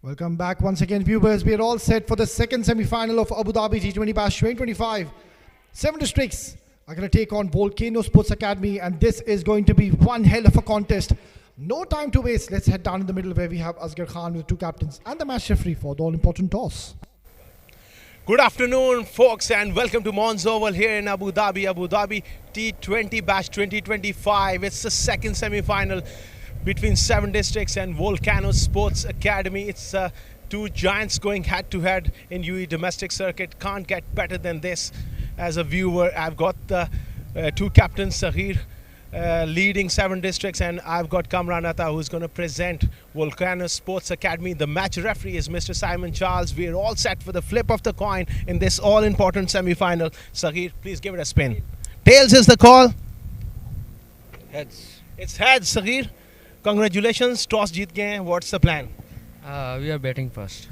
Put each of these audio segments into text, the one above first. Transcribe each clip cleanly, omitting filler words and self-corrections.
Welcome back once again, viewers. We are all set for the second semi-final of Abu Dhabi T20 Bash 2025. 7 districts are going to take on Volcano Sports Academy, and this is going to be one hell of a contest. No time to waste. Let's head down in the middle where we have Asghar Khan with the two captains and the match referee for the all-important toss. Good afternoon, folks, and welcome to Mons Oval here in Abu Dhabi T20 Bash 2025. It's the second semi-final between 7 districts and Volcano Sports Academy. It's two giants going head-to-head in UAE domestic circuit. Can't get better than this. As a viewer, I've got the two captains, Saghir, leading 7 districts, and I've got Kamran Atta, who's going to present Volcano Sports Academy. The match referee is Mr. Simon Charles. We're all set for the flip of the coin in this all-important semi-final. Saghir, please give it a spin. Tails is the call. Heads. It's heads, Saghir. Congratulations, toss जीत गए हैं. What's the plan? We are batting first.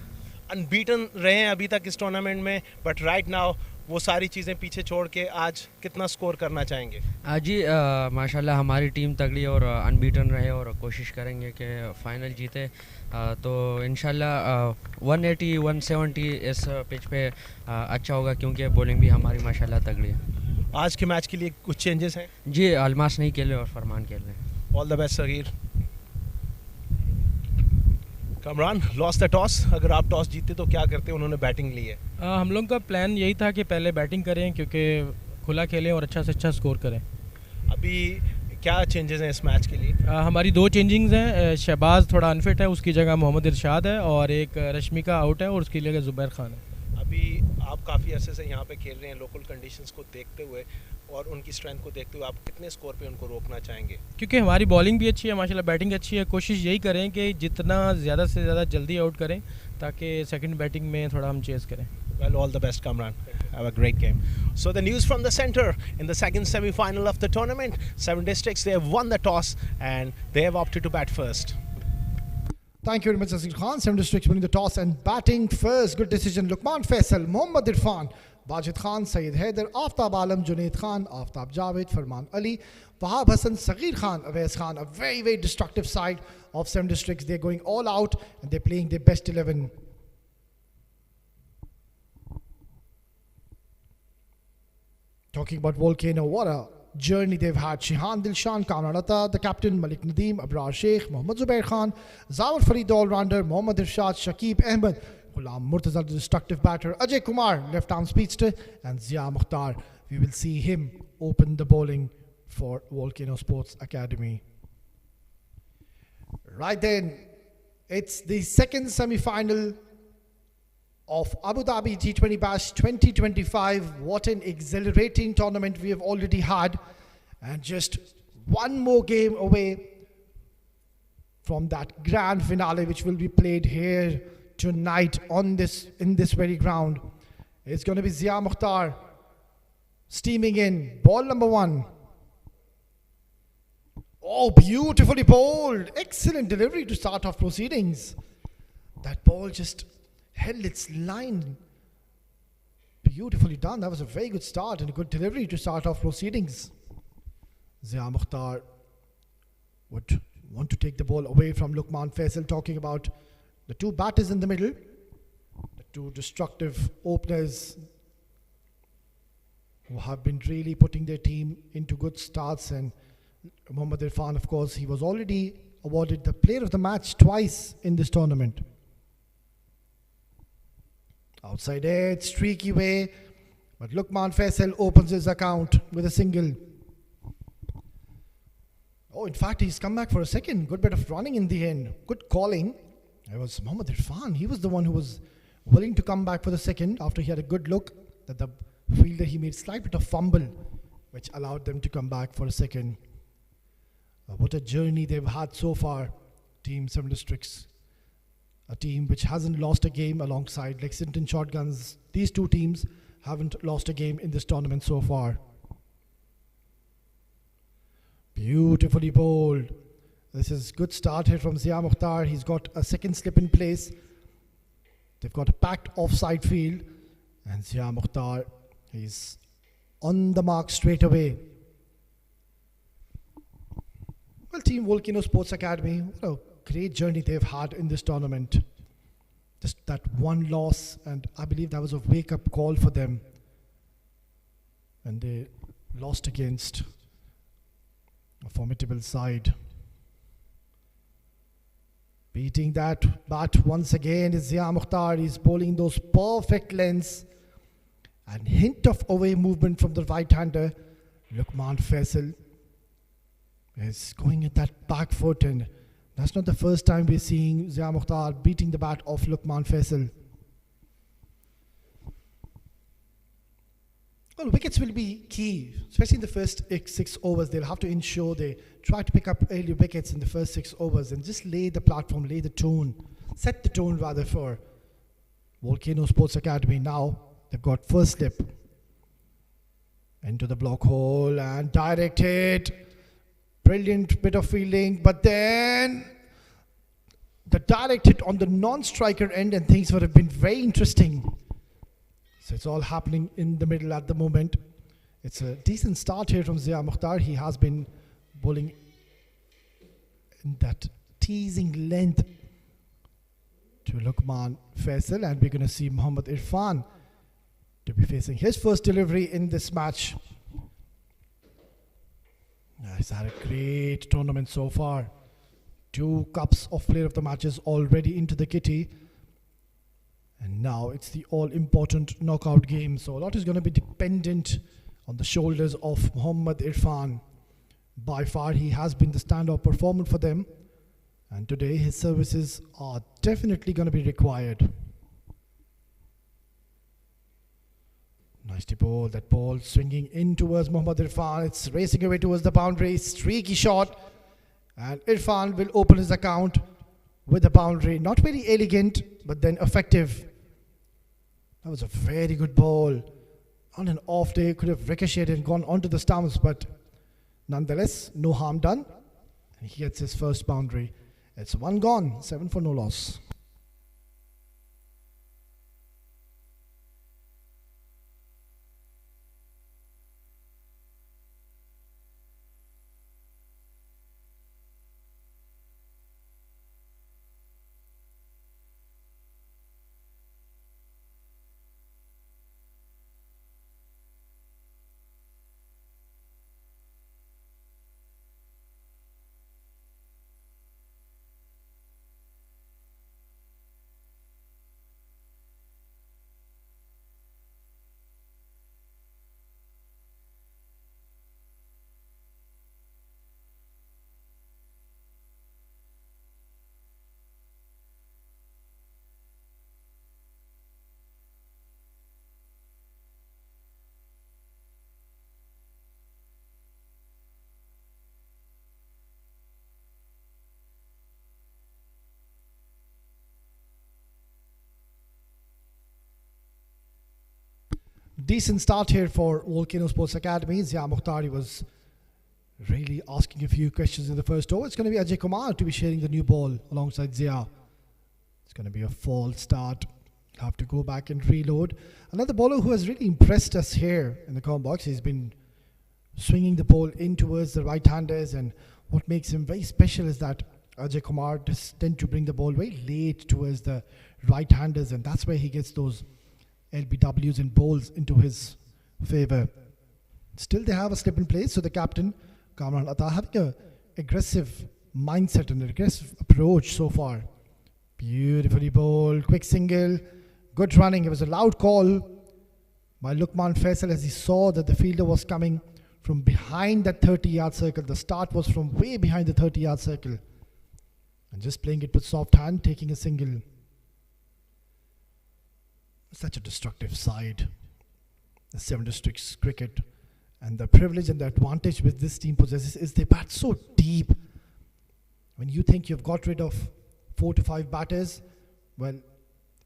Unbeaten रहे हैं अभी तक इस tournament में, but right now वो सारी चीज़ें पीछे छोड़ के आज कितना स्कोर करना चाहेंगे? जी माशाल्लाह हमारी टीम तगड़ी और अनबीटन रहे और कोशिश करेंगे कि फाइनल जीते. तो इंशाल्लाह 180 170 इस पिच पे अच्छा होगा, क्योंकि बॉलिंग भी हमारी माशाल्लाह तगड़ी है. आज के मैच के लिए कुछ चेंजेस हैं? जी अलमास नहीं खेल रहे और फरमान खेल रहे हैं. All the best, Saghir. Kamran, lost the toss. अगर आप टॉस जीतते तो क्या करते? उन्होंने बैटिंग ली है. हम लोग का प्लान यही था कि पहले बैटिंग करें, क्योंकि खुला खेलें और अच्छा से अच्छा स्कोर करें. अभी क्या चेंजेस हैं इस मैच के लिए? हमारी 2 चेंजिंग्स हैं. शहबाज थोड़ा अनफिट है, उसकी जगह मोहम्मद इरशाद है, और एक रश्मिका आउट है और उसकी जगह ज़ुबैर खान है. अभी आप काफ़ी अरसे से यहाँ पे खेल रहे हैं. लोकल कंडीशंस को देखते हुए और उनकी स्ट्रेंथ को देखते हुए आप कितने स्कोर पे उनको रोकना चाहेंगे? क्योंकि हमारी बॉलिंग भी अच्छी है माशाल्लाह, बैटिंग अच्छी है. कोशिश यही करें कि जितना ज़्यादा से ज़्यादा जल्दी आउट करें, ताकि सेकंड बैटिंग में थोड़ा हम चेस करें. Well, all the best, Kamran. Have a great game. So the news from the center in the second semi-final of the tournament. 7 districts, they have won the toss and they have opted to bat first. Thank you very much, Asghar Khan. 7 districts winning the toss and batting first. Good decision. Luqman Faisal, Mohammad Irfan, Wajid Khan, Saeed Haider, Aftab Alam, Junaid Khan, Aftab Javed, Farman Ali, Wahab Hassan, Saghir Khan, Awais Khan. A very, very destructive side of 7 districts. They're going all out and they're playing their best 11. Talking about Volcano, what a journey they've had. Shihan Dilshan, Kamran Atta, the captain, Malik Nadeem, Abrar Sheikh, Mohammad Zubair Khan, Zawar Farid, the all-rounder, Mohammad Irshad, Shakib Ahmed, Ghulam Murtaza, the destructive batter, Ajay Kumar, left-arm speedster, and Zia Mukhtar. We will see him open the bowling for Volcano Sports Academy. Right then, it's the second semi-final of Abu Dhabi T20 Bash 2025. What an exhilarating tournament we have already had, and just one more game away from that grand finale, which will be played here tonight in this very ground. It's going to be Zia Mukhtar steaming in. Ball number 1. Oh, beautifully bowled. Excellent delivery to start off proceedings. That ball just held its line. Beautifully done. That was a very good start and a good delivery to start off proceedings. Zia Mukhtar would want to take the ball away from Luqman Faisal, talking about the 2 batters in the middle, the 2 destructive openers who have been really putting their team into good starts. And Mohammad Irfan, of course, he was already awarded the player of the match twice in this tournament. Outside edge, streaky way, but Luqman Faisal opens his account with a single. Oh, in fact, he's come back for a second. Good bit of running in the end. Good calling. It was Mohammad Irfan. He was the one who was willing to come back for the second after he had a good look that the fielder, he made slight bit of fumble, which allowed them to come back for a second. What a journey they've had so far, Team 7 Districts. A team which hasn't lost a game alongside Lexington Shotguns. These 2 teams haven't lost a game in this tournament so far. Beautifully bowled. This is good start here from Zia Mukhtar. He's got a second slip in place. They've got a packed offside field. And Zia Mukhtar, he's on the mark straight away. Well, Team Volcano Sports Academy, what a great journey they've had in this tournament. Just that one loss, and I believe that was a wake-up call for them. And they lost against a formidable side. Beating that bat once again is Zia Mukhtar. He's bowling those perfect lengths. And hint of away movement from the right-hander. Luqman Faisal is going at that back foot, and that's not the first time we're seeing Zia Mukhtar beating the bat of Luqman Faisal. Well, wickets will be key, especially in the first 6 overs. They'll have to ensure they try to pick up early wickets in the first 6 overs and just lay the platform, lay the tone, set the tone rather for Volcano Sports Academy. Now they've got first slip into the block hole and direct hit. Brilliant bit of fielding, but then the direct hit on the non-striker end, and things would have been very interesting. So it's all happening in the middle at the moment. It's a decent start here from Zia Mukhtar. He has been bowling in that teasing length to Luqman Faisal, and we're going to see Mohammad Irfan to be facing his first delivery in this match. He's had a great tournament so far. 2 cups of player of the matches already into the kitty. And now it's the all-important knockout game. So a lot is going to be dependent on the shoulders of Mohammad Irfan. By far, he has been the standout performer for them. And today, his services are definitely going to be required. Nicely bowled. That ball swinging in towards Mohammad Irfan. It's racing away towards the boundary. Streaky shot. And Irfan will open his account with the boundary. Not very elegant, but then effective. That was a very good ball. On an off day, could have ricocheted and gone onto the stumps, but nonetheless, no harm done. And he gets his first boundary. It's 1 gone, 7 for no loss. Decent start here for Volcano Sports Academy. Zia Mukhtar was really asking a few questions in the first over. It's going to be Ajay Kumar to be sharing the new ball alongside Zia. It's going to be a false start. Have to go back and reload. Another bowler who has really impressed us here in the comment box. He's been swinging the ball in towards the right-handers, and what makes him very special is that Ajay Kumar does tend to bring the ball very late towards the right-handers, and that's where he gets those LBWs and bowls into his favour. Still they have a slip in place, so the captain Kamran Atta having an aggressive mindset and an aggressive approach so far. Beautifully bowled, quick single, good running. It was a loud call by Luqman Faisal as he saw that the fielder was coming from behind that 30-yard circle. The start was from way behind the 30-yard circle, and just playing it with soft hand, taking a single. Such a destructive side, the 7 districts cricket, and the privilege and the advantage which this team possesses is they bat so deep. When you think you've got rid of 4 to 5 batters, well,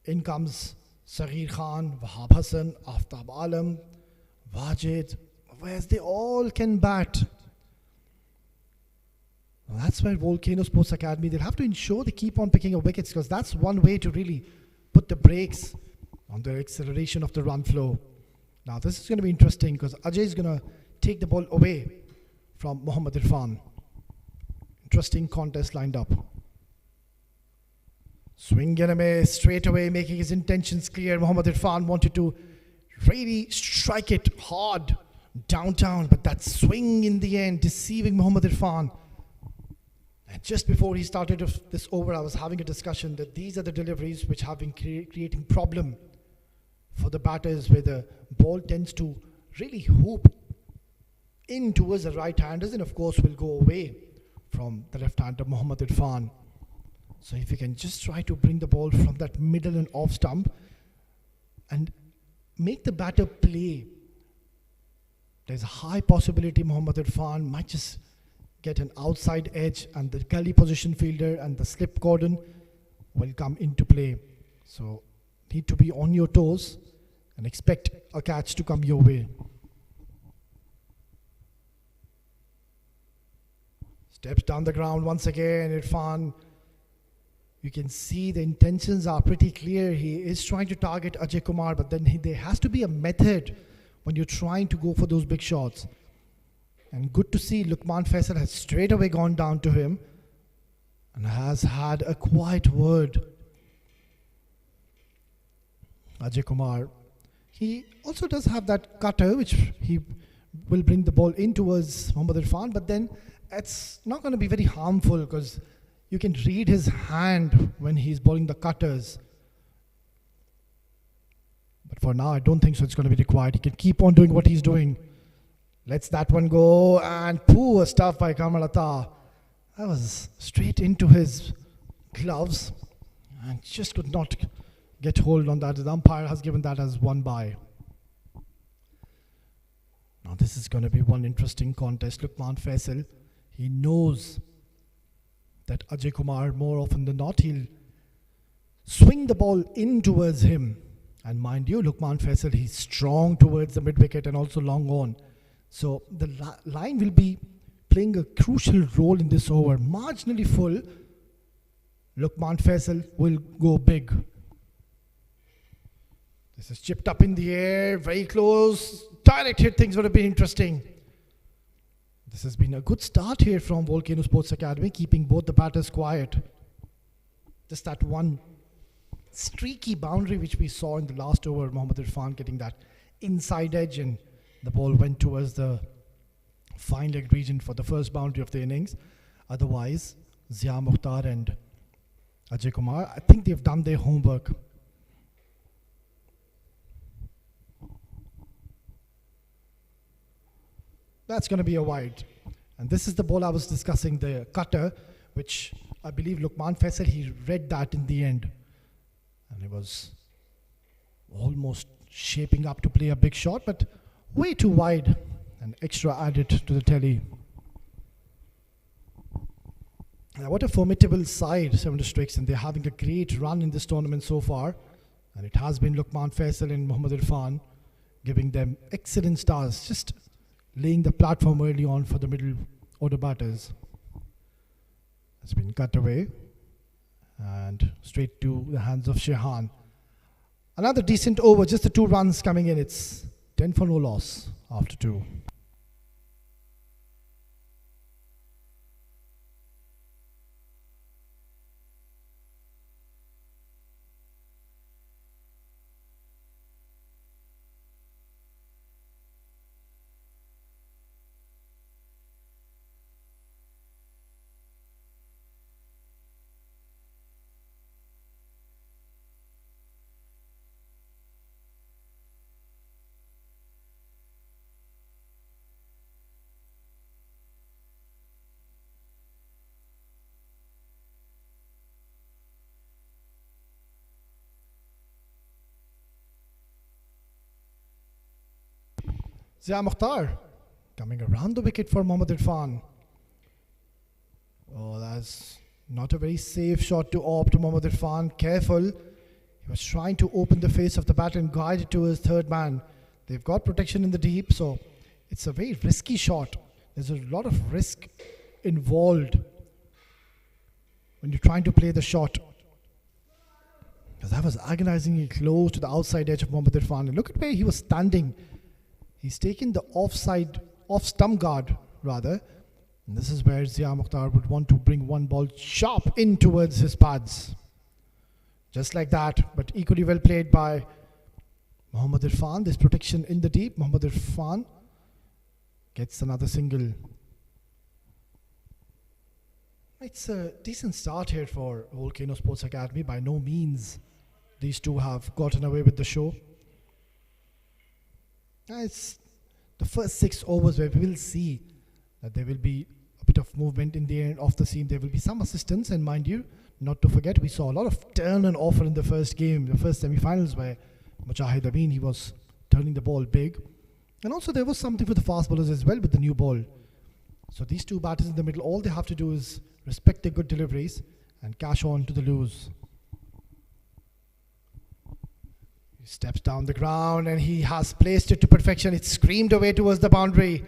in comes Saghir Khan, Wahab Hassan, Aftab Alam, Wajid, whereas they all can bat. Well, that's where Volcano Sports Academy, they'll have to ensure they keep on picking up wickets, because that's one way to really put the brakes on the acceleration of the run flow. Now this is going to be interesting because Ajay is going to take the ball away from Mohammad Irfan. Interesting contest lined up. Swing and a miss straight away, making his intentions clear. Mohammad Irfan wanted to really strike it hard downtown, but that swing in the end deceiving Mohammad Irfan. And just before he started this over, I was having a discussion that these are the deliveries which have been creating problem for the batters, where the ball tends to really hoop in towards the right-handers and of course will go away from the left-hander Mohammad Irfan. So if you can just try to bring the ball from that middle and off stump and make the batter play, there's a high possibility Mohammad Irfan might just get an outside edge and the gully position fielder and the slip cordon will come into play. So need to be on your toes and expect a catch to come your way. Steps down the ground once again, Irfan. You can see the intentions are pretty clear. He is trying to target Ajay Kumar, but then there has to be a method when you're trying to go for those big shots. And good to see Luqman Faisal has straight away gone down to him and has had a quiet word. Ajay Kumar, he also does have that cutter which he will bring the ball in towards Mohammad Irfan, but then it's not going to be very harmful because you can read his hand when he's bowling the cutters. But for now, I don't think so it's going to be required. He can keep on doing what he's doing. Lets that one go, and poor stuff by Kamalata. That was straight into his gloves and just could not get hold on that. The umpire has given that as one by. Now this is going to be one interesting contest. Luqman Faisal, he knows that Ajay Kumar, more often than not, he'll swing the ball in towards him. And mind you, Luqman Faisal, he's strong towards the mid-wicket and also long on. So the line will be playing a crucial role in this over. Marginally full, Luqman Faisal will go big. This is chipped up in the air, very close. Direct hit, things would have been interesting. This has been a good start here from Volcano Sports Academy, keeping both the batters quiet. Just that one streaky boundary which we saw in the last over, Mohammad Irfan getting that inside edge, and the ball went towards the fine leg region for the first boundary of the innings. Otherwise, Zia Mukhtar and Ajay Kumar, I think they've done their homework. That's going to be a wide. And this is the ball I was discussing, the cutter, which I believe Luqman Faisal, he read that in the end. And he was almost shaping up to play a big shot, but way too wide. And extra added to the telly. Now, what a formidable side, 7 Districts, and they're having a great run in this tournament so far. And it has been Luqman Faisal and Mohammad Irfan giving them excellent stars, just laying the platform early on for the middle order batters. It's been cut away and straight to the hands of Shehan. Another decent over, just the 2 runs coming in. It's 10 for no loss after 2. Zia Mukhtar coming around the wicket for Mohammad Irfan. Oh, that's not a very safe shot to opt. Mohammad Irfan, careful. He was trying to open the face of the bat and guide it to his third man. They've got protection in the deep, so it's a very risky shot. There's a lot of risk involved when you're trying to play the shot. Because that was agonizingly close to the outside edge of Mohammad Irfan. And look at where he was standing. He's taken the off stump guard rather. And this is where Zia Mukhtar would want to bring one ball sharp in towards his pads. Just like that, but equally well played by Mohammad Irfan. This protection in the deep. Mohammad Irfan gets another single. It's a decent start here for Volcano Sports Academy. By no means these two have gotten away with the show. It's the first 6 overs where we will see that there will be a bit of movement in the end of the seam. There will be some assistance, and mind you, not to forget, we saw a lot of turn and offer in the first game, the first semi-finals, where Mujahid Amin, he was turning the ball big. And also there was something for the fast bowlers as well with the new ball. So these two batters in the middle, all they have to do is respect their good deliveries and cash on to the loose. He steps down the ground and he has placed it to perfection. It's screamed away towards the boundary.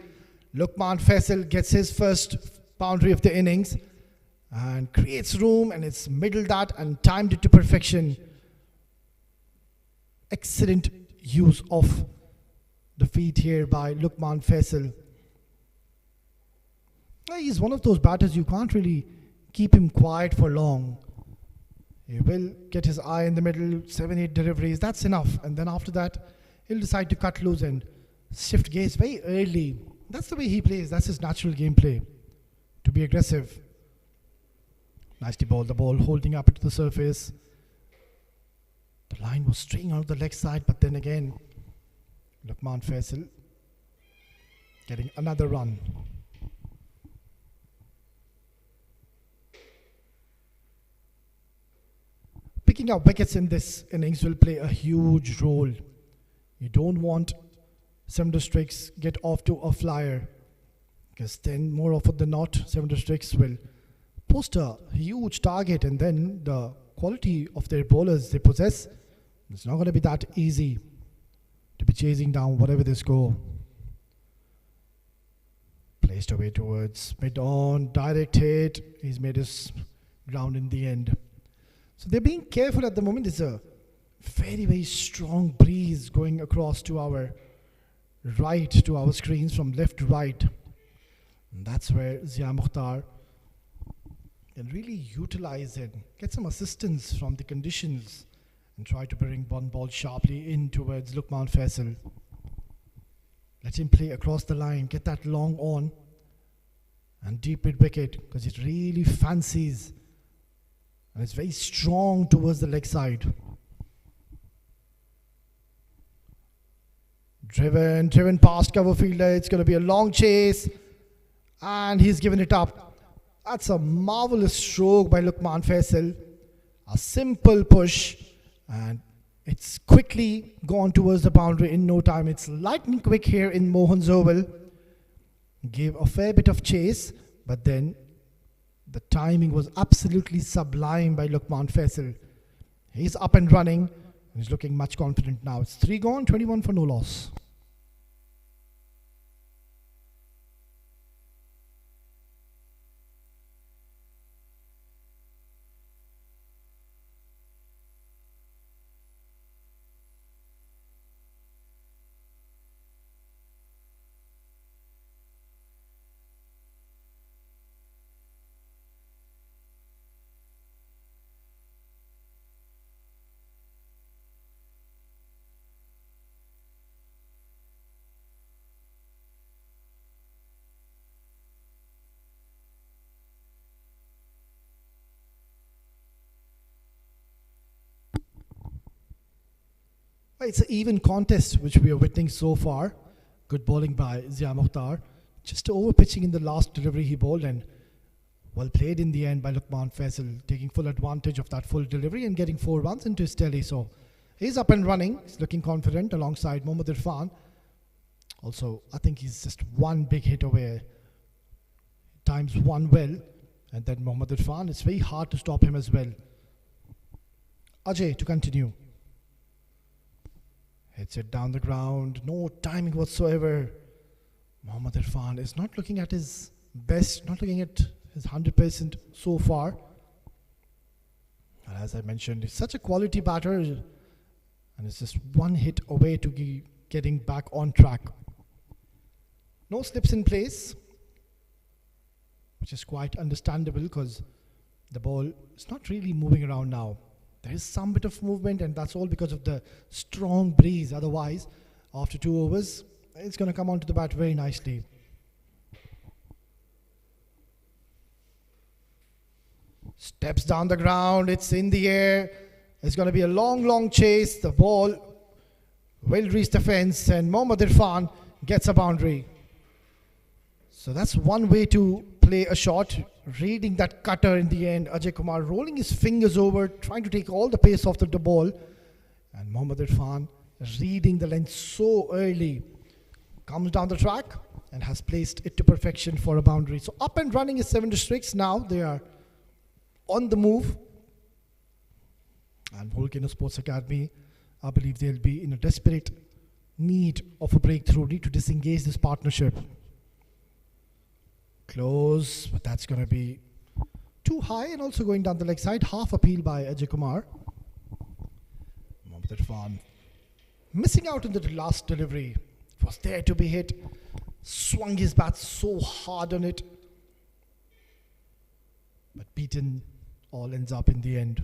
Luqman Faisal gets his first boundary of the innings and creates room, and it's middled that and timed it to perfection. Excellent use of the feet here by Luqman Faisal. He's one of those batters you can't really keep him quiet for long. He will get his eye in the middle, 7-8 deliveries, that's enough. And then after that, he'll decide to cut loose and shift gaze very early. That's the way he plays, that's his natural gameplay, to be aggressive. Nicely bowled, the ball holding up to the surface. The line was straying out of the leg side, but then again, Luqman Faisal getting another run. Picking up wickets in this innings will play a huge role. You don't want Seven Districts get off to a flyer, because then more often than not, Seven Districts will post a huge target, and then the quality of their bowlers they possess, it's not going to be that easy to be chasing down whatever they score. Placed away towards mid-on, direct hit. He's made his ground in the end. So they're being careful at the moment. There's a very, very strong breeze going across to our right, to our screens from left to right. And that's where Zia Mukhtar can really utilize it, get some assistance from the conditions, and try to bring one ball sharply in towards Luqman Faisal. Let him play across the line, get that long on, and deep mid wicket, because it really fancies, and it's very strong towards the leg side. Driven past cover fielder. It's going to be a long chase, and he's given it up. That's a marvelous stroke by Luqman Faisal. A simple push, and it's quickly gone towards the boundary in no time. It's lightning quick here in Mohan's Oval. Gave a fair bit of chase, but then the timing was absolutely sublime by Luqman Faisal. He's up and running. He's looking much confident now. It's 3 gone, 21 for no loss. It's an even contest which we are witnessing so far. Good bowling by Zia Mukhtar. Just over pitching in the last delivery he bowled, and well played in the end by Luqman Faisal, taking full advantage of that full delivery and getting 4 runs into his tally. So he's up and running. He's looking confident alongside Mohammad Irfan. Also, I think he's just one big hit away. Times one well, and then Mohammad Irfan. It's very hard to stop him as well. Ajay to continue. Hits it down the ground, no timing whatsoever. Mohammad Irfan is not looking at his best, not looking at his 100% so far. And as I mentioned, he's such a quality batter, and it's just one hit away to getting back on track. No slips in place, which is quite understandable because the ball is not really moving around now. There is some bit of movement, and that's all because of the strong breeze. Otherwise, after 2 overs, it's going to come onto the bat very nicely. Steps down the ground, it's in the air. It's going to be a long chase. The ball will reach the fence, and Mohammad Irfan gets a boundary. So that's one way to play a shot, reading that cutter in the end. Ajay Kumar rolling his fingers over, trying to take all the pace off the ball. And Mohammad Irfan reading the length so early. Comes down the track and has placed it to perfection for a boundary. So up and running is 7 districts now. They are on the move. And Volcano Sports Academy, I believe they'll be in a desperate need of a breakthrough, need to disengage this partnership. Close, but that's going to be too high, and also going down the leg side. Half appeal by Ajay Kumar. Mohammad Irfan missing out in the last delivery. Was there to be hit. Swung his bat so hard on it. But beaten, all ends up in the end.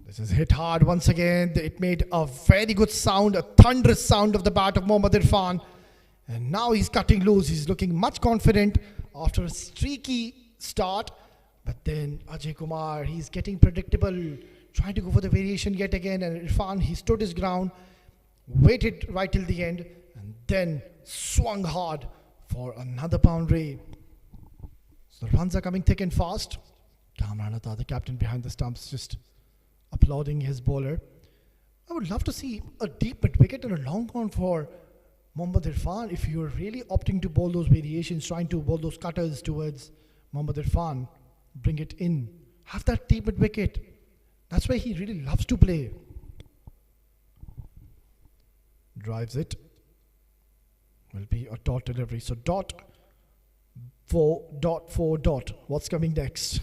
This is hit hard once again. It made a very good sound, a thunderous sound of the bat of Mohammad Irfan. And now he's cutting loose. He's looking much confident after a streaky start. But then Ajay Kumar, he's getting predictable, trying to go for the variation yet again. And Irfan, he stood his ground, waited right till the end, and then swung hard for another boundary. So the runs are coming thick and fast. Kamranatha, the captain behind the stumps, just applauding his bowler. I would love to see a deep mid-wicket and a long on for Mohammad Irfan. If you're really opting to bowl those variations, trying to bowl those cutters towards Mohammad Irfan, bring it in. Have that deep mid-wicket. That's where he really loves to play. Drives it. Will be a dot delivery. So dot, 4, dot, 4, dot. What's coming next?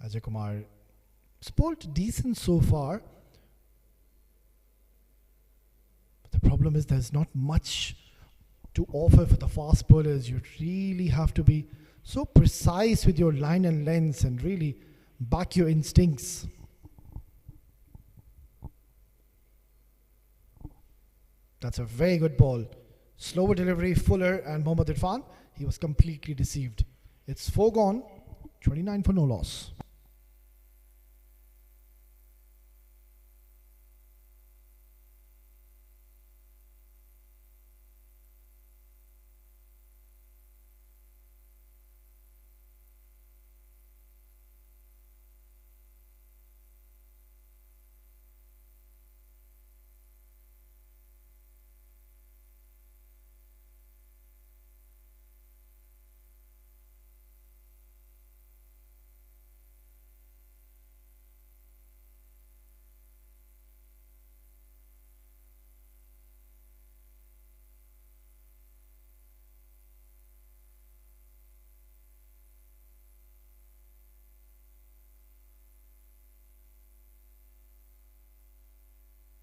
Ajay Kumar sport decent so far, but the problem is there's not much to offer for the fast bowlers. You really have to be so precise with your line and lengths and really back your instincts. That's a very good ball. Slower delivery, Fuller and Mohammad Irfan. He was completely deceived. It's 4 gone, 29 for no loss.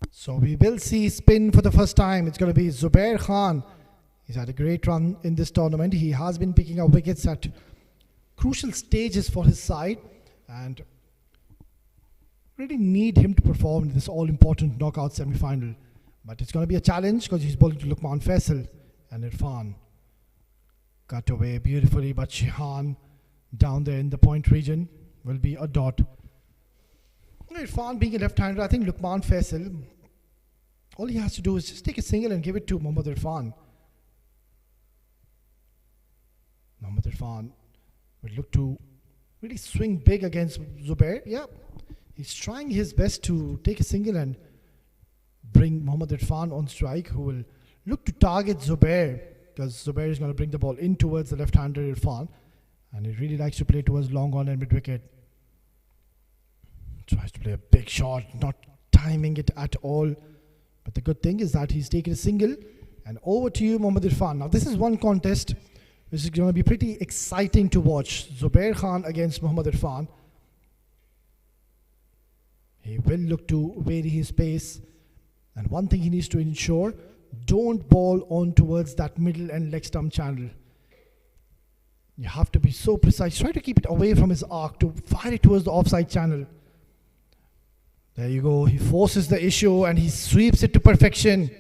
So we will see spin for the first time. It's going to be Zubair Khan. He's had a great run in this tournament. He has been picking up wickets at crucial stages for his side, and really need him to perform in this all-important knockout semi-final. But it's going to be a challenge because he's bowling to Lukman Faisal and Irfan. Cut away beautifully, but Shihan down there in the point region will be a dot. Irfan being a left-hander, I think Lukman Faisal, all he has to do is just take a single and give it to Mohammad Irfan. Mohammad Irfan will look to really swing big against Zubair. Yeah, he's trying his best to take a single and bring Mohammad Irfan on strike, who will look to target Zubair, because Zubair is going to bring the ball in towards the left-hander Irfan, and he really likes to play towards long on and mid-wicket. Tries to play a big shot, not timing it at all. But the good thing is that he's taken a single. And over to you, Mohammad Irfan. Now this is one contest This is going to be pretty exciting to watch. Zubair Khan against Mohammad Irfan. He will look to vary his pace. And one thing he needs to ensure, don't ball on towards that middle and leg stump channel. You have to be so precise. Try to keep it away from his arc to fire it towards the offside channel. There you go. He forces the issue and he sweeps it to perfection.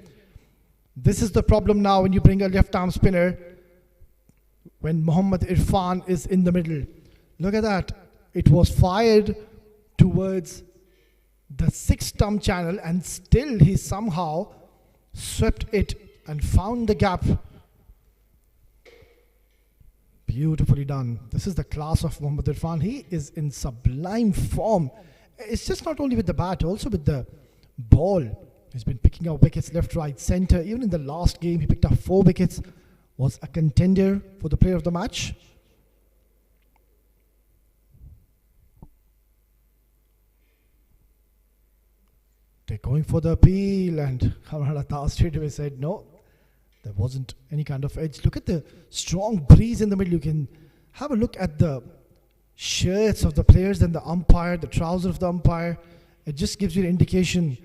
This is the problem now when you bring a left arm spinner when Mohammad Irfan is in the middle. Look at that. It was fired towards the sixth stump channel and still he somehow swept it and found the gap. Beautifully done. This is the class of Mohammad Irfan. He is in sublime form. It's just not only with the bat, also with the ball. He's been picking up wickets left, right, center. Even in the last game, he picked up 4 wickets. Was a contender for the player of the match. They're going for the appeal, and Kamran Atta straight away said no. There wasn't any kind of edge. Look at the strong breeze in the middle. You can have a look at the shirts of the players and the umpire, the trousers of the umpire. It just gives you an indication.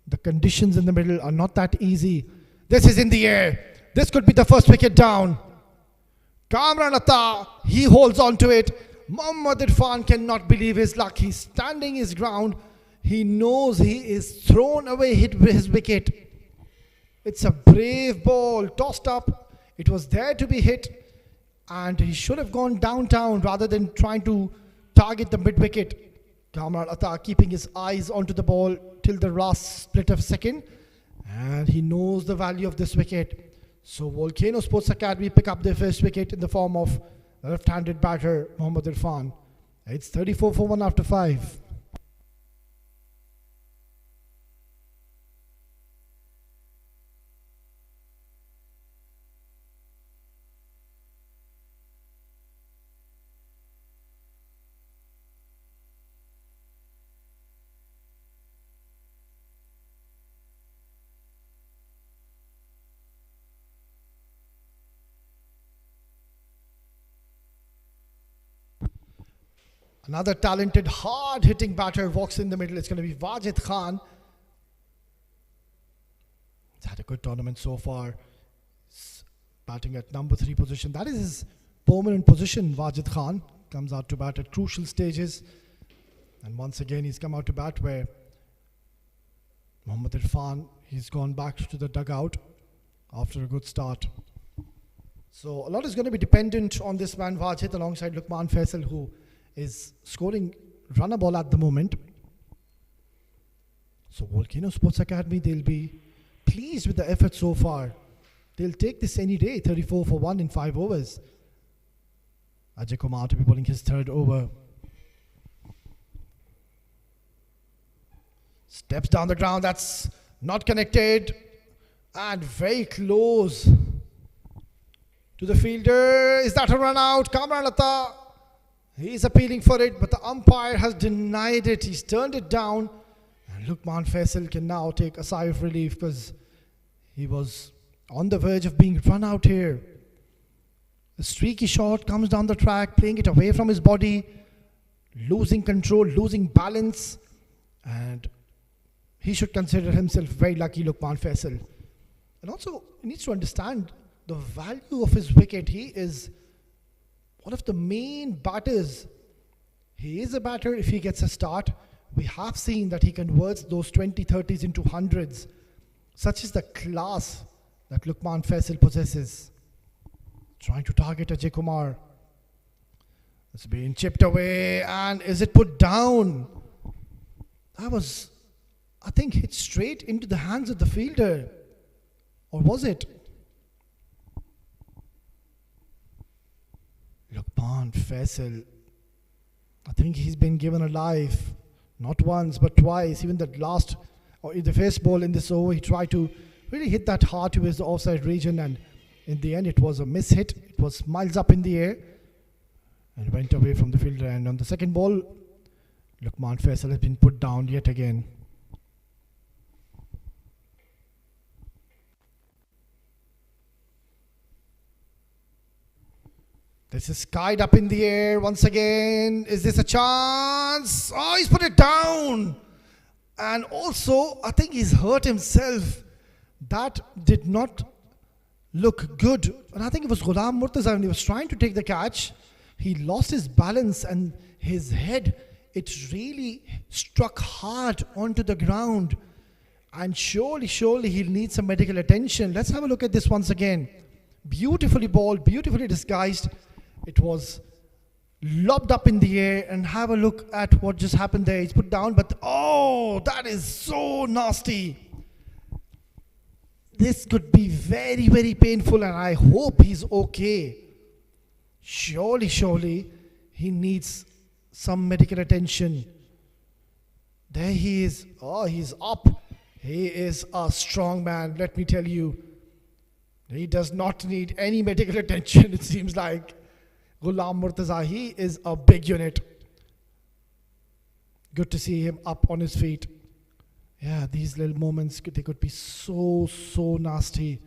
The conditions in the middle are not that easy. This is in the air. This could be the first wicket down. Kamran Atta, he holds on to it. Mohammad Irfan cannot believe his luck. He's standing his ground. He knows he is thrown away, hit his wicket. It's a brave ball, tossed up. It was there to be hit. And he should have gone downtown rather than trying to target the mid-wicket. Kamran Atta keeping his eyes onto the ball till the last split of a second. And he knows the value of this wicket. So Volcano Sports Academy pick up their first wicket in the form of the left-handed batter Mohammad Irfan. It's 34 for 1 after 5. Another talented, hard-hitting batter walks in the middle. It's going to be Wajid Khan. He's had a good tournament so far. He's batting at number 3 position. That is his permanent position. Wajid Khan comes out to bat at crucial stages. And once again, he's come out to bat where Mohammad Irfan, he's gone back to the dugout after a good start. So a lot is going to be dependent on this man, Wajid, alongside Lukman Faisal, who is scoring runner ball at the moment. So Volcano Sports Academy, they'll be pleased with the effort so far. They'll take this any day. 34 for 1 in 5 overs. Ajay Kumar to be bowling his 3rd over. Steps down the ground. That's not connected. And very close to the fielder. Is that a run out? Kamran Atta. He's appealing for it, but the umpire has denied it. He's turned it down. And Lukman Faisal can now take a sigh of relief because he was on the verge of being run out here. A streaky shot comes down the track, playing it away from his body, losing control, losing balance. And he should consider himself very lucky, Lukman Faisal. And also, he needs to understand the value of his wicket. He is one of the main batters. He is a batter if he gets a start. We have seen that he converts those 20-30s into hundreds. Such is the class that Lukman Faisal possesses. Trying to target Ajay Kumar. It's being chipped away, and is it put down? That was, I think, hit straight into the hands of the fielder. Or was it? Lukman Faisal, I think he's been given a life, not once but twice. Even that last, or the first ball in this over, he tried to really hit that hard towards the offside region, and in the end it was a miss hit. It was miles up in the air and went away from the fielder. And on the second ball, Lukman Faisal has been put down yet again. This is skied up in the air once again. Is this a chance? Oh, he's put it down. And also, I think he's hurt himself. That did not look good. And I think it was Ghulam Murtaza when he was trying to take the catch. He lost his balance and his head, it really struck hard onto the ground. And surely he'll need some medical attention. Let's have a look at this once again. Beautifully bowled, beautifully disguised. It was lobbed up in the air, and have a look at what just happened there. It's put down, but oh, that is so nasty. This could be very, very painful, and I hope he's okay. Surely he needs some medical attention. There he is. Oh, he's up. He is a strong man, let me tell you. He does not need any medical attention, it seems like. Ghulam Murtaza, he is a big unit. Good to see him up on his feet. Yeah, these little moments, they could be so nasty.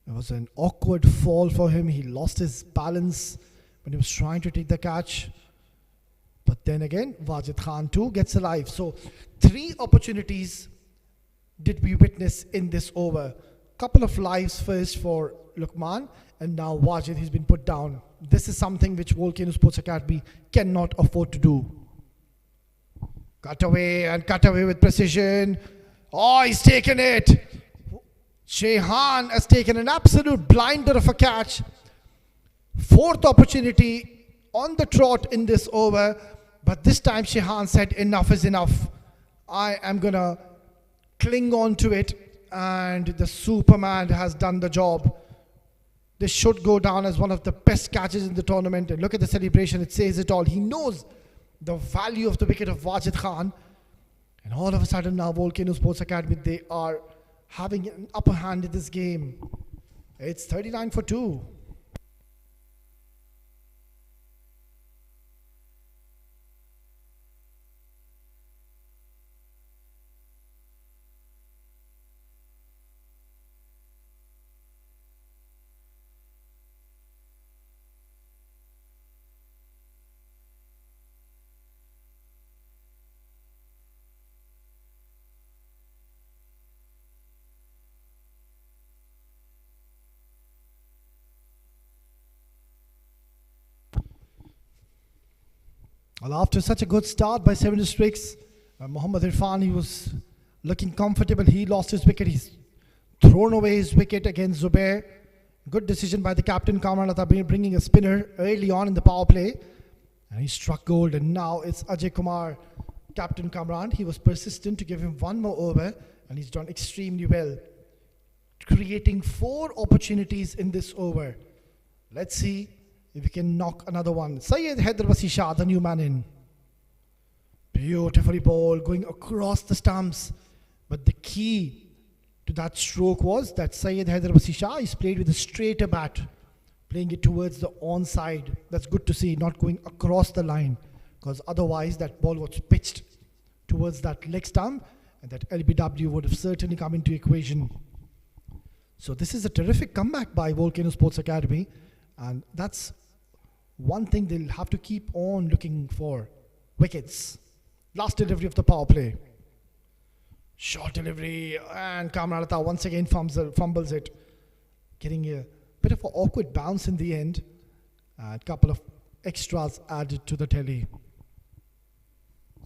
It was an awkward fall for him. He lost his balance when he was trying to take the catch. But then again, Wajid Khan too gets alive. So 3 opportunities did we witness in this over. Couple of lives first for Luqman, and now Wajid, he's been put down. This is something which Volcano Sports Academy cannot afford to do. Cut away with precision. Oh, he's taken it. Shehan has taken an absolute blinder of a catch. 4th opportunity on the trot in this over, but this time Shehan said enough is enough. I am gonna cling on to it, and the Superman has done the job. This should go down as one of the best catches in the tournament, and look at the celebration, it says it all. He knows the value of the wicket of Wajid Khan, and all of a sudden now Volcano Sports Academy, they are having an upper hand in this game. It's 39 for 2. Well, after such a good start by 7 districts, Mohammad Irfan, he was looking comfortable. He lost his wicket. He's thrown away his wicket against Zubair. Good decision by the captain, Kamran Atta, bringing a spinner early on in the power play. And he struck gold. And now it's Ajay Kumar, Captain Kamran. He was persistent to give him 1 more over. And he's done extremely well, creating 4 opportunities in this over. Let's see if we can knock another one. Syed Hyderabadi Shah, the new man in. Beautifully bowled, going across the stumps. But the key to that stroke was that Syed Hyderabadi Shah is played with a straighter bat, playing it towards the onside. That's good to see, not going across the line, because otherwise that ball was pitched towards that leg stump, and that LBW would have certainly come into equation. So this is a terrific comeback by Volcano Sports Academy, and that's one thing they'll have to keep on looking for. Wickets. Last delivery of the power play. Short delivery, and Kamran Atta once again fumbles it, getting a bit of an awkward bounce in the end. A couple of extras added to the tally.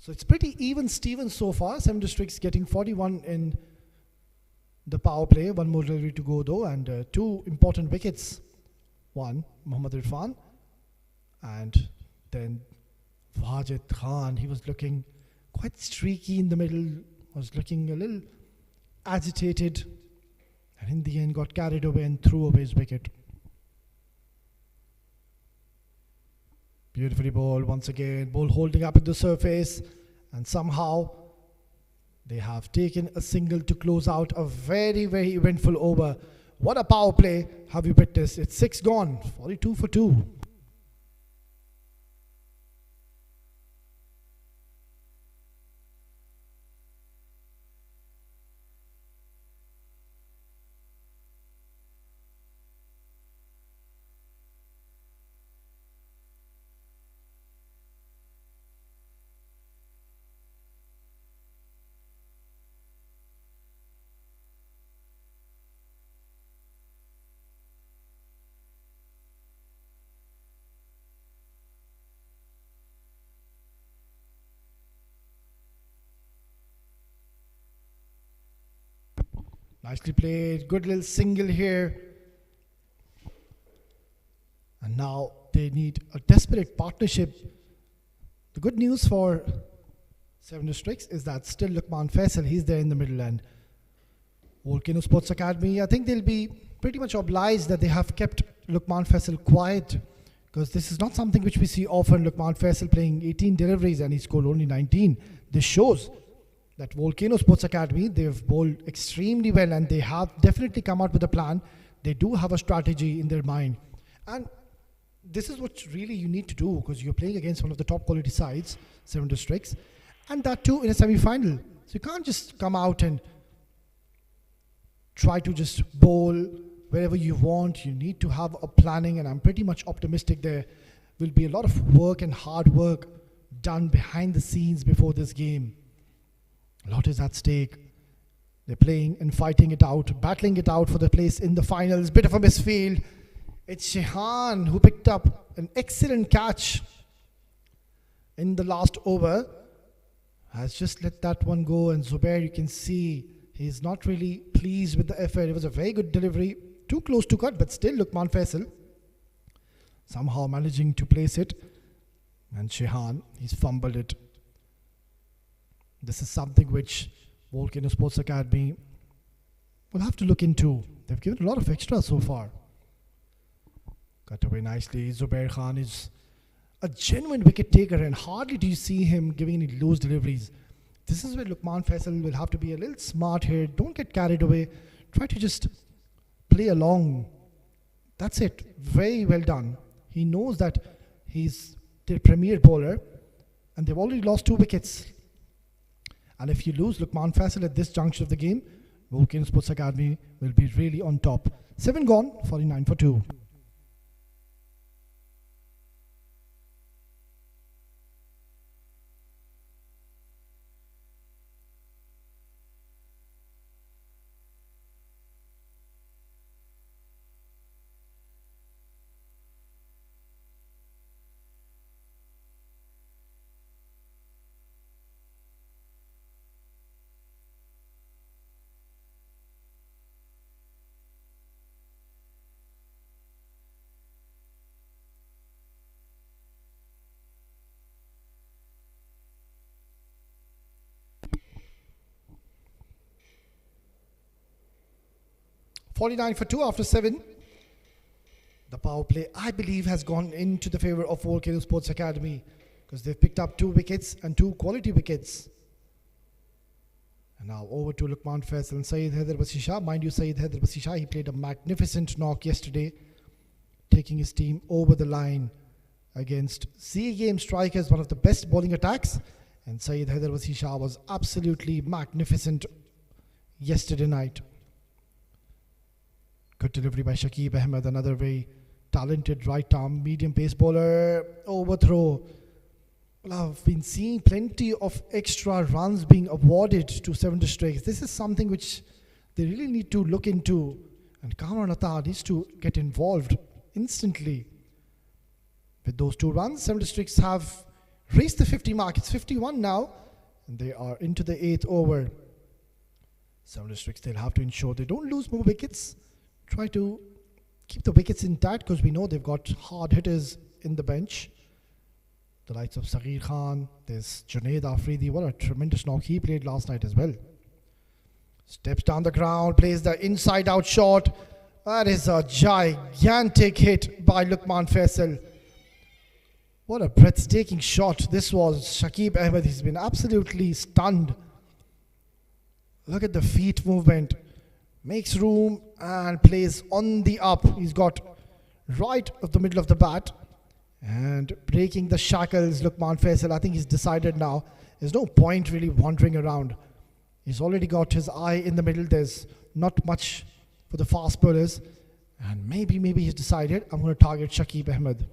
So it's pretty even Steven so far. 7 districts getting 41 in the power play. 1 more delivery to go though, and 2 important wickets. 1, Mohammad Irfan, and then Wajid Khan. He was looking quite streaky in the middle, was looking a little agitated, and in the end got carried away and threw away his wicket. Beautifully bowled once again, ball holding up at the surface, and somehow they have taken a single to close out a very, very eventful over. What a power play have you witnessed. It's 6 gone, 42 for 2. Nicely played. Good little single here. And now they need a desperate partnership. The good news for Seven Districts is that still Luqman Faisal, he's there in the middle, and Volcano Sports Academy, I think they'll be pretty much obliged that they have kept Luqman Faisal quiet, because this is not something which we see often. Luqman Faisal playing 18 deliveries and he scored only 19. This shows that Volcano Sports Academy, they've bowled extremely well and they have definitely come out with a plan. They do have a strategy in their mind. And this is what really you need to do, because you're playing against one of the top quality sides, Seven Districts, and that too in a semi-final. So you can't just come out and try to just bowl wherever you want. You need to have a planning, and I'm pretty much optimistic there will be a lot of work and hard work done behind the scenes before this game. A lot is at stake. They're playing and fighting it out, battling it out for the place in the finals. Bit of a misfield. It's Shehan who picked up an excellent catch in the last over. Has just let that one go, and Zubair, you can see he's not really pleased with the effort. It was a very good delivery, too close to cut, but still Luqman Faisal somehow managing to place it, and Shehan, he's fumbled it. This is something which Volcano Sports Academy will have to look into. They've given a lot of extra so far. Cut away nicely. Zubair Khan is a genuine wicket taker, and hardly do you see him giving any loose deliveries. This is where Luqman Faisal will have to be a little smart here. Don't get carried away. Try to just play along. That's it. Very well done. He knows that he's the premier bowler, and they've already lost 2 wickets. And if you lose Luqman Faisal at this juncture of the game, Volcano Sports Academy will be really on top. 7 gone, 49 for 2. $49 for 2 after 7. The power play, I believe, has gone into the favor of Volcano Sports Academy, because they've picked up 2 wickets and 2 quality wickets. And now over to Luqman Faisal and Syed Haider Basisha. Mind you, Syed Haider Basisha, he played a magnificent knock yesterday, taking his team over the line against C Game strikers, one of the best bowling attacks. And Syed Haider Basisha was absolutely magnificent yesterday night. Good delivery by Shakib Ahmed, another very talented right-arm medium pace bowler. Overthrow. Well, I've been seeing plenty of extra runs being awarded to Seven Districts. This is something which they really need to look into, and Kamran Atta needs to get involved instantly. With those 2 runs, Seven Districts have raised the 50 mark. It's 51 now, and they are into the 8th over. Seven Districts, they'll have to ensure they don't lose more wickets. Try to keep the wickets intact, because we know they've got hard hitters in the bench. The likes of Saghir Khan, there's Junaid Afridi. What a tremendous knock he played last night as well. Steps down the ground, plays the inside out shot. That is a gigantic hit by Luqman Faisal. What a breathtaking shot this was. Shakib Ahmed, he's been absolutely stunned. Look at the feet movement. Makes room and plays on the up. He's got right of the middle of the bat and breaking the shackles. Luqman Faisal, I think he's decided now. There's no point really wandering around. He's already got his eye in the middle. There's not much for the fast bowlers. And maybe he's decided, I'm going to target Shakib Ahmed.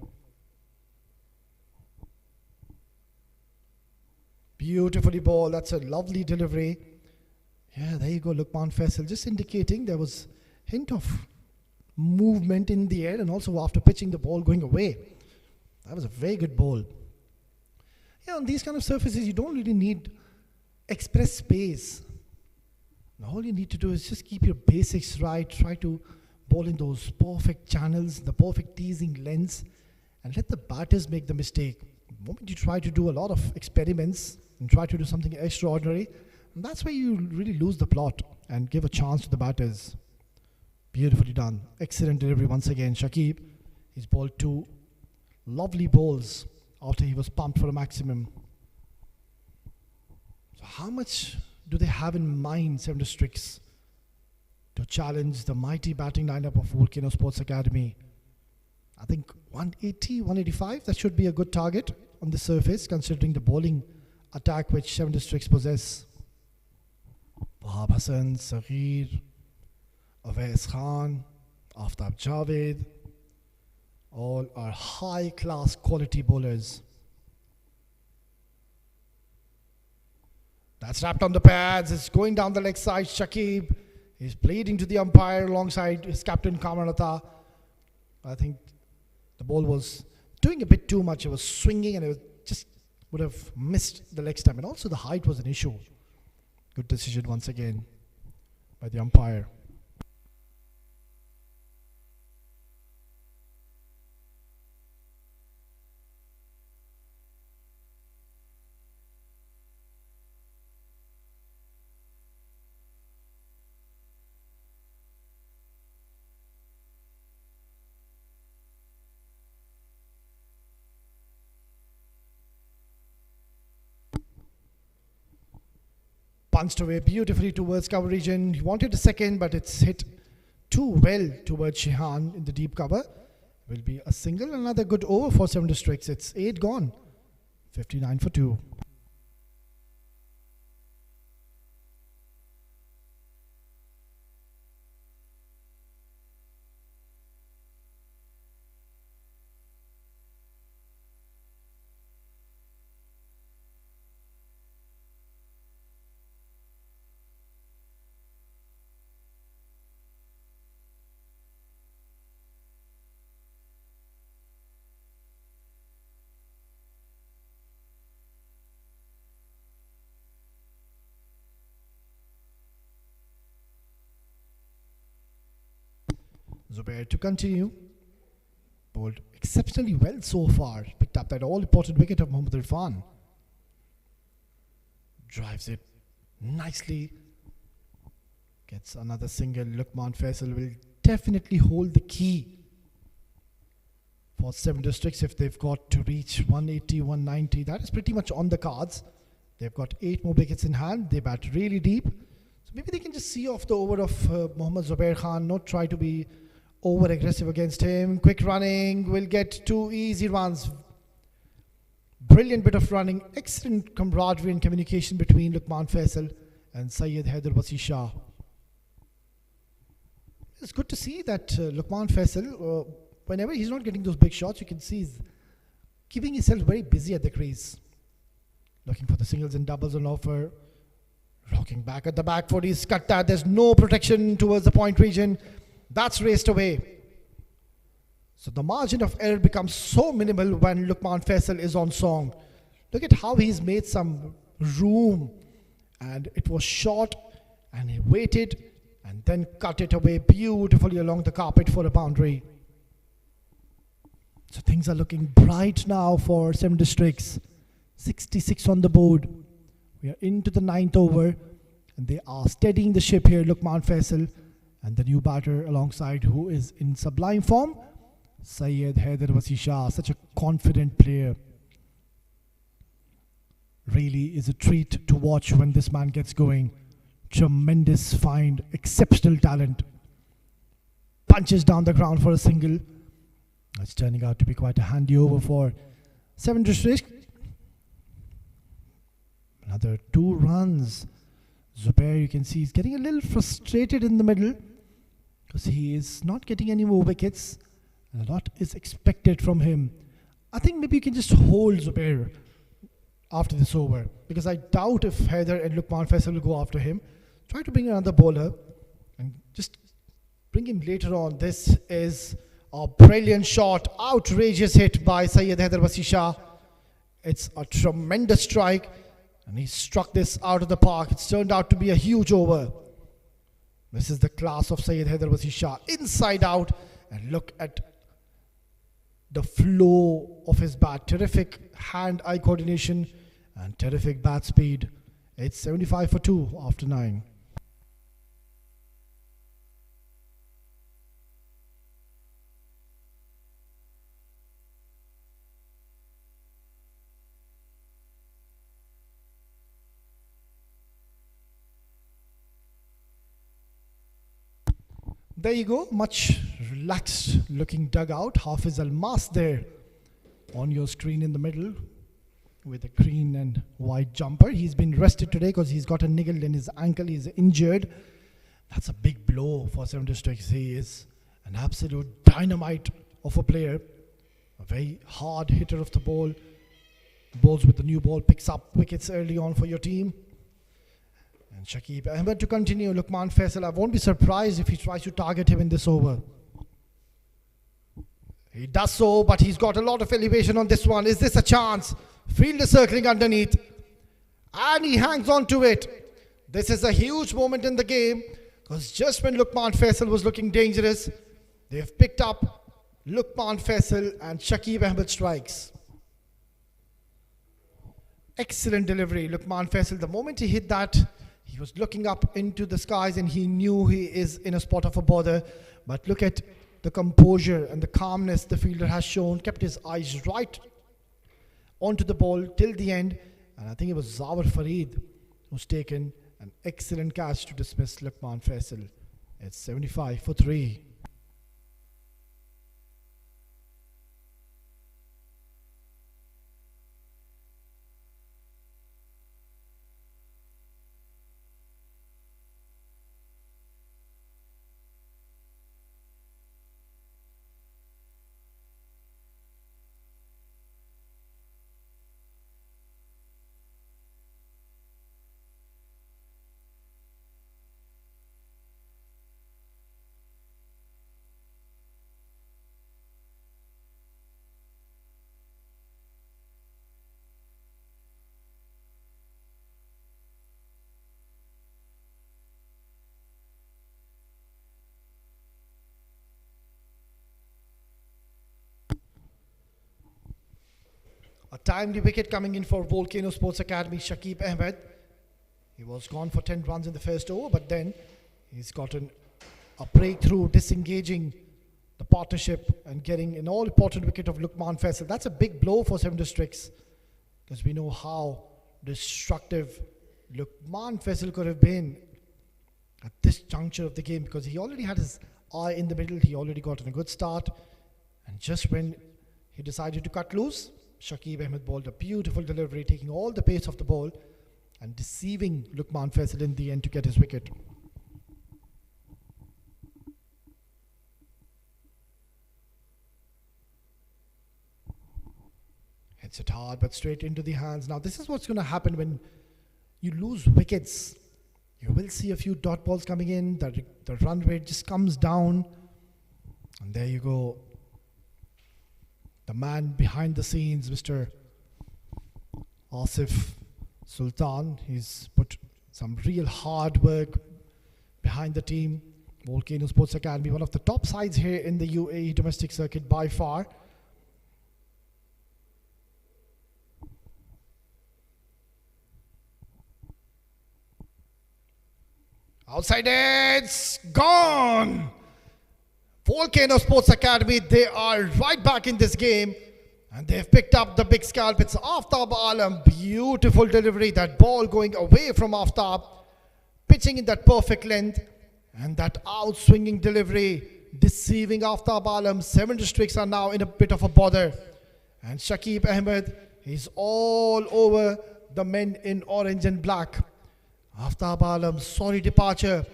Beautifully bowled. That's a lovely delivery. Yeah, there you go, Luqman Faisal, just indicating there was hint of movement in the air, and also after pitching the ball going away. That was a very good ball. Yeah, on these kind of surfaces, you don't really need express space. Now all you need to do is just keep your basics right. Try to bowl in those perfect channels, the perfect teasing lengths, and let the batters make the mistake. The moment you try to do a lot of experiments and try to do something extraordinary, and that's where you really lose the plot and give a chance to the batters. Beautifully done. Excellent delivery once again. Shakib, he's bowled 2 lovely balls after he was pumped for a maximum. So how much do they have in mind, Seven Districts, to challenge the mighty batting lineup of Volcano Sports Academy? I think 180, 185, that should be a good target on the surface, considering the bowling attack which Seven Districts possess. Wahab Hassan, Saghir, Awais Khan, Aftab Javed, all are high-class quality bowlers. That's wrapped on the pads. It's going down the leg side. Shakib is bleeding to the umpire alongside his captain Kamarata. I think the ball was doing a bit too much. It was swinging and it just would have missed the leg stump. And also the height was an issue. Good decision once again by the umpire. Punched away beautifully towards cover region. He wanted a second, but it's hit too well towards Shihan in the deep cover. Will be a single. Another good over for Seven Districts. It's 8 gone. 59 for 2. Zubair to continue. Bowled exceptionally well so far. Picked up that all-important wicket of Mohammad Irfan. Drives it nicely. Gets another single. Luqman Faisal will definitely hold the key for Seven Districts if they've got to reach 180, 190. That is pretty much on the cards. They've got 8 more wickets in hand. They bat really deep. So maybe they can just see off the over of Mohammad Zubair Khan, not try to be over aggressive against him. Quick running will get 2 easy runs. Brilliant bit of running. Excellent camaraderie and communication between Luqman Faisal and Syed Haider Wasi Shah. It's good to see that Luqman Faisal, whenever he's not getting those big shots, you can see he's keeping himself very busy at the crease. Looking for the singles and doubles on offer. Rocking back at the back foot. He's cut that. There's no protection towards the point region. That's raced away. So the margin of error becomes so minimal when Luqman Faisal is on song. Look at how he's made some room. And it was short. And he waited. And then cut it away beautifully along the carpet for a boundary. So things are looking bright now for Seven Districts. 66 on the board. We are into the 9th over. And they are steadying the ship here, Luqman Faisal. And the new batter alongside, who is in sublime form, Syed Haider Wasi Shah. Such a confident player. Really is a treat to watch when this man gets going. Tremendous find, exceptional talent. Punches down the ground for a single. It's turning out to be quite a handy over for Seven Districts. Another 2 runs. Zubair, you can see, he's getting a little frustrated in the middle because he is not getting any more wickets. And a lot is expected from him. I think maybe you can just hold Zubair after this over, because I doubt if Haider and Luqman Faisal will go after him. Try to bring another bowler and just bring him later on. This is a brilliant shot. Outrageous hit by Syed Haider Wasi Shah. It's a tremendous strike. And he struck this out of the park. It's turned out to be a huge over. This is the class of Syed Hyderabadi Shah. Inside out. And look at the flow of his bat. Terrific hand-eye coordination and terrific bat speed. It's 75 for 2 after 9. There you go, much relaxed looking dugout. Hafiz Almas there on your screen in the middle with a green and white jumper. He's been rested today because he's got a niggle in his ankle. He's injured. That's a big blow for Seven Districts. He is an absolute dynamite of a player. A very hard hitter of the ball. Bowls with the new ball, picks up wickets early on for your team. And Shakib Ahmed to continue. Luqman Faisal, I won't be surprised if he tries to target him in this over. He does so, but he's got a lot of elevation on this one. Is this a chance? Fielder circling underneath. And he hangs on to it. This is a huge moment in the game, because just when Luqman Faisal was looking dangerous, they've picked up Luqman Faisal and Shakib Ahmed strikes. Excellent delivery. Luqman Faisal, the moment he hit that, he was looking up into the skies and he knew he is in a spot of a bother. But look at the composure and the calmness the fielder has shown. Kept his eyes right onto the ball till the end. And I think it was Zawar Fareed who's taken an excellent catch to dismiss Luqman Faisal. It's 75 for 3. A timely wicket coming in for Volcano Sports Academy, Shakib Ahmed. He was gone for 10 runs in the first over, but then he's gotten a breakthrough, disengaging the partnership and getting an all-important wicket of Luqman Faisal. That's a big blow for Seven Districts, because we know how destructive Luqman Faisal could have been at this juncture of the game, because he already had his eye in the middle. He already got in a good start. And just when he decided to cut loose, Shakib Ahmed bowled a beautiful delivery, taking all the pace of the ball and deceiving Luqman Faisal in the end to get his wicket. Hits it hard but straight into the hands. Now this is what's going to happen when you lose wickets. You will see a few dot balls coming in. The run rate just comes down. And there you go. The man behind the scenes, Mr. Asif Sultan. He's put some real hard work behind the team. Volcano Sports Academy, one of the top sides here in the UAE domestic circuit by far. Outside edge, gone! Volcano Sports Academy, they are right back in this game. And they've picked up the big scalp. It's Aftab Alam. Beautiful delivery. That ball going away from Aftab. Pitching in that perfect length. And that out-swinging delivery. Deceiving Aftab Alam. Seven Districts are now in a bit of a bother. And Shakib Ahmed is all over the men in orange and black. Aftab Alam, sorry departure.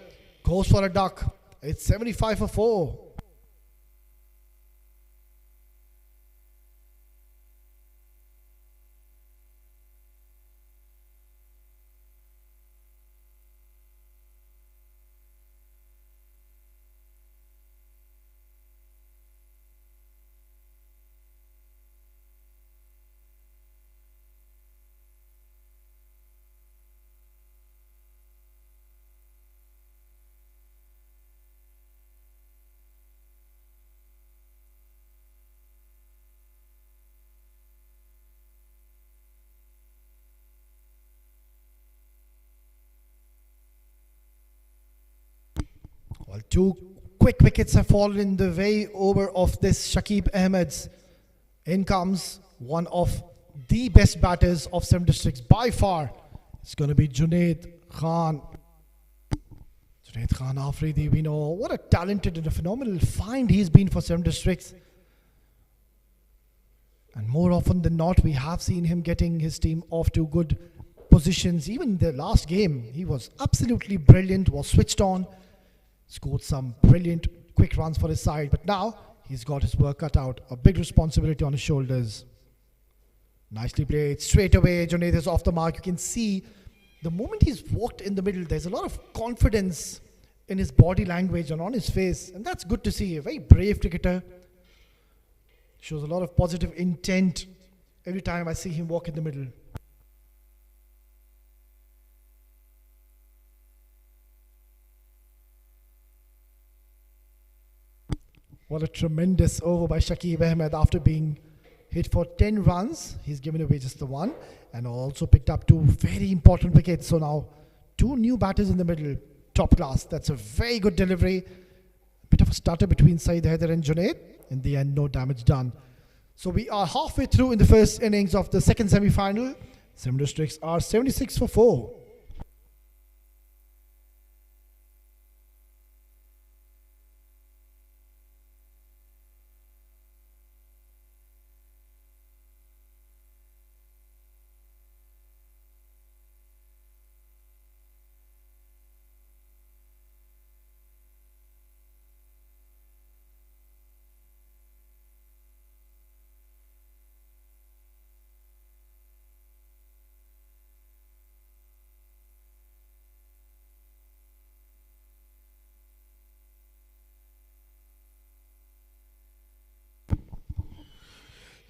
Goes for a duck. It's 75 for 4. Two quick wickets have fallen in the way over of this Shakib Ahmed's. In comes one of the best batters of 7 districts by far. It's going to be Junaid Khan. Junaid Khan Afridi, we know what a talented and a phenomenal find he's been for 7 districts. And more often than not, we have seen him getting his team off to good positions. Even the last game, he was absolutely brilliant, was switched on, scored some brilliant quick runs for his side. But now, he's got his work cut out. A big responsibility on his shoulders. Nicely played. Straight away, Junaid is off the mark. You can see the moment he's walked in the middle, there's a lot of confidence in his body language and on his face. And that's good to see. A very brave cricketer. Shows a lot of positive intent every time I see him walk in the middle. What a tremendous over by Shakib Ahmed after being hit for 10 runs. He's given away just the one and also picked up 2 very important wickets. So now 2 new batters in the middle. Top class. That's a very good delivery. Bit of a stutter between Saeed Haider and Junaid. In the end, no damage done. So we are halfway through in the first innings of the second semi-final. 7 districts are 76 for 4.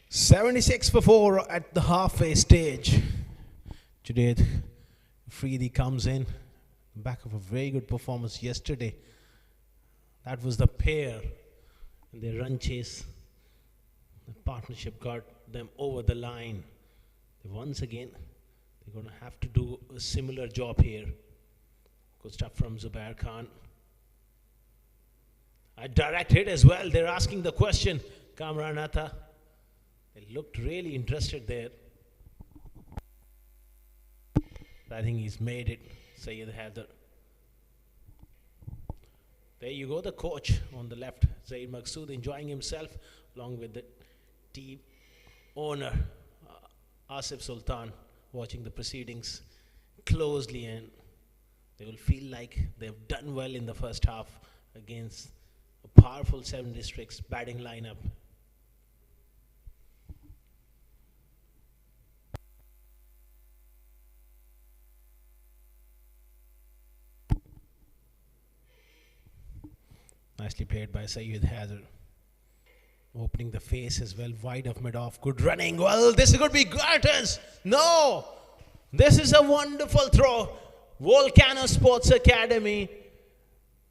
$76 for 4 at the halfway stage. Junaid Afridi comes in, back of a very good performance yesterday. That was the pair in their run chase. The partnership got them over the line. Once again, they're going to have to do a similar job here. Good stuff from Zubair Khan. A direct hit as well. They're asking the question, Kamran Atta. They looked really interested there. I think he's made it, Saeed Haider. There you go, the coach on the left, Zaid Maqsood, enjoying himself along with the team owner, Asif Sultan, watching the proceedings closely, and they will feel like they've done well in the first half against a powerful 7 districts batting lineup. Nicely played by Saeed Haider. Opening the face as well, wide of mid-off. Good running. Well, this is going to be Garters. No! This is a wonderful throw. Volcano Sports Academy.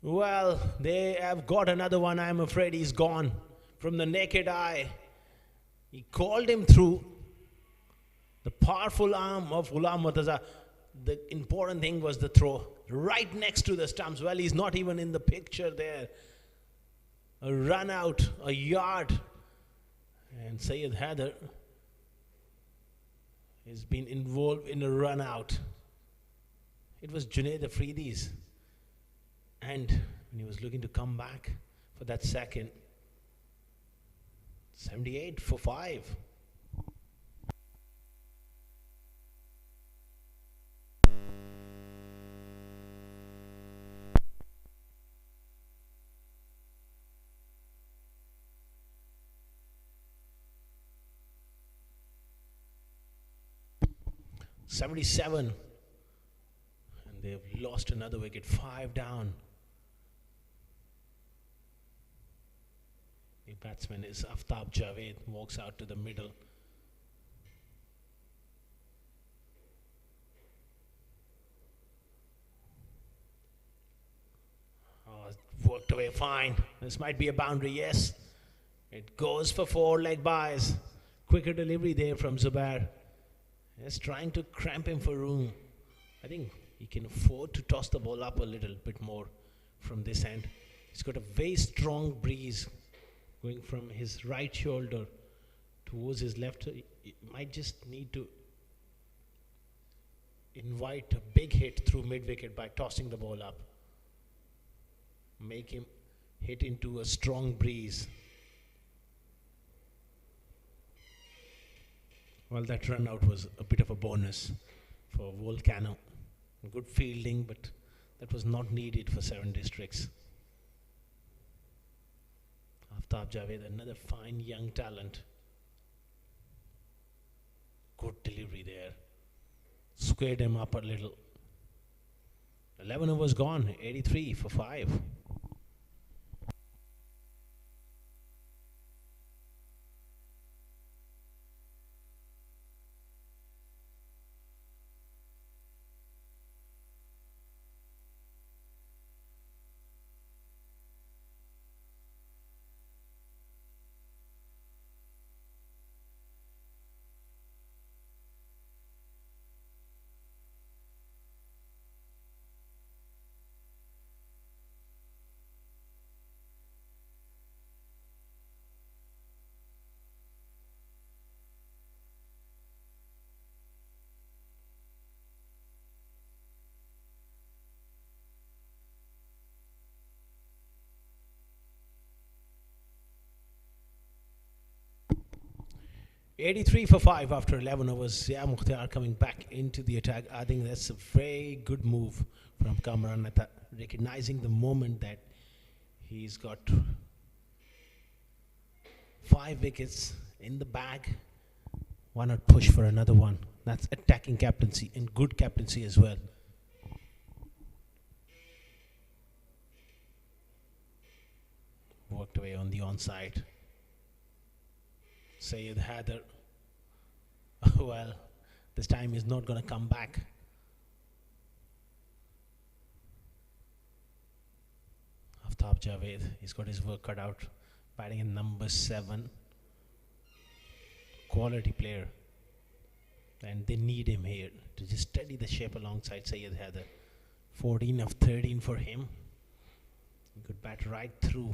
Well, they have got another one. I'm afraid he's gone from the naked eye. He called him through. The powerful arm of Ghulam Murtaza. The important thing was the throw. Right next to the stumps. Well, he's not even in the picture there. A run out, a yard. And Saeed Haider has been involved in a run out. It was Junaid Afridi's. And when he was looking to come back for that second, 78 for 5. $77, and they've lost another wicket. 5 down. The batsman is Aftab Javed, walks out to the middle. Worked away fine. This might be a boundary, yes. It goes for 4 leg byes. Quicker delivery there from Zubair. Just trying to cramp him for room. I think he can afford to toss the ball up a little bit more from this end. He's got a very strong breeze going from his right shoulder towards his left. He might just need to invite a big hit through mid-wicket by tossing the ball up. Make him hit into a strong breeze. Well, that run out was a bit of a bonus for Volcano. Good fielding, but that was not needed for 7 districts. Aftab Javed, another fine young talent. Good delivery there. Squared him up a little. 11 overs gone, 83 for 5. $83 for 5 after 11 overs. Yeah, Mukhtar coming back into the attack. I think that's a very good move from Kamran Atta, recognizing the moment that he's got 5 wickets in the bag. Why not push for another one? That's attacking captaincy and good captaincy as well. Worked away on the onside. Sayed Haider, well, this time he's not going to come back. Aftab Javed, he's got his work cut out, batting in number 7. Quality player. And they need him here to just steady the ship alongside Sayed Haider. 14 of 13 for him. He could bat right through.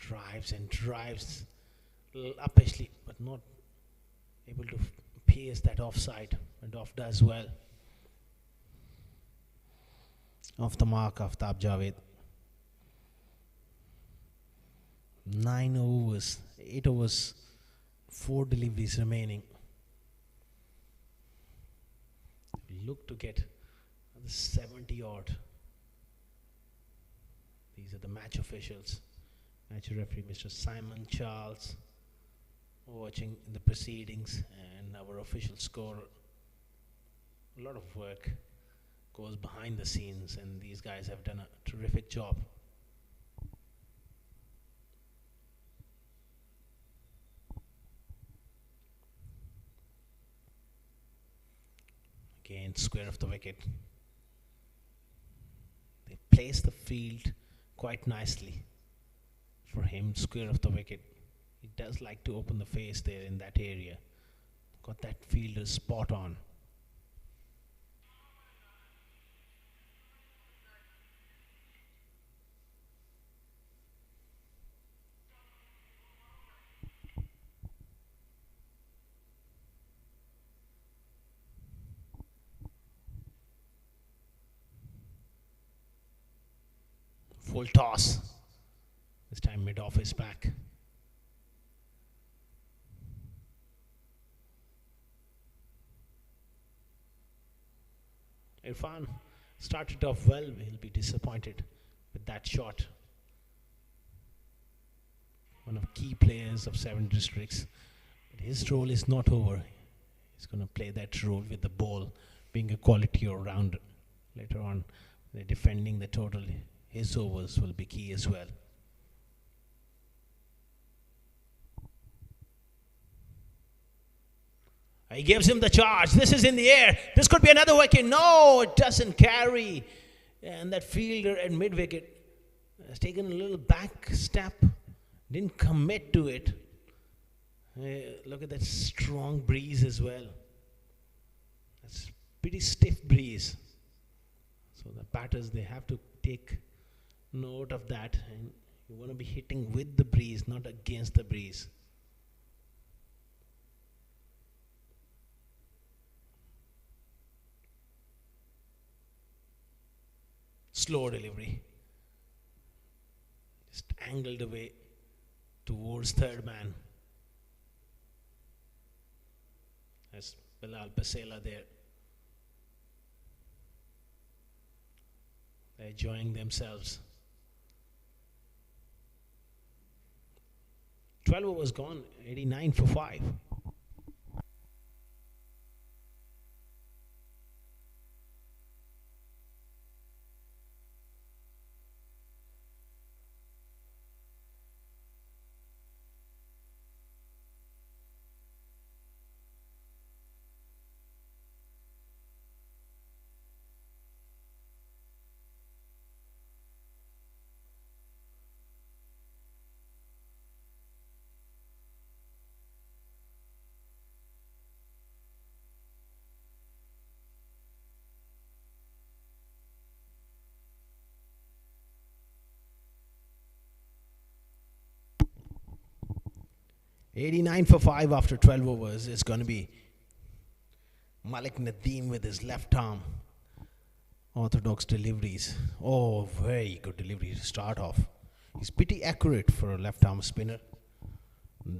Drives and drives, a little uppishly, but not able to pierce that offside. And off does well. Off the mark, Aftab Javed. 9 overs, 8 overs, 4 deliveries remaining. Look to get the 70 odd. These are the match officials. Match referee Mr. Simon Charles watching the proceedings, and our official score. A lot of work goes behind the scenes, and these guys have done a terrific job. Again, square of the wicket. They place the field quite nicely. For him, square of the wicket. He does like to open the face there in that area. Got that fielder spot on. Full toss. This time mid-off is back. Irfan started off well. He'll be disappointed with that shot. One of key players of 7 districts. But his role is not over. He's going to play that role with the ball, being a quality all-rounder. Later on, they're defending the total. His overs will be key as well. He gives him the charge. This is in the air. This could be another wicket. No, it doesn't carry. And that fielder at mid-wicket has taken a little back step. Didn't commit to it. Look at that strong breeze as well. It's pretty stiff breeze. So the batters, they have to take note of that, and you want to be hitting with the breeze, not against the breeze. Slow delivery. Just angled away towards third man. That's Bilal Basela there. They're enjoying themselves. 12 overs gone, 89 for 5. $89 for 5 after 12 overs. It's going to be Malik Nadeem with his left arm. Orthodox deliveries. Oh, very good delivery to start off. He's pretty accurate for a left arm spinner.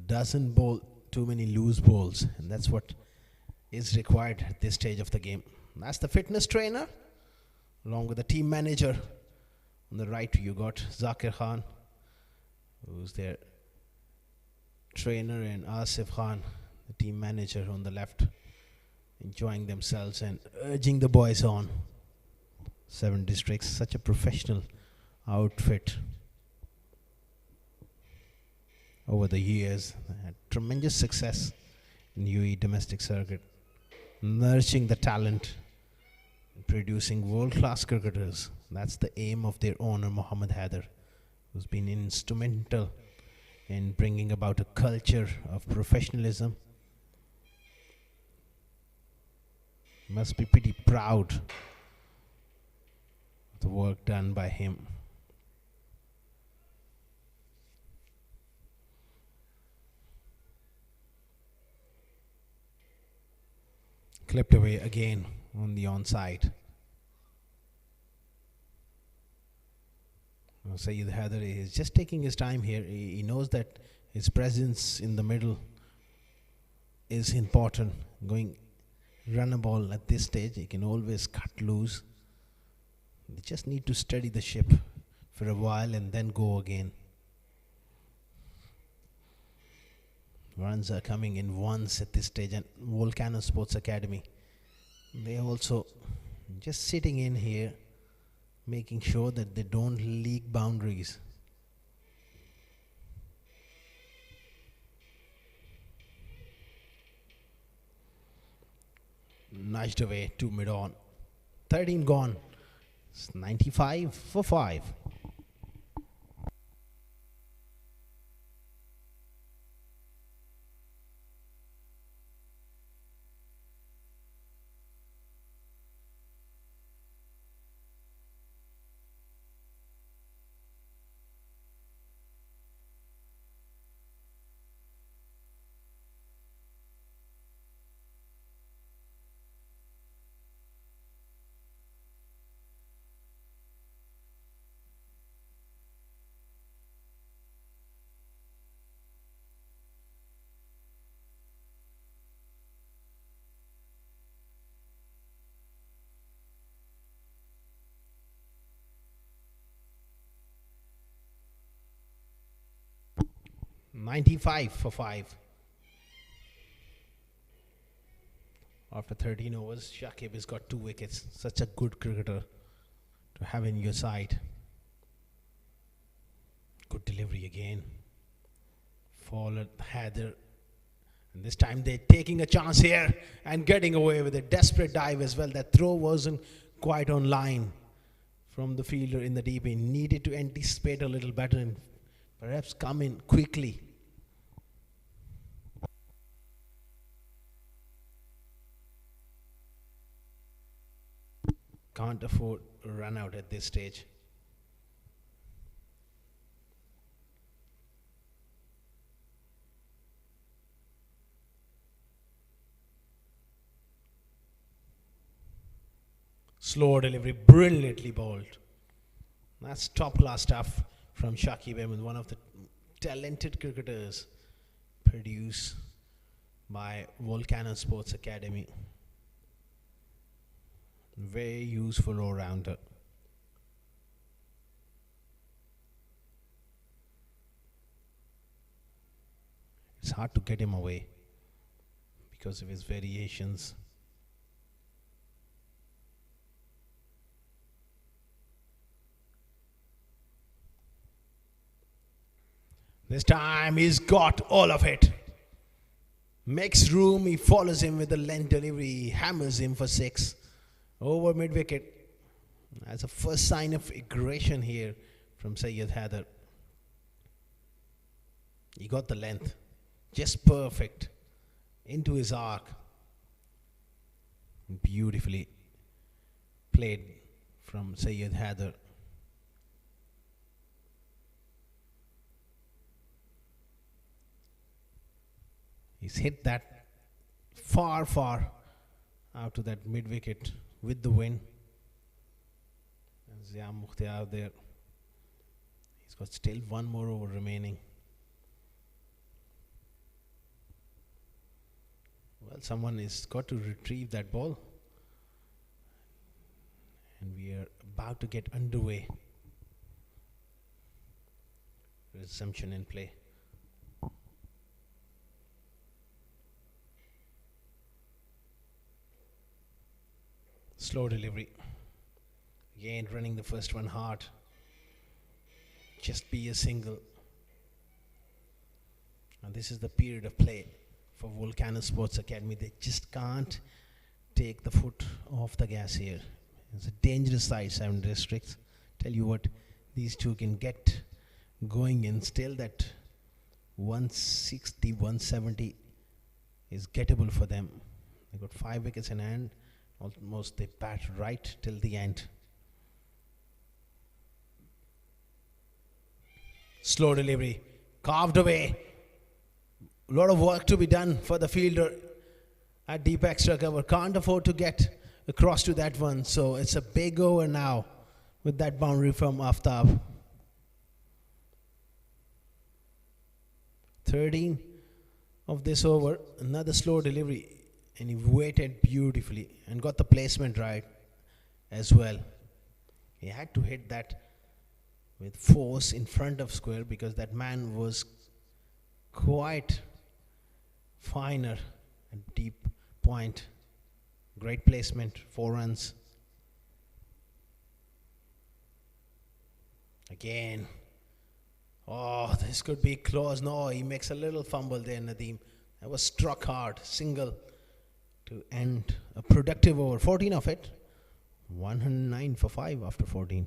Doesn't bowl too many loose balls, and that's what is required at this stage of the game. That's the fitness trainer, along with the team manager. On the right, you got Zakir Khan, who's their trainer, and Asif Khan, the team manager, on the left, enjoying themselves and urging the boys on. 7 districts, such a professional outfit. Over the years, they had tremendous success in UAE domestic circuit, nurturing the talent and producing world-class cricketers. That's the aim of their owner, Mohammed Haider, who's been instrumental in bringing about a culture of professionalism. Must be pretty proud of the work done by him. Clipped away again on the onside. Saeed Haider is just taking his time here. He knows that his presence in the middle is important. Going run a ball at this stage, he can always cut loose. They just need to steady the ship for a while and then go again. Runs are coming in once at this stage, and Volcano Sports Academy, they also just sitting in here, making sure that they don't leak boundaries. Nudged away to mid-on. 13 gone. It's 95 for 5. $95 for 5. After 13 overs, Shakib has got 2 wickets. Such a good cricketer to have in your side. Good delivery again. Followed Haider. And this time they're taking a chance here and getting away with a desperate dive as well. That throw wasn't quite on line from the fielder in the deep end. Needed to anticipate a little better and perhaps come in quickly. Can't afford a run out at this stage. Slow delivery, brilliantly bowled. That's top class stuff from Shakib Ahmed, one of the talented cricketers produced by Volcano Sports Academy. Very useful all-rounder. It's hard to get him away because of his variations. This time he's got all of it. Makes room, he follows him with a length delivery, he hammers him for 6. Over mid-wicket. That's a first sign of aggression here from Syed Haider. He got the length. Just perfect. Into his arc. Beautifully played from Syed Haider. He's hit that far out to that mid-wicket with the wind. Ziam Mukhtiar there. He's got still one more over remaining. Well, someone has got to retrieve that ball. And we are about to get underway. Resumption in play. Slow delivery. Again running the first one hard. Just be a single. And this is the period of play for Volcano Sports Academy. They just can't take the foot off the gas here. It's a dangerous side, 7 districts. Tell you what, these two can get going and still that 160, 170 is gettable for them. They got 5 wickets in hand. Almost they bat right till the end. Slow delivery, carved away. A lot of work to be done for the fielder at deep extra cover. Can't afford to get across to that one. So it's a big over now with that boundary from Aftab. 13 of this over, another slow delivery. And he waited beautifully and got the placement right as well. He had to hit that with force in front of square because that man was quite finer at deep point. Great placement, 4 runs. Again. Oh, this could be close. No, he makes a little fumble there, Nadeem. That was struck hard, single. To end a productive over. 14 of it. 109 for 5 after 14.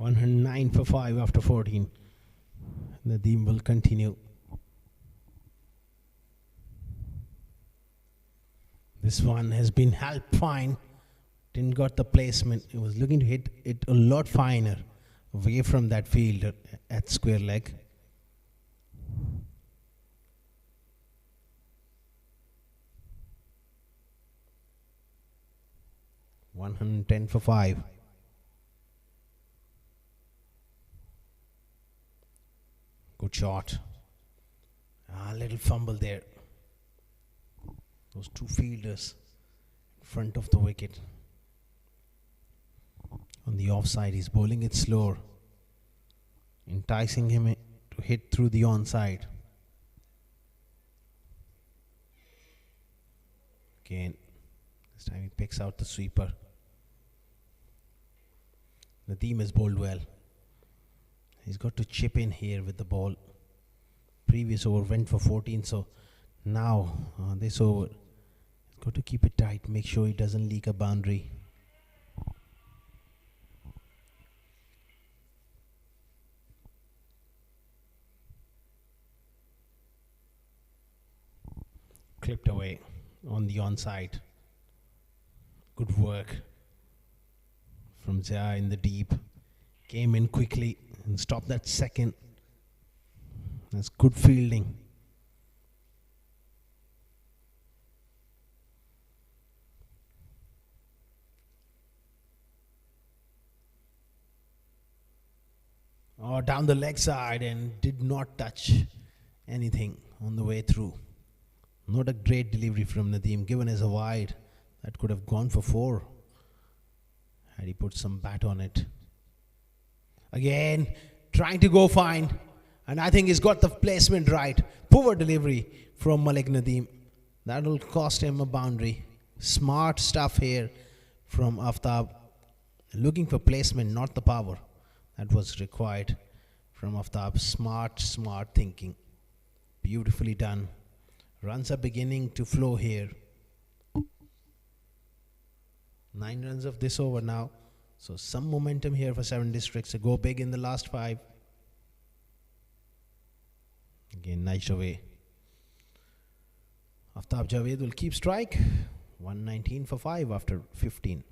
$109 for 5 after 14. Nadeem will continue. This one has been helped fine. Didn't got the placement. He was looking to hit it a lot finer away from that fielder at square leg. $110 for 5. Good shot. A little fumble there. Those two fielders in front of the wicket. On the offside, he's bowling it slower enticing him to hit through the onside. Again, this time he picks out the sweeper. Nadeem has bowled well. He's got to chip in here with the ball. Previous over went for 14, so now this over, he's got to keep it tight, make sure he doesn't leak a boundary. Clipped away on the onside. Good work from Zia in the deep. Came in quickly and stopped that second. That's good fielding. Oh, down the leg side and did not touch anything on the way through. Not a great delivery from Nadeem, given as a wide. That could have gone for 4 had he put some bat on it. Again, trying to go fine. And I think he's got the placement right. Poor delivery from Malik Nadeem. That will cost him a boundary. Smart stuff here from Aftab. Looking for placement, not the power. That was required from Aftab. Smart thinking. Beautifully done. Runs are beginning to flow here. 9 runs of this over now. So some momentum here for 7 districts to go big in the last 5. Again, nice away. Aftab Javed will keep strike. 119 for 5 after 15.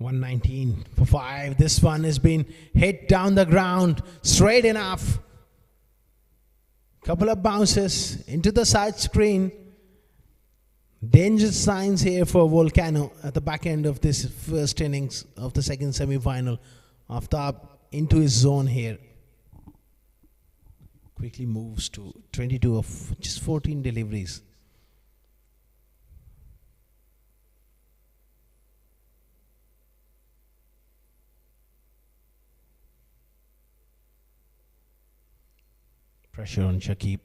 $119 for 5. This one has been hit down the ground straight enough. Couple of bounces into the side screen. Danger signs here for Volcano at the back end of this first innings of the second semi-final. Aftab into his zone here. Quickly moves to 22 of just 14 deliveries. Pressure on Shakib.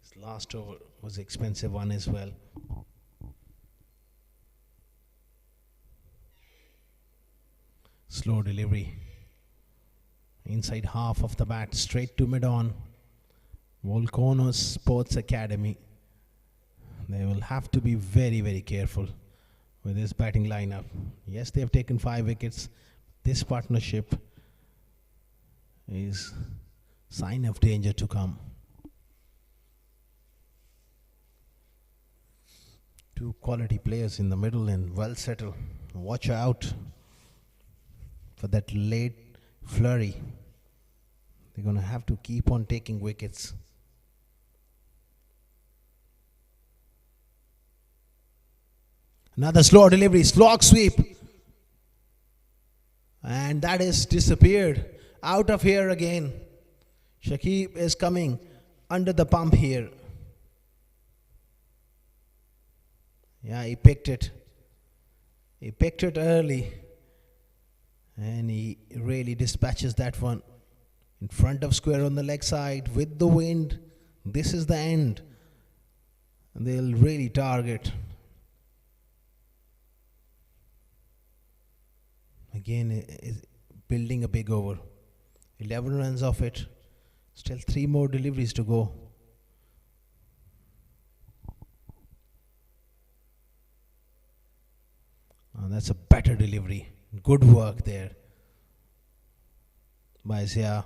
His last over was an expensive one as well. Slow delivery. Inside half of the bat, straight to mid-on. Volcano Sports Academy. They will have to be very, very careful with this batting lineup. Yes, they have taken 5 wickets. This partnership is sign of danger to come. 2 quality players in the middle and well settled. Watch out for that late flurry. They're going to have to keep on taking wickets. Another slow delivery, slog sweep. And that is disappeared. Out of here again. Shakib is coming under the pump here. Yeah, he picked it. He picked it early. And he really dispatches that one. In front of square on the leg side with the wind. This is the end. And they'll really target. Again, is building a big over. 11 runs off it. Still 3 more deliveries to go. And that's a better delivery. Good work there by Zia.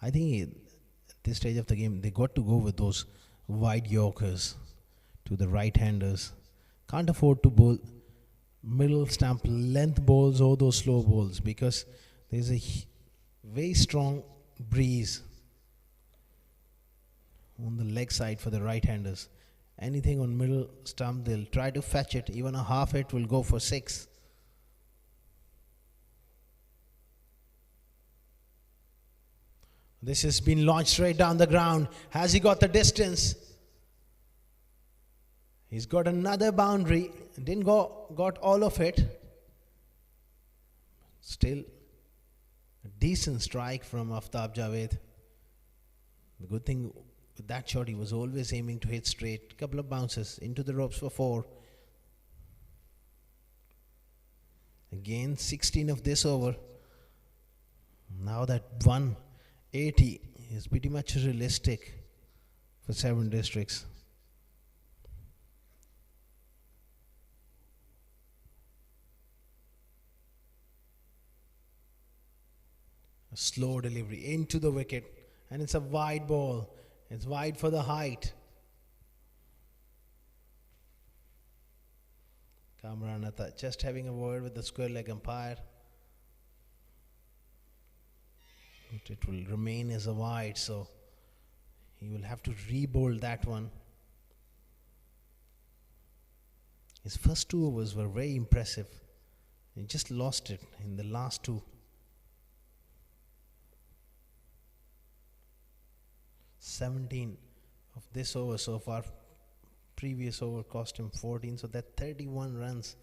I think at this stage of the game, they got to go with those wide Yorkers to the right-handers. Can't afford to bowl middle stump length balls or those slow balls because there's a very strong breeze on the leg side for the right-handers. Anything on middle stump, they'll try to fetch it. Even a half hit will go for 6. This has been launched straight down the ground. Has he got the distance? He's got another boundary. Didn't got all of it. Still a decent strike from Aftab Javed. The good thing with that shot, he was always aiming to hit straight. Couple of bounces into the ropes for 4. Again 16 of this over. Now that 180 is pretty much realistic for 7 districts. A slow delivery into the wicket, and it's a wide ball. It's wide for the height. Kamranatha just having a word with the square leg umpire. But it will remain as a wide, so he will have to re-bowl that one. His first 2 overs were very impressive. He just lost it in the last 2. 17 of this over so far. Previous over cost him 14, so that 31 runs,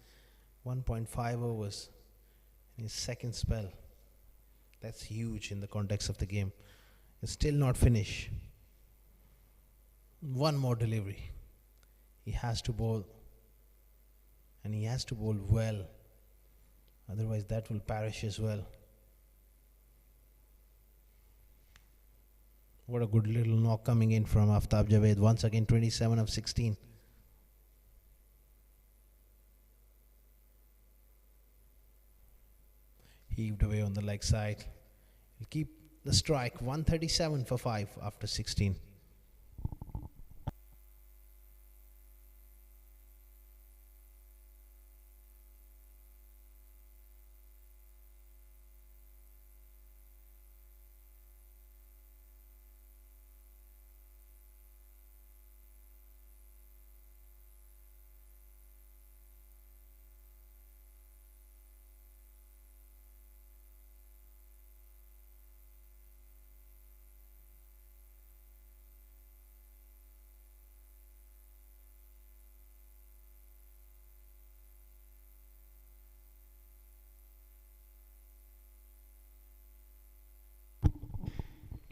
1.5 overs in his second spell. That's huge in the context of the game. It's still not finished. One more delivery. He has to bowl, and he has to bowl well. Otherwise that will perish as well. What a good little knock coming in from Aftab Javed. Once again 27 of 16. Heaved away on the leg side. He'll keep the strike. 137 for 5 after 16.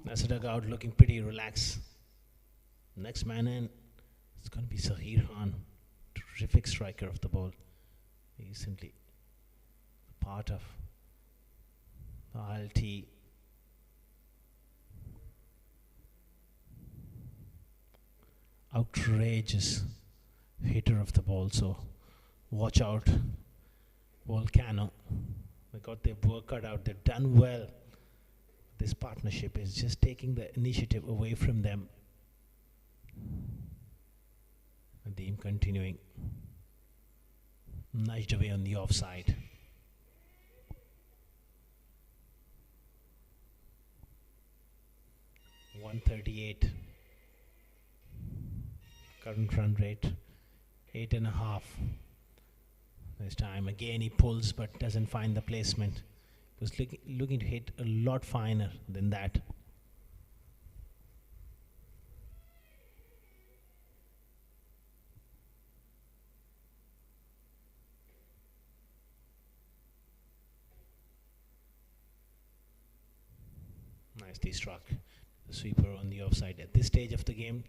That's a dugout looking pretty relaxed. Next man in is going to be Sahir Khan, terrific striker of the ball. He's simply part of the ILT. Outrageous hitter of the ball, so watch out. Volcano, they got their work cut out. They've done well. This partnership is just taking the initiative away from them. Nadeem continuing. Nudged away on the offside. .138 current run rate, 8.5. This time again he pulls but doesn't find the placement. Was looking to hit a lot finer than that. Nicely struck. The sweeper on the offside. At this stage of the game,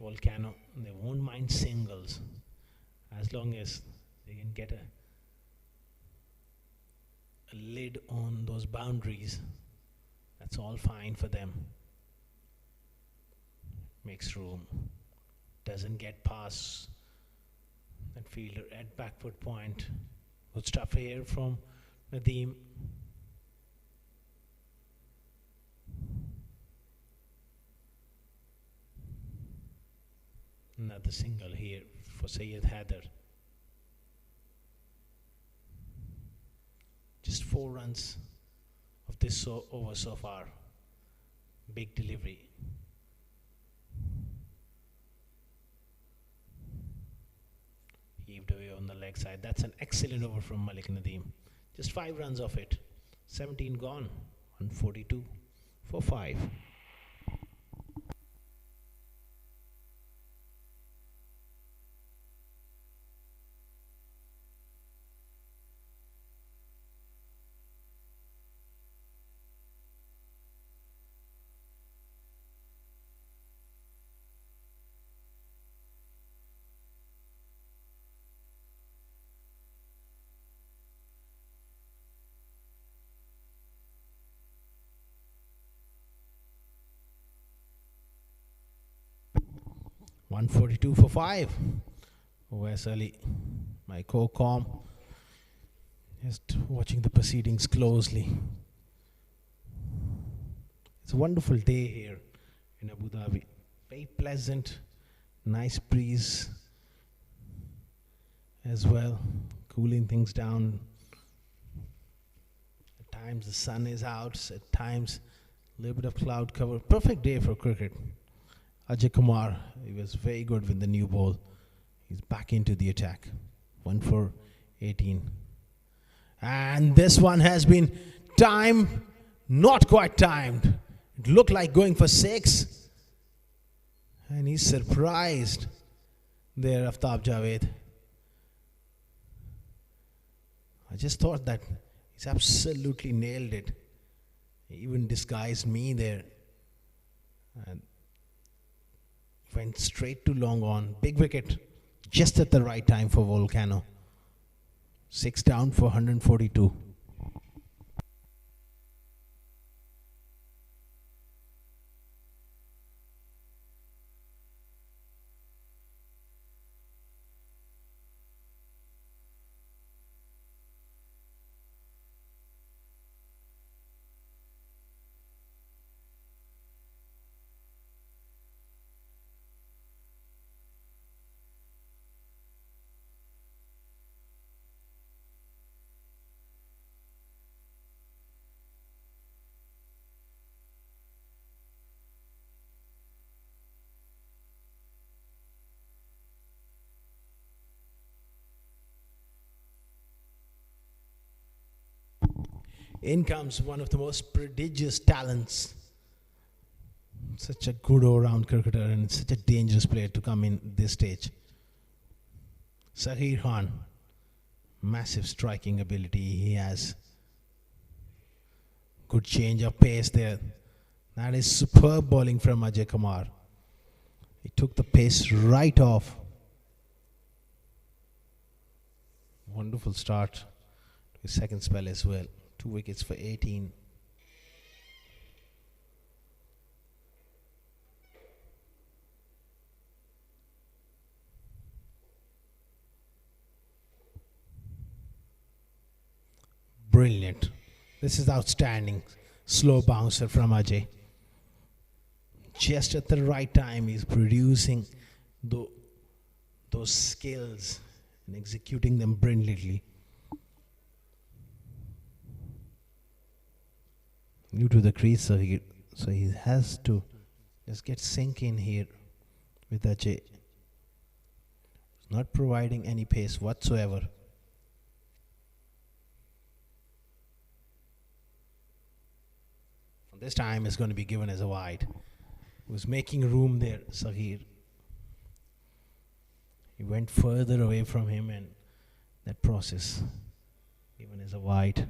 Volcano, they won't mind singles as long as they can get a lid on those boundaries. That's all fine for them. Makes room. Doesn't get past that fielder at back foot point. Good stuff here from Nadeem. Another single here for Syed Haider. Just 4 runs of this over so far. Big delivery. Heaved away on the leg side. That's an excellent over from Malik Nadeem. Just 5 runs of it. 17 gone. 142 for 5. $142 for 5. Wes Ali, my co-com, just watching the proceedings closely. It's a wonderful day here in Abu Dhabi. Very pleasant, nice breeze as well, cooling things down. At times the sun is out, at times a little bit of cloud cover. Perfect day for cricket. Ajay Kumar, he was very good with the new ball. He's back into the attack. 1 for 18. And this one has been timed, not quite timed. It looked like going for 6. And he's surprised there, Aftab Javed. I just thought that he's absolutely nailed it. He even disguised me there. And went straight to long on. Big wicket, just at the right time for Volcano. 6 down for 142. In comes one of the most prodigious talents. Such a good all-round cricketer and such a dangerous player to come in this stage. Sahir Khan. Massive striking ability he has. Good change of pace there. That is superb bowling from Ajay Kumar. He took the pace right off. Wonderful start to his second spell as well. 2 wickets for 18. Brilliant. This is outstanding. Slow bouncer from Ajay. Just at the right time, he's producing those skills and executing them brilliantly. New to the crease, so he has to just get sink in here with Ajay. Not providing any pace whatsoever. This time is going to be given as a wide. He was making room there, Sahir. He went further away from him and that process given as a wide.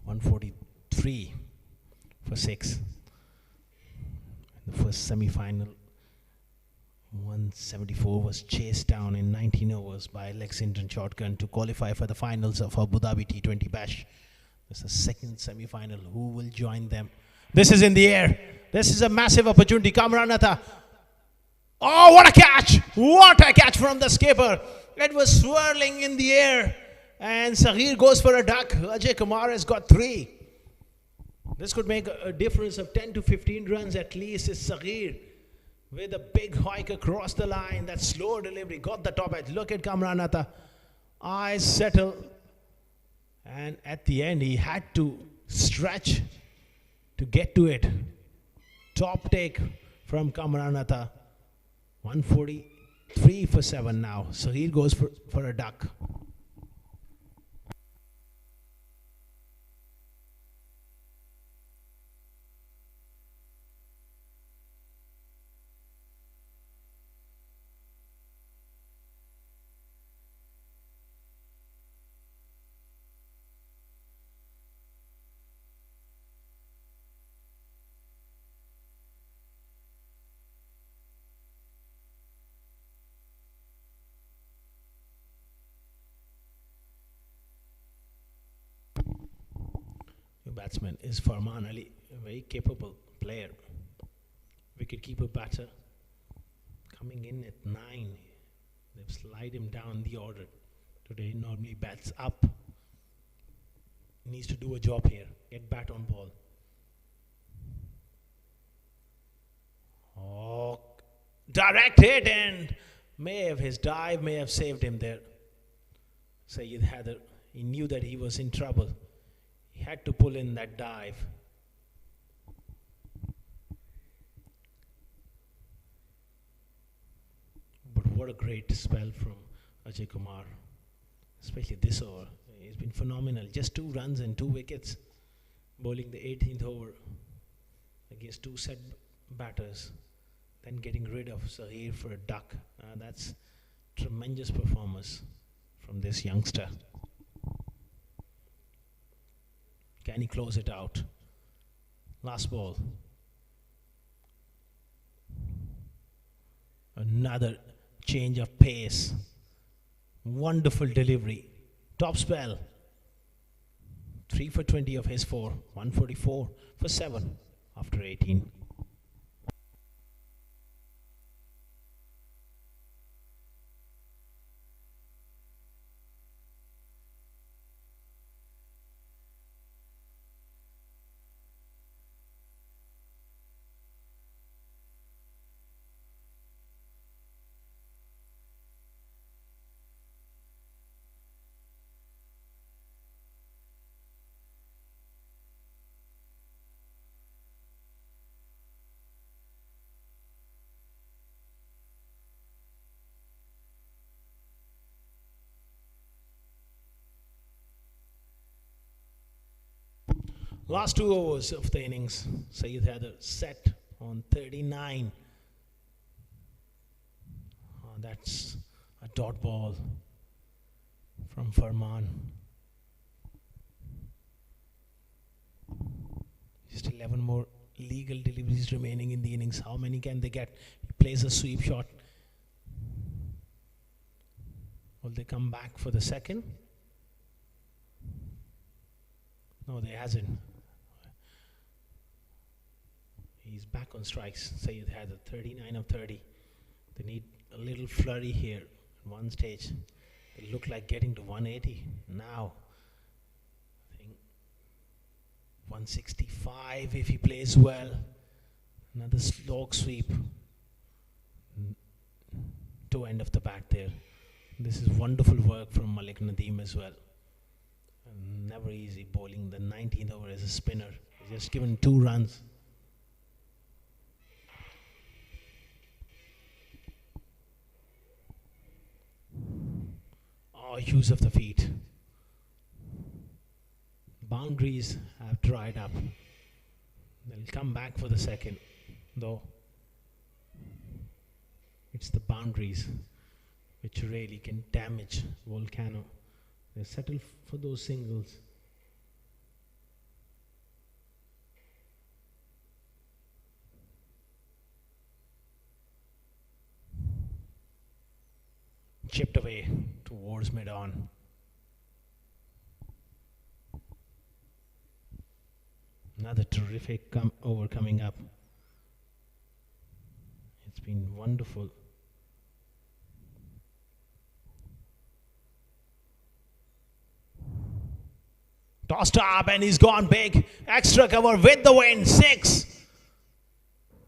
143 for 6. In the first semi-final, 174 was chased down in 19 overs by Lexington Shotgun to qualify for the finals of Abu Dhabi T20 Bash. This is the second semi-final. Who will join them? This is in the air. This is a massive opportunity. Kamranatha. Oh, what a catch! What a catch from the skipper. It was swirling in the air. And Sahir goes for a duck. Ajay Kumar has got 3. This could make a difference of 10 to 15 runs at least. Is Saghir with a big hike across the line. That slow delivery got the top edge. Look at Kamran Atta. Eyes settle. And at the end, he had to stretch to get to it. Top take from Kamran Atta. 143 for 7 now. Saghir goes for a duck. Batsman is Farman Ali, a very capable player. Wicketkeeper batter coming in at 9. They've slid him down the order. Today normally bats up. Needs to do a job here. Get bat on ball. Oh, direct hit, and his dive may have saved him there. Syed Haider, he knew that he was in trouble. He had to pull in that dive. But what a great spell from Ajay Kumar, especially this over. He's been phenomenal. Just 2 runs and 2 wickets, bowling the 18th over against 2 set batters, then getting rid of Saghir for a duck. That's tremendous performance from this youngster. Can he close it out? Last ball. Another change of pace. Wonderful delivery. Top spell. 3 for 20 of his 4. 144 for 7 after 18. Last 2 overs of the innings, Syed Haider set on 39. That's a dot ball from Farman. Just 11 more legal deliveries remaining in the innings. How many can they get? He plays a sweep shot. Will they come back for the second? No, they hasn't. He's back on strikes. Syed Haider, 39 of 30. They need a little flurry here at one stage. They look like getting to 180. Now, I think 165 if he plays well. Another slog sweep. To end of the bat there. This is wonderful work from Malik Nadeem as well. And never easy bowling the 19th over as a spinner. He's just given 2 runs. Use of the feet. Boundaries have dried up. They'll come back for the second, though. It's the boundaries which really can damage Volcano. They settle for those singles. Chipped away towards mid-on. Another terrific over coming up. It's been wonderful. Tossed up and he's gone big. Extra cover with the win. 6.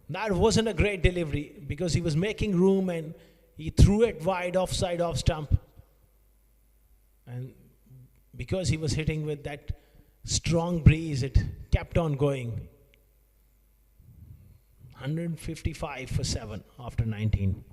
That wasn't a great delivery because he was making room and he threw it wide offside off stump. And because he was hitting with that strong breeze, it kept on going. 155 for 7 after 19.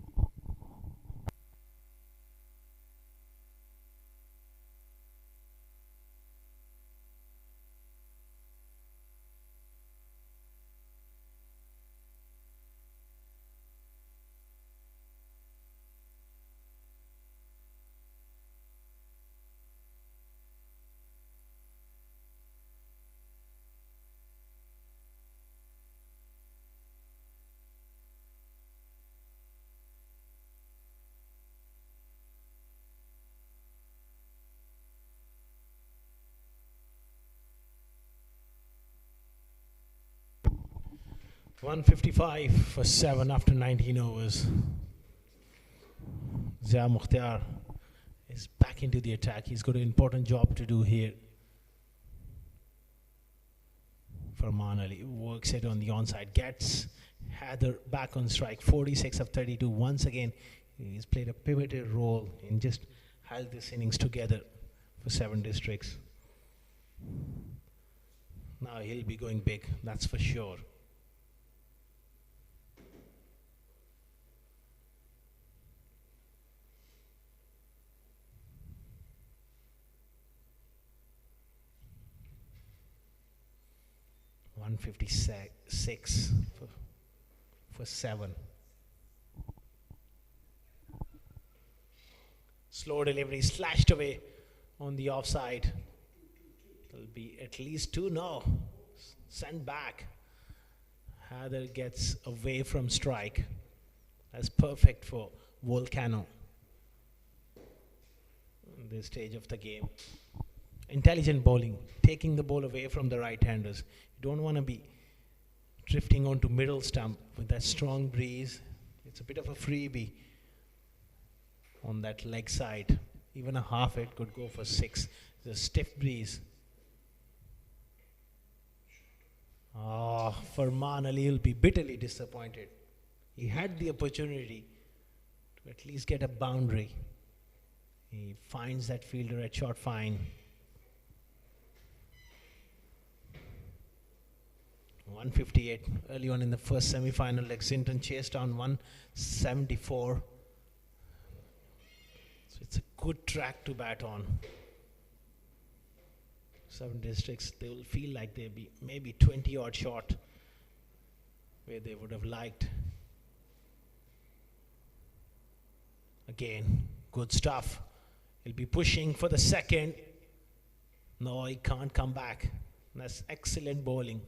$155 for 7 after 19 overs. Zia Mukhtar is back into the attack. He's got an important job to do here. Farman Ali works it on the onside, gets Heather back on strike. 46 of 32. Once again, he's played a pivotal role in just held this innings together for 7 districts. Now he'll be going big, that's for sure. $156 for 7. Slow delivery, slashed away on the offside. There'll be at least 2. No, sent back. Heather gets away from strike. That's perfect for Volcano in this stage of the game. Intelligent bowling, taking the ball away from the right-handers. You don't want to be drifting onto middle stump with that strong breeze. It's a bit of a freebie on that leg side. Even a half it could go for 6. It's a stiff breeze. Farman Ali will be bitterly disappointed. He had the opportunity to at least get a boundary. He finds that fielder at short fine. 158 early on in the first semi-final. Lexington chased down 174. So it's a good track to bat on. 7 districts, they will feel like they'll be maybe 20 odd short where they would have liked. Again, good stuff. He'll be pushing for the second. No, he can't come back. That's excellent bowling.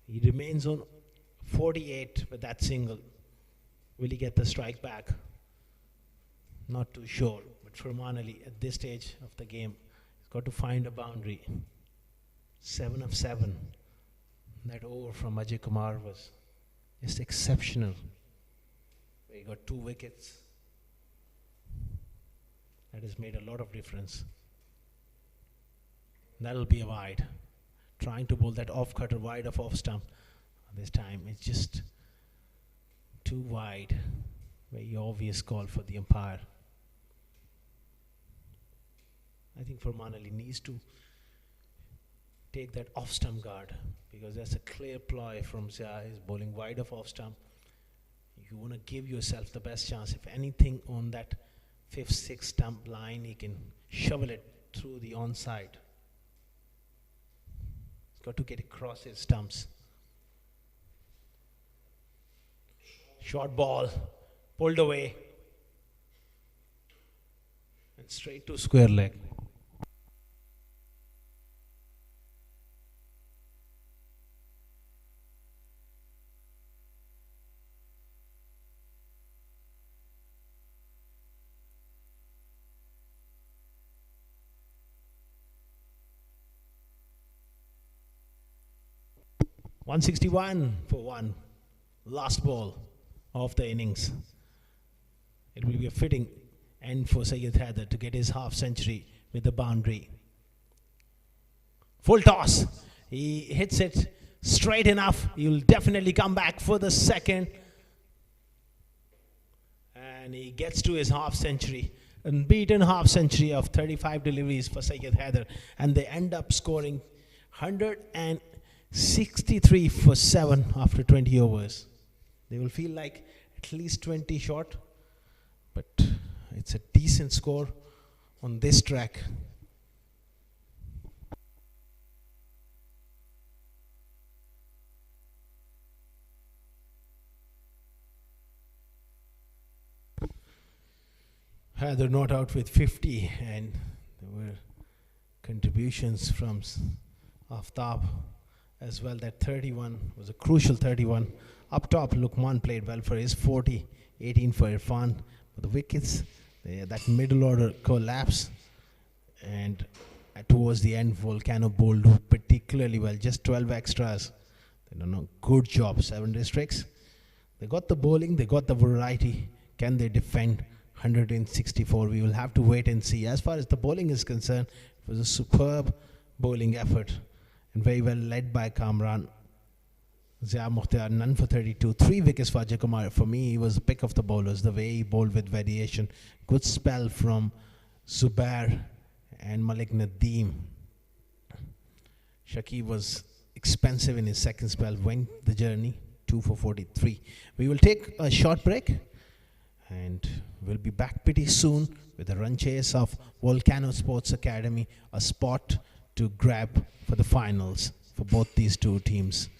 He remains on 48 with that single. Will he get the strike back? Not too sure. But Farman Ali at this stage of the game has got to find a boundary. 7 of 7. That over from Ajay Kumar was just exceptional. He got 2 wickets. That has made a lot of difference. That'll be a wide. Trying to bowl that off cutter wide of off stump. This time it's just too wide. Very obvious call for the umpire. I think Farman Ali needs to take that off stump guard because that's a clear ploy from Zia. He's bowling wide of off stump. You want to give yourself the best chance. If anything on that 5th, 6th stump line, he can shovel it through the onside. Got to get across his stumps. Short ball, pulled away, and straight to square leg. $161 for 1. Last ball of the innings. It will be a fitting end for Syed Haider to get his half century with the boundary. Full toss. He hits it straight enough. He'll definitely come back for the second. And he gets to his half century. Unbeaten half century of 35 deliveries for Syed Haider. And they end up scoring 163 for 7 after 20 overs. They will feel like at least 20 short. But it's a decent score on this track. They're not out with 50, and there were contributions from Aftab as well. That 31 was a crucial 31. Up top, Lukman played well for his 40, 18 for Irfan. But the wickets, that middle order collapse, and towards the end, Volcano bowled particularly well. Just 12 extras. They done a good job. 7 districts. They got the bowling, they got the variety. Can they defend? 164. We will have to wait and see. As far as the bowling is concerned, it was a superb bowling effort and very well led by Kamran. Zia Mukhtar, none for 32. 3 wickets for Ajay Kumar. For me, he was the pick of the bowlers. The way he bowled with variation. Good spell from Zubair and Malik Nadeem. Shakib was expensive in his second spell. Went the journey. 2 for 43. We will take a short break. And we'll be back pretty soon with a run chase of Volcano Sports Academy, a spot to grab for the finals for both these two teams.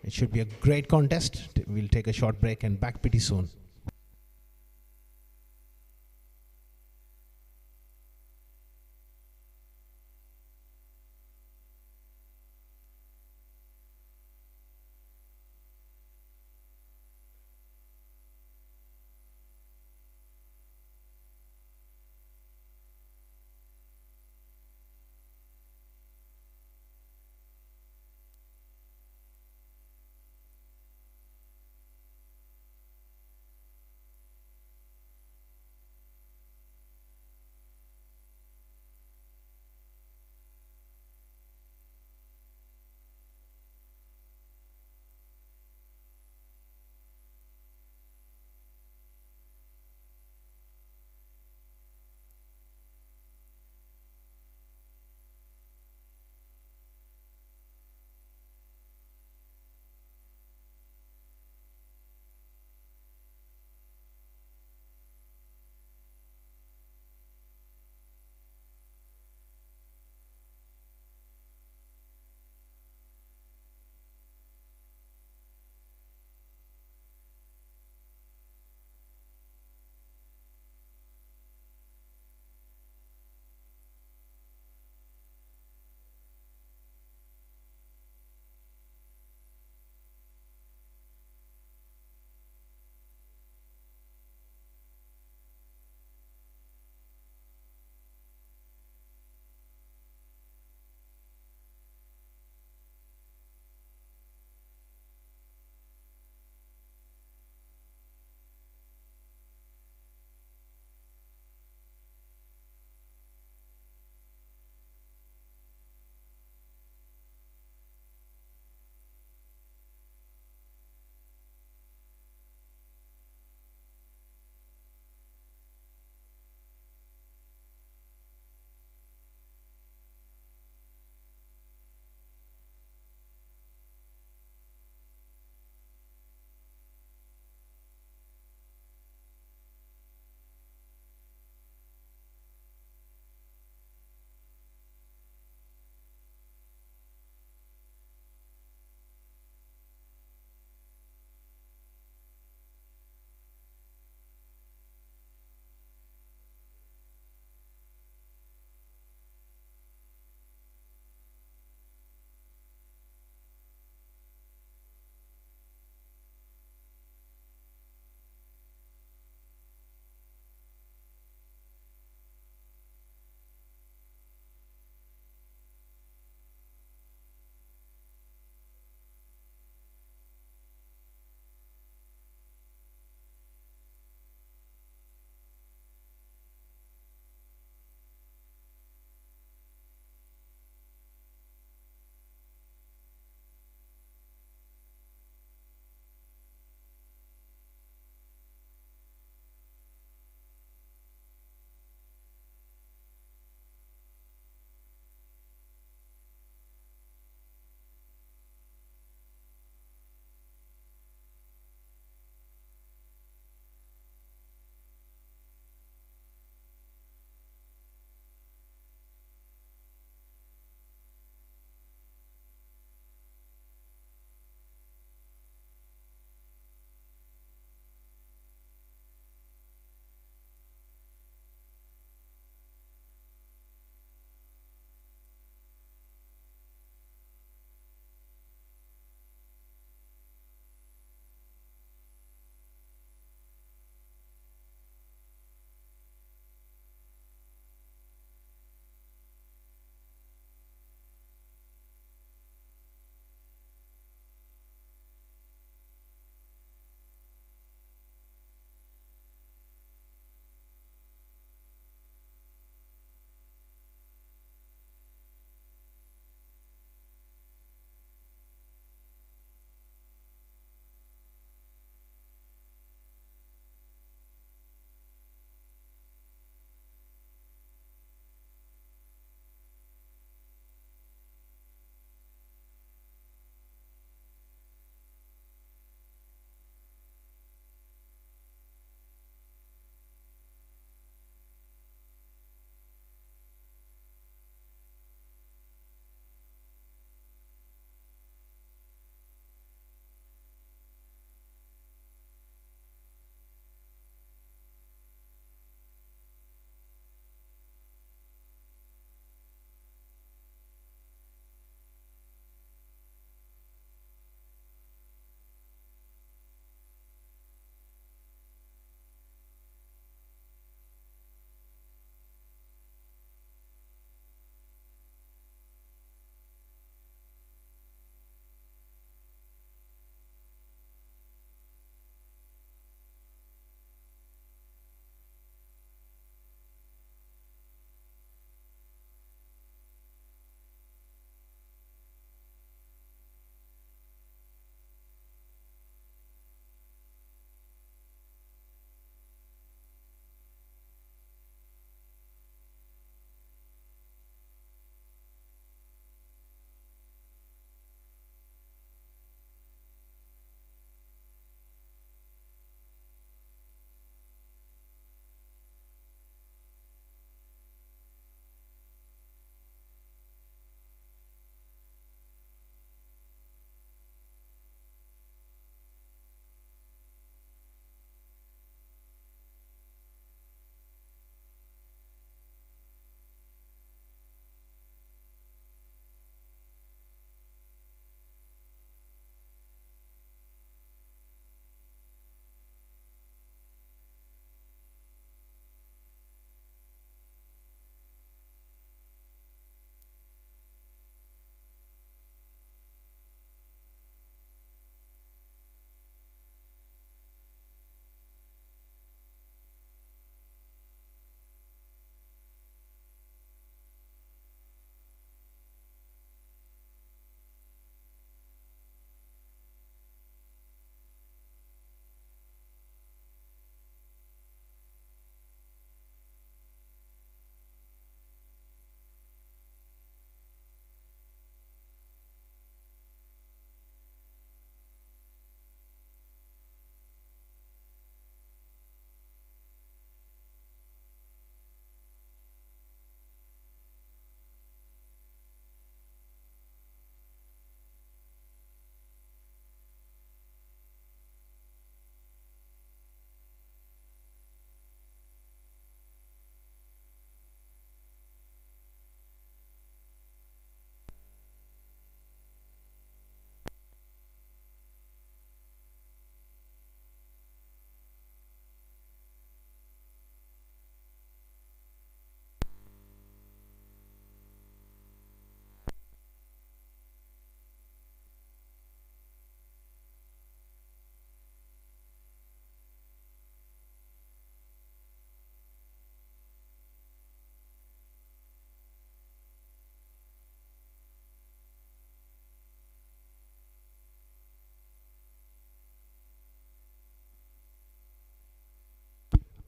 It should be a great contest. We'll take a short break and back pretty soon.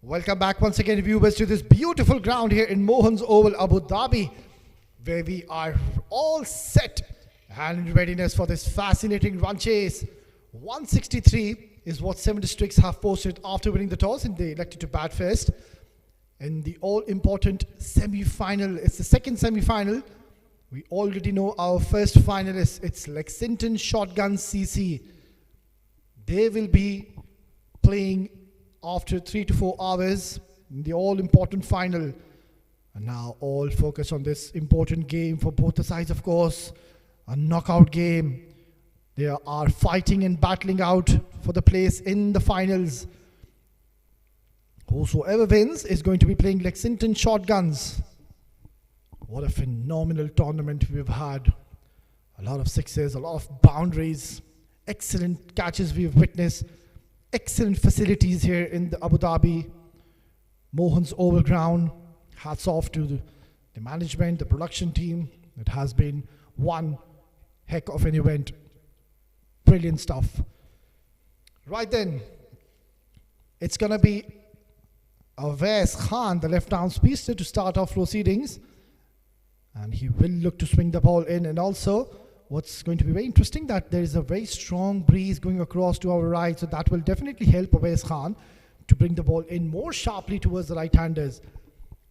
Welcome back once again, viewers, to this beautiful ground here in Mohan's Oval, Abu Dhabi, where we are all set and in readiness for this fascinating run chase. 163 is what 7 districts have posted after winning the toss, and they elected to bat first. In the all-important semi-final, it's the second semi-final. We already know our first finalist. It's Lexington Shotgun CC. They will be playing after 3 to 4 hours in the all-important final. And now all focus on this important game for both the sides, of course. A knockout game. They are fighting and battling out for the place in the finals. Whosoever wins is going to be playing Lexington Shotguns. What a phenomenal tournament we've had. A lot of sixes, a lot of boundaries, excellent catches we've witnessed, excellent facilities here in the Abu Dhabi Mohan's Oval ground. Hats off to the management, the production team. It has been one heck of an event. Brilliant stuff. Right then, it's going to be Awais Khan, the left-arm speedster, to start off proceedings. And he will look to swing the ball in. And also, what's going to be very interesting, that there is a very strong breeze going across to our right. So that will definitely help Awais Khan to bring the ball in more sharply towards the right-handers.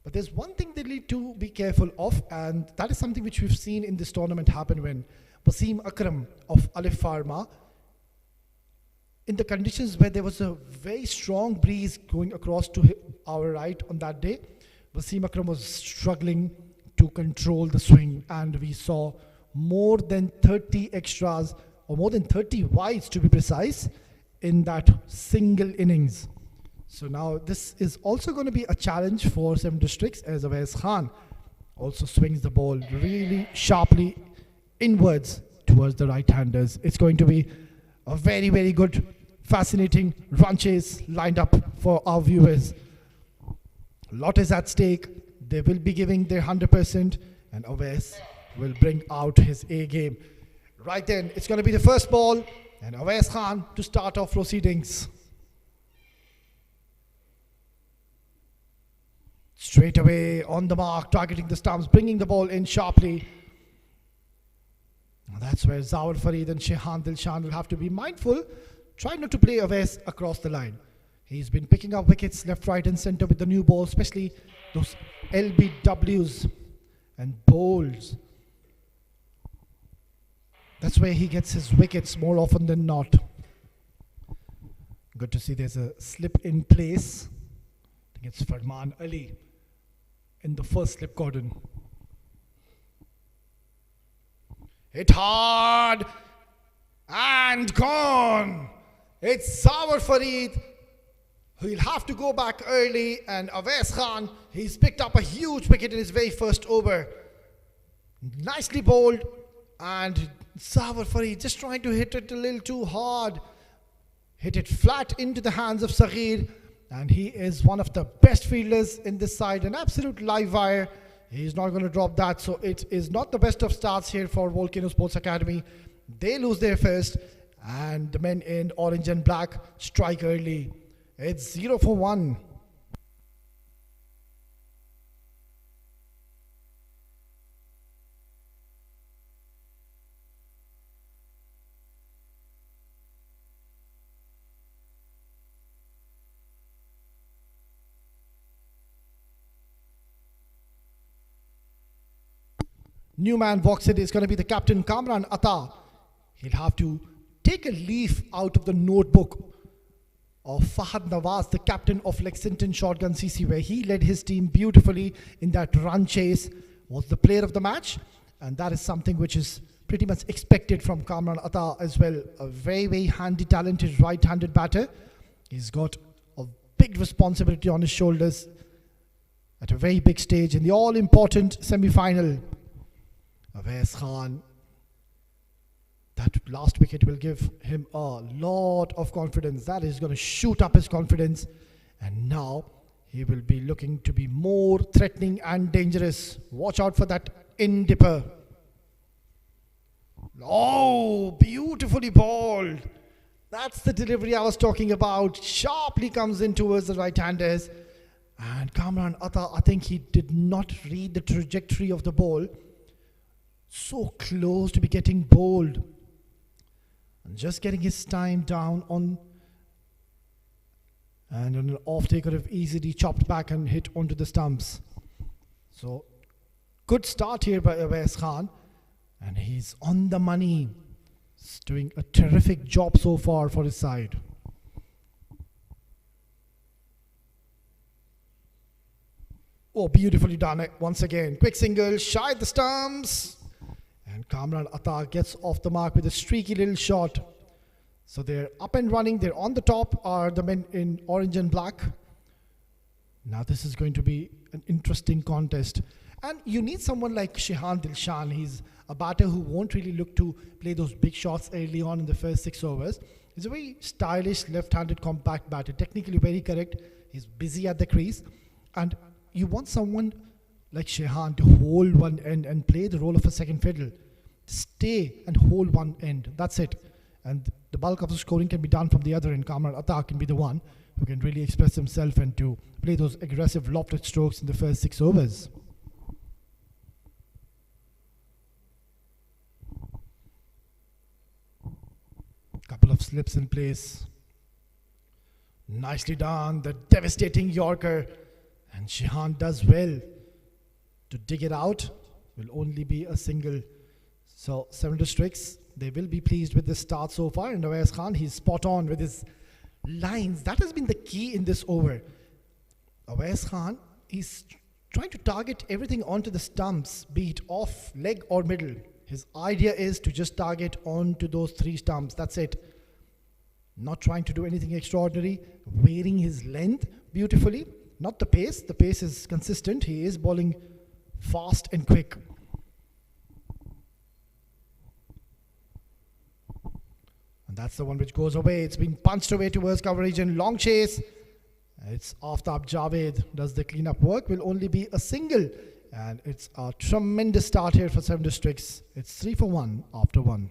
But there's one thing they need to be careful of, and that is something which we've seen in this tournament happen when Wasim Akram of Alif Pharma, in the conditions where there was a very strong breeze going across to our right on that day, Wasim Akram was struggling to control the swing, and we saw more than 30 extras, or more than 30 wides to be precise, in that single innings. So now this is also going to be a challenge for 7 districts, as Awais Khan also swings the ball really sharply inwards towards the right-handers. It's going to be a very, very good, fascinating run chase lined up for our viewers. A lot is at stake. They will be giving their 100%, and Awais will bring out his A game. Right then, it's going to be the first ball, and Awais Khan to start off proceedings. Straight away on the mark, targeting the stumps, bringing the ball in sharply. That's where Zawar Farid and Shehan Dilshan will have to be mindful. Try not to play Awais across the line. He's been picking up wickets left, right and center with the new ball, especially those LBWs and bowls. That's where he gets his wickets more often than not. Good to see there's a slip in place. I think it's Farman Ali in the first slip cordon. Hit hard and gone. It's Zawar Farid. He'll have to go back early, and Awais Khan, he's picked up a huge wicket in his very first over. Nicely bowled, and Zawar Farid just trying to hit it a little too hard. Hit it flat into the hands of Saghir, and he is one of the best fielders in this side, an absolute live wire. He's not going to drop that, so it is not the best of starts here for Volcano Sports Academy. They lose their first, and the men in orange and black strike early. It's 0 for 1. New man walks in. Is going to be the captain, Kamran Atta. He'll have to take a leaf out of the notebook of Fahad Nawaz, the captain of Lexington Shotgun CC, where he led his team beautifully in that run chase, was the player of the match. And that is something which is pretty much expected from Kamran Atta as well. A very, very handy, talented right-handed batter. He's got a big responsibility on his shoulders at a very big stage in the all-important semi-final. Awais Khan, that last wicket will give him a lot of confidence. That is going to shoot up his confidence. And now he will be looking to be more threatening and dangerous. Watch out for that in-dipper. Oh, beautifully bowled. That's the delivery I was talking about. Sharply comes in towards the right-handers. And Kamran Atta, I think he did not read the trajectory of the ball. So close to be getting bowled. And just getting his time down on. And on an off take could have easily chopped back and hit onto the stumps. So good start here by Awais Khan. And he's on the money. He's doing a terrific job so far for his side. Oh, beautifully done once again. Quick single, shy the stumps. And Kamran Atta gets off the mark with a streaky little shot. So they're up and running. They're on the top are the men in orange and black. Now this is going to be an interesting contest. And you need someone like Shehan Dilshan. He's a batter who won't really look to play those big shots early on in the first 6 overs. He's a very stylish left-handed compact batter. Technically very correct. He's busy at the crease. And you want someone like Shehan to hold one end and play the role of a second fiddle. Stay and hold one end. That's it. And the bulk of the scoring can be done from the other end. Kamran Atta can be the one who can really express himself and to play those aggressive lofted strokes in the first 6 overs. Couple of slips in place. Nicely done. The devastating Yorker. And Shehan does well to dig it out. Will only be a single. So 7 districts. They will be pleased with this start so far. And Awais Khan, he's spot on with his lines. That has been the key in this over. Awais Khan, he's trying to target everything onto the stumps, be it off, leg or middle. His idea is to just target onto those 3 stumps. That's it. Not trying to do anything extraordinary. Varying his length beautifully. Not the pace. The pace is consistent. He is bowling fast and quick. And that's the one which goes away. It's been punched away towards coverage and long chase. It's Aftab Javed. Does the cleanup work? Will only be a single. And it's a tremendous start here for 7 districts. It's 3 for 1 after 1.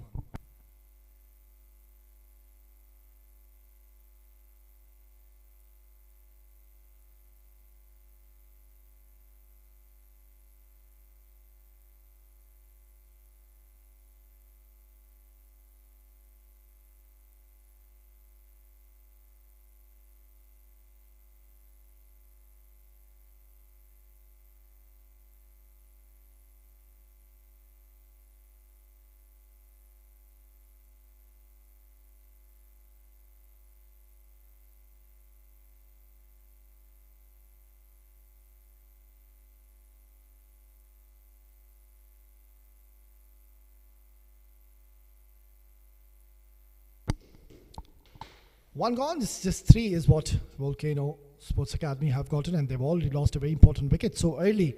One gone, it's just 3 is what Volcano Sports Academy have gotten, and they've already lost a very important wicket so early.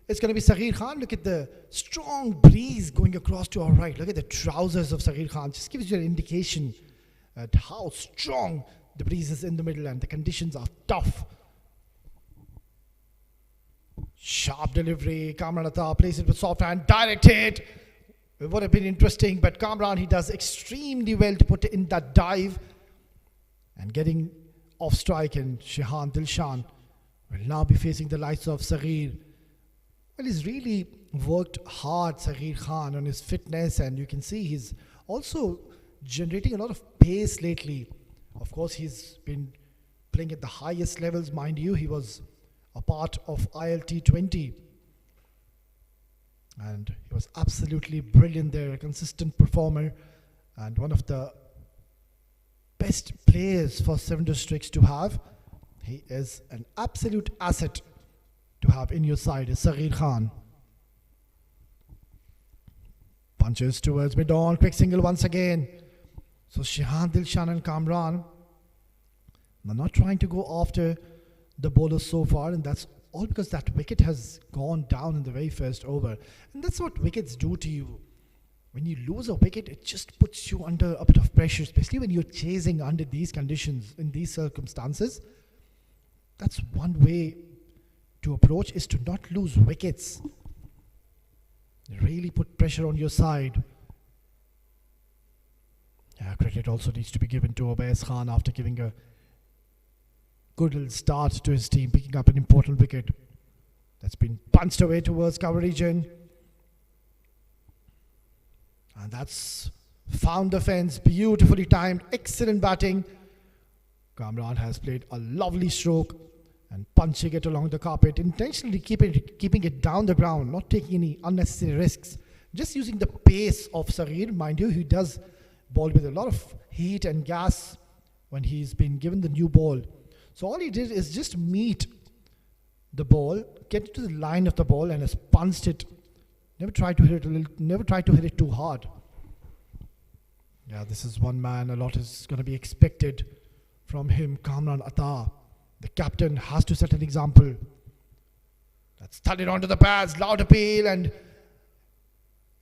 It's going to be Saghir Khan. Look at the strong breeze going across to our right. Look at the trousers of Saghir Khan. Just gives you an indication at how strong the breeze is in the middle, and the conditions are tough. Sharp delivery. Kamran Atta plays it with soft hand. Direct hit. It would have been interesting, but Kamran, he does extremely well to put in that dive. And getting off strike, and Shehan Dilshan will now be facing the likes of Saghir. Well, he's really worked hard, Saghir Khan, on his fitness, and you can see he's also generating a lot of pace lately. Of course, he's been playing at the highest levels, mind you. He was a part of T20. And he was absolutely brilliant there, a consistent performer, and one of the best players for 7 districts to have. He is an absolute asset to have in your side, is Saghir Khan. Punches towards mid-on, quick single once again. So Shehan Dilshan and Kamran are not trying to go after the bowlers so far, and that's all because that wicket has gone down in the very first over. And that's what wickets do to you. When you lose a wicket, it just puts you under a bit of pressure, especially when you're chasing under these conditions, in these circumstances. That's one way to approach, is to not lose wickets. Really put pressure on your side. Credit also needs to be given to Awais Khan after giving a good little start to his team, picking up an important wicket. That's been punched away towards cover region. And that's found the fence, beautifully timed, excellent batting. Kamran has played a lovely stroke and punching it along the carpet, intentionally keeping it down the ground, not taking any unnecessary risks. Just using the pace of Saghir, mind you, he does bowl with a lot of heat and gas when he's been given the new ball. So all he did is just meet the ball, get to the line of the ball, and has punched it. Never tried to hit it too hard. Yeah, this is one man. A lot is going to be expected from him. Kamran Atta, the captain, has to set an example. That's thudded onto the pads, loud appeal, and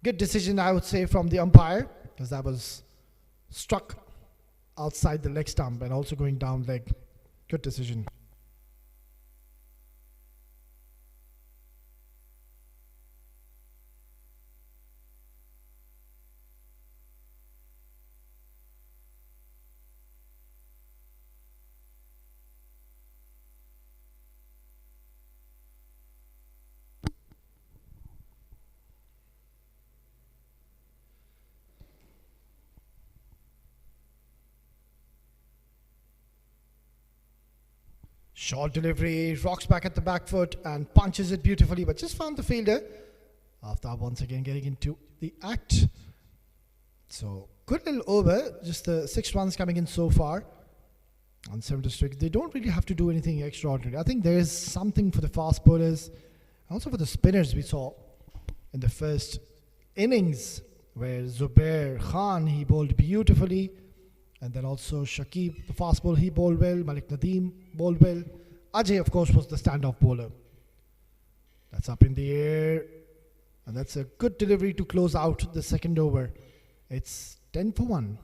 good decision, I would say, from the umpire, because that was struck outside the leg stump and also going down leg. Good decision. Short delivery, rocks back at the back foot and punches it beautifully, but just found the fielder after once again getting into the act. So good little over, just the 6 runs coming in so far on 7 districts. They don't really have to do anything extraordinary. I think there is something for the fast bowlers, also for the spinners we saw in the first innings, where Zubair Khan, he bowled beautifully. And then also Shakib, the fast bowler, he bowled well. Malik Nadeem bowled well. Ajay, of course, was the standoff bowler. That's up in the air. And that's a good delivery to close out the second over. It's 10 for 1.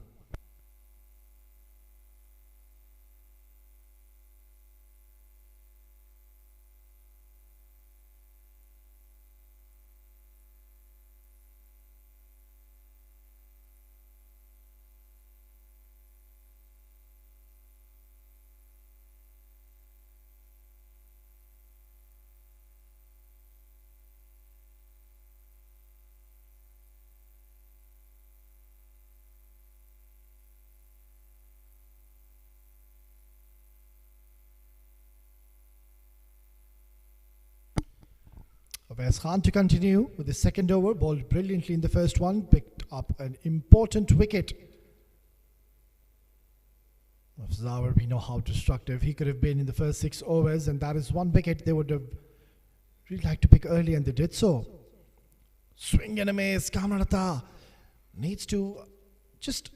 Awais Khan to continue with the second over, bowled brilliantly in the first one, picked up an important wicket. Of Zawar, we know how destructive he could have been in the first 6 overs, and that is one wicket they would have really liked to pick early, and they did so. Swing and a miss. Kamran Atta needs to just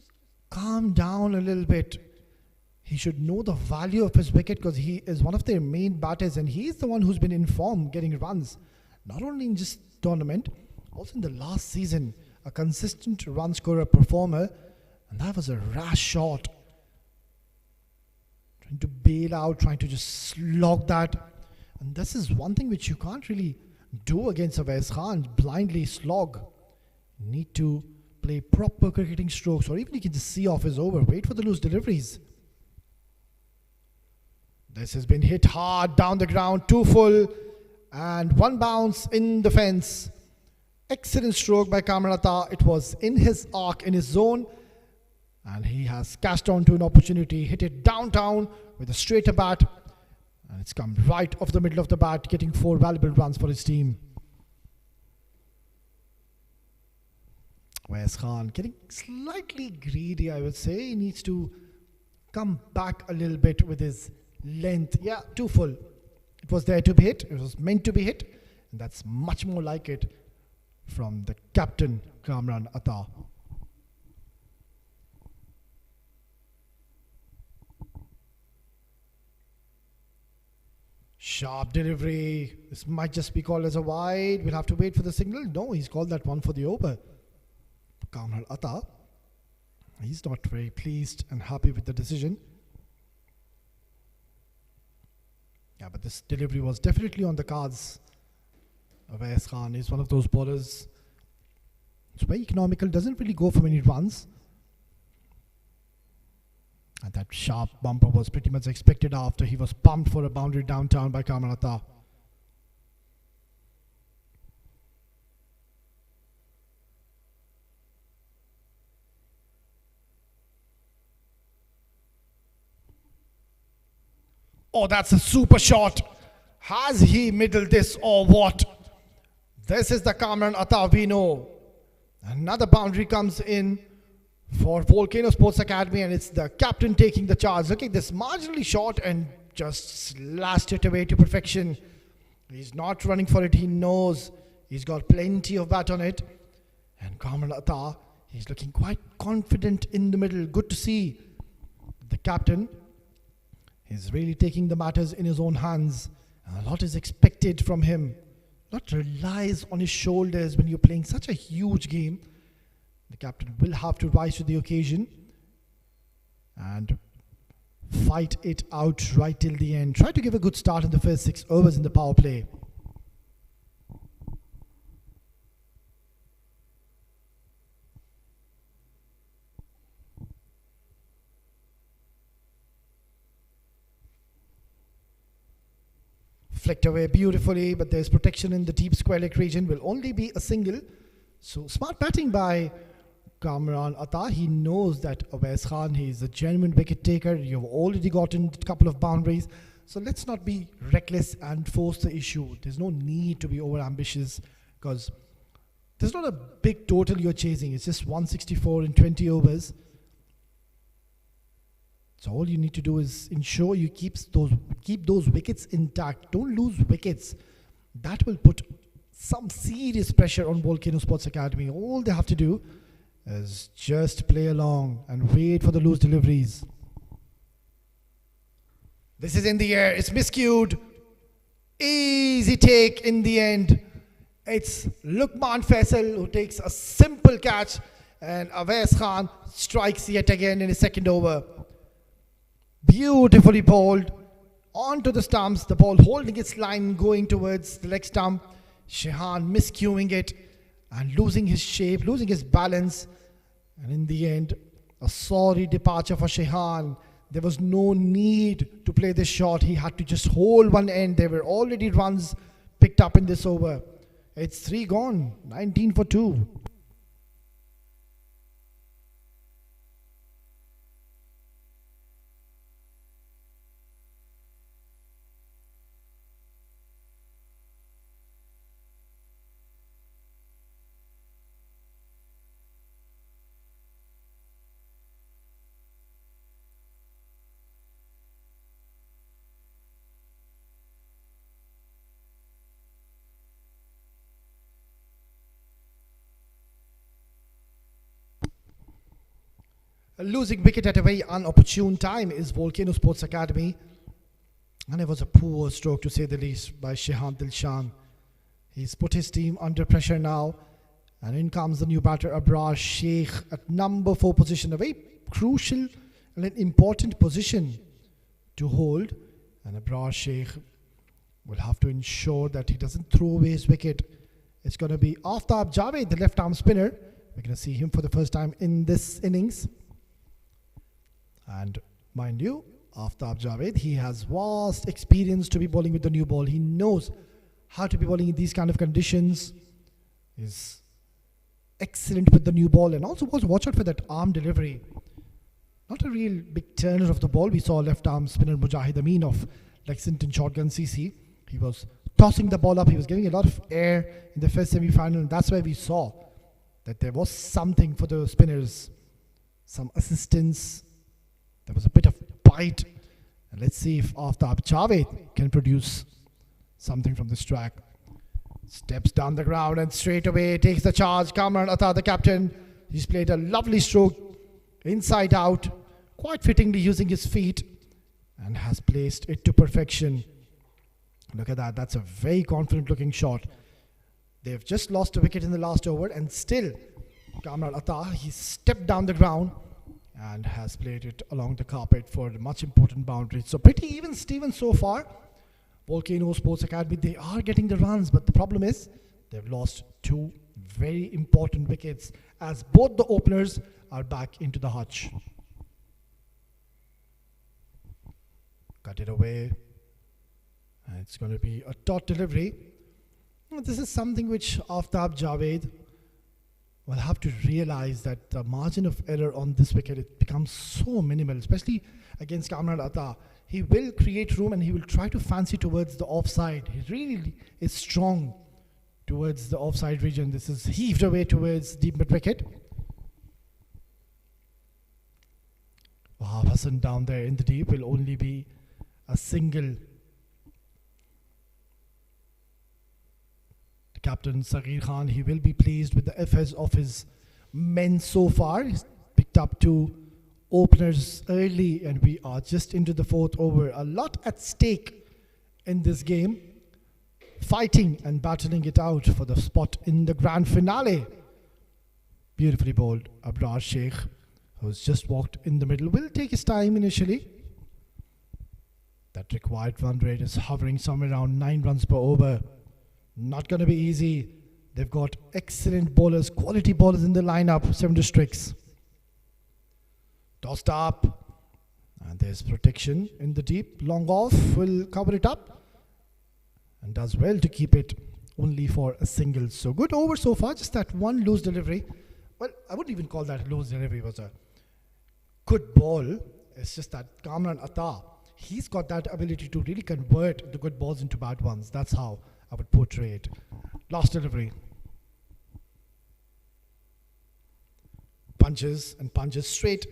calm down a little bit. He should know the value of his wicket because he is one of their main batters, and he is the one who's been in form getting runs. Not only in this tournament, also in the last season, a consistent run scorer performer, and that was a rash shot. Trying to bail out, trying to just slog that. And this is one thing which you can't really do against Awais Khan, blindly slog. You need to play proper cricketing strokes, or even you can just see off his over, wait for the loose deliveries. This has been hit hard down the ground, 2 full. And 1 bounce in the fence. Excellent stroke by Kamran Atta. It was in his arc, in his zone. And he has cashed on to an opportunity. Hit it downtown with a straighter bat. And it's come right off the middle of the bat, getting 4 valuable runs for his team. Awais Khan getting slightly greedy, I would say. He needs to come back a little bit with his length. Yeah, 2 full. It was there to be hit. It was meant to be hit. And that's much more like it from the captain, Kamran Atta. Sharp delivery. This might just be called as a wide. We'll have to wait for the signal. No, he's called that one for the over. Kamran Atta, he's not very pleased and happy with the decision. Yeah, but this delivery was definitely on the cards. Awais Khan is one of those bowlers. It's very economical, doesn't really go for many runs. And that sharp bumper was pretty much expected after he was pumped for a boundary downtown by Kamran Atta. Oh, that's a super shot. Has he middled this or what? This is the Kamran Atta we know. Another boundary comes in for Volcano Sports Academy, and it's the captain taking the charge. Look at this, marginally short and just slashed it away to perfection. He's not running for it. He knows he's got plenty of bat on it. And Kamran Atta, he's looking quite confident in the middle. Good to see. The captain is really taking the matters in his own hands. And a lot is expected from him. A lot relies on his shoulders when you're playing such a huge game. The captain will have to rise to the occasion and fight it out right till the end. Try to give a good start in the first 6 overs in the power play. Flicked away beautifully, but there's protection in the deep square leg region. Will only be a single. So smart batting by Kamran Atta. He knows that Awais Khan, he's a genuine wicket taker. You've already gotten a couple of boundaries. So let's not be reckless and force the issue. There's no need to be over ambitious because there's not a big total you're chasing. It's just 164 in 20 overs. So all you need to do is ensure you keep those wickets intact. Don't lose wickets. That will put some serious pressure on Volcano Sports Academy. All they have to do is just play along and wait for the loose deliveries. This is in the air. It's miscued. Easy take in the end. It's Lukman Faisal who takes a simple catch, and Awais Khan strikes yet again in his second over. Beautifully bowled onto the stumps. The ball holding its line, going towards the leg stump. Shehan miscuing it and losing his shape, losing his balance. And in the end, a sorry departure for Shehan. There was no need to play this shot. He had to just hold one end. There were already runs picked up in this over. It's 3 gone, 19 for 2. Losing wicket at a very unopportune time is Volcano Sports Academy. And it was a poor stroke to say the least by Shehan Dilshan. He's put his team under pressure now. And in comes the new batter Abrar Sheikh at number 4 position. A very crucial and an important position to hold. And Abrar Sheikh will have to ensure that he doesn't throw away his wicket. It's going to be Aftab Javed, the left arm spinner. We're going to see him for the first time in this innings. And mind you, Aftab Javed, he has vast experience to be bowling with the new ball. He knows how to be bowling in these kind of conditions. He's excellent with the new ball. And also watch out for that arm delivery. Not a real big turner of the ball. We saw left arm spinner Mujahid Amin of Lexington Shotgun CC. He was tossing the ball up. He was giving a lot of air in the first semi-final. And that's where we saw that there was something for the spinners. Some assistance. There was a bit of bite. And let's see if Aftab Javed can produce something from this track. Steps down the ground and straight away takes the charge. Kamran Atta, the captain. He's played a lovely stroke inside out, quite fittingly using his feet, and has placed it to perfection. Look at that. That's a very confident looking shot. They've just lost a wicket in the last over, and still Kamran Atta, he stepped down the ground and has played it along the carpet for a much important boundary. So pretty even Steven so far. Volcano Sports Academy, they are getting the runs, but the problem is they've lost 2 very important wickets as both the openers are back into the hutch. Cut it away. And it's going to be a dot delivery. This is something which Aftab Javed will have to realize, that the margin of error on this wicket, it becomes so minimal, especially against Kamran Atta. He will create room and he will try to fancy towards the offside. He really is strong towards the offside region. This is heaved away towards deep mid wicket. Wahab Hassan down there in the deep will only be a single. The captain Saghir Khan, he will be pleased with the efforts of his men so far. He's picked up 2 openers early and we are just into the 4th over. A lot at stake in this game. Fighting and battling it out for the spot in the grand finale. Beautifully bowled. Abrar Sheikh, who's just walked in the middle, will take his time initially. That required run rate is hovering somewhere around 9 runs per over. Not going to be easy. They've got excellent bowlers, quality bowlers in the lineup. 7 districts. Tossed up. And there's protection in the deep. Long off will cover it up. And does well to keep it only for a single. So good over so far. Just that one loose delivery. Well, I wouldn't even call that loose delivery. It was a good ball. It's just that Kamran Atta, he's got that ability to really convert the good balls into bad ones. That's how I would portray it. Last delivery. Punches and punches straight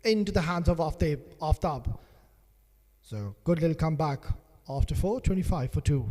into the hands of Aftab. So good little comeback after 4, 25 for 2.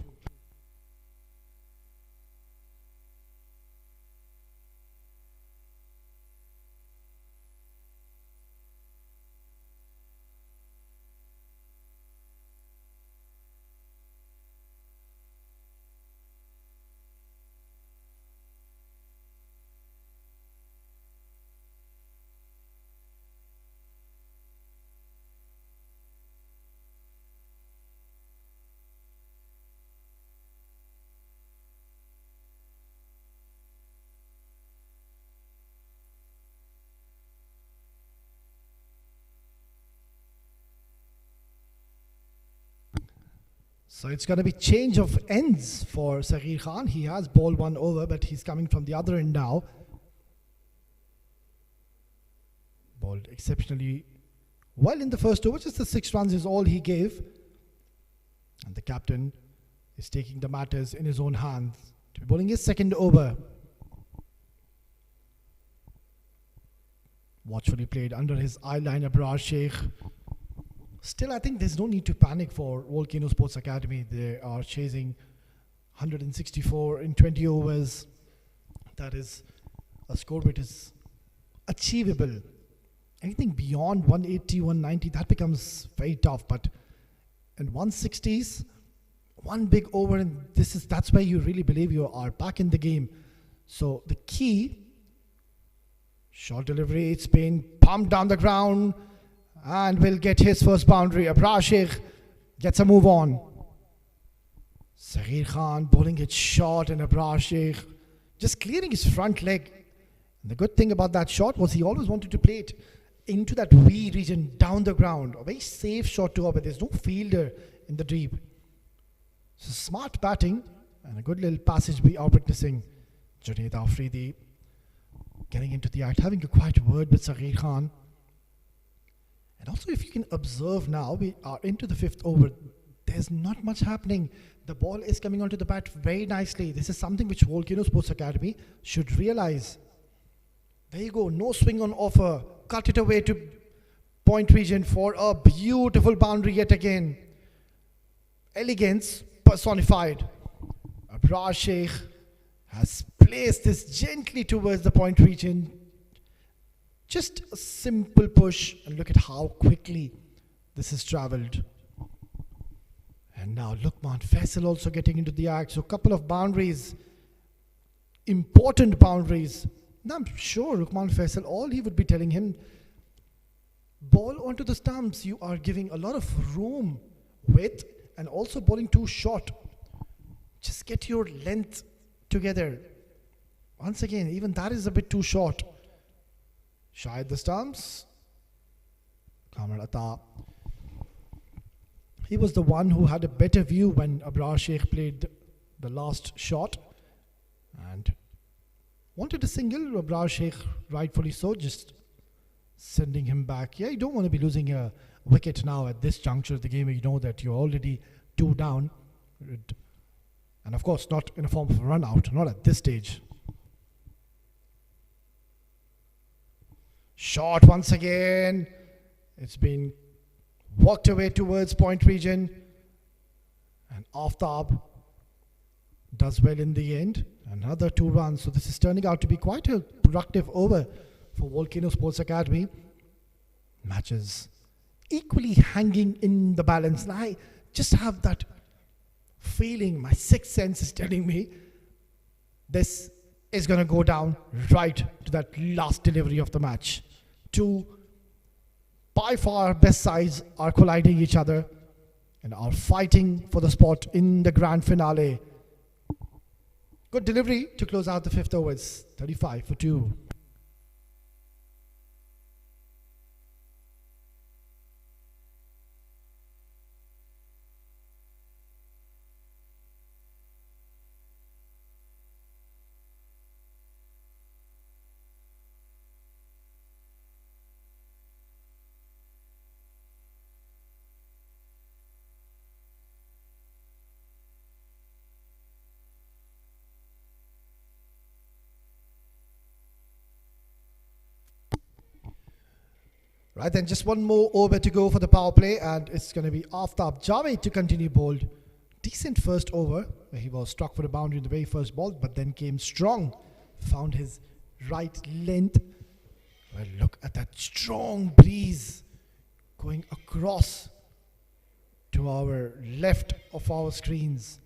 So it's going to be change of ends for Saghir Khan. He has bowled 1 over, but he's coming from the other end now. Bowled exceptionally well in the first over. Just the 6 runs is all he gave. And the captain is taking the matters in his own hands to be bowling his second over. Watchfully played under his eyeliner, Abrar Sheikh. Still, I think there's no need to panic for Volcano Sports Academy. They are chasing 164 in 20 overs. That is a score which is achievable. Anything beyond 180, 190, that becomes very tough. But in 160s, one big over, and that's where you really believe you are back in the game. So the key, short delivery, it's been pumped down the ground. And will get his first boundary. Abrar Sheikh gets a move on. Saghir Khan bowling it short, and Abrar Sheikh just clearing his front leg. And the good thing about that shot was he always wanted to play it into that V region down the ground. A very safe shot to orbit. There's no fielder in the deep. So smart batting and a good little passage we are witnessing. Junaid Afridi getting into the act, having a quiet word with Saghir Khan. And also, if you can observe now, we are into the 5th over. There's not much happening. The ball is coming onto the bat very nicely. This is something which Volcano Sports Academy should realize. There you go. No swing on offer. Cut it away to point region for a beautiful boundary yet again. Elegance personified. Abrar Sheikh has placed this gently towards the point region. Just a simple push, and look at how quickly this has travelled. And now Luqman Faisal also getting into the act. So a couple of boundaries, important boundaries. Now I'm sure Luqman Faisal, all he would be telling him, ball onto the stumps. You are giving a lot of room, width, and also bowling too short. Just get your length together. Once again, even that is a bit too short. Shy at the stumps. Kamran Atta He was the one who had a better view when Abrar Sheikh played the last shot and wanted a single. Abrar Sheikh, rightfully so, just sending him back. Yeah, you don't want to be losing a wicket now at this juncture of the game. You know that you're already 2 down. And of course, not in a form of a run out, not at this stage. Shot once again. It's been walked away towards point region. And Aftab does well in the end. Another 2 runs. So this is turning out to be quite a productive over for Volcano Sports Academy. Matches equally hanging in the balance. And I just have that feeling, my sixth sense is telling me this is going to go down right to that last delivery of the match. 2 by far best sides are colliding each other and are fighting for the spot in the grand finale. Good delivery to close out the 5th overs. 35 for 2. Right then, just one more over to go for the power play, and it's going to be Aftab Javed to continue bowled. Decent first over, where he was struck for a boundary in the very first ball, but then came strong, found his right length. Well, look at that strong breeze going across to our left of our screens.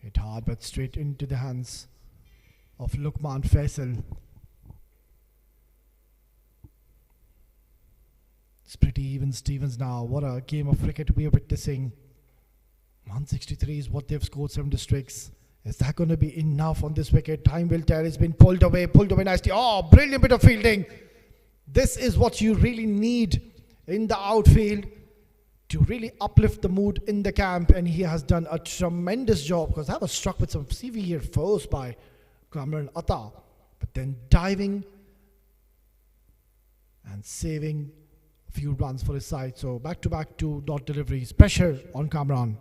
Hit hard, but straight into the hands of Lukman Faisal. It's pretty even Stevens now. What a game of cricket we are witnessing. 163 is what they've scored, 7 districts. Is that going to be enough on this wicket? Time will tell. It's been pulled away nicely. Oh, brilliant bit of fielding. This is what you really need in the outfield to really uplift the mood in the camp. And he has done a tremendous job, because I was struck with some severe force by Kamran Atta. But then diving and saving few runs for his side. So back-to-back 2 dot deliveries. Pressure on Kamran.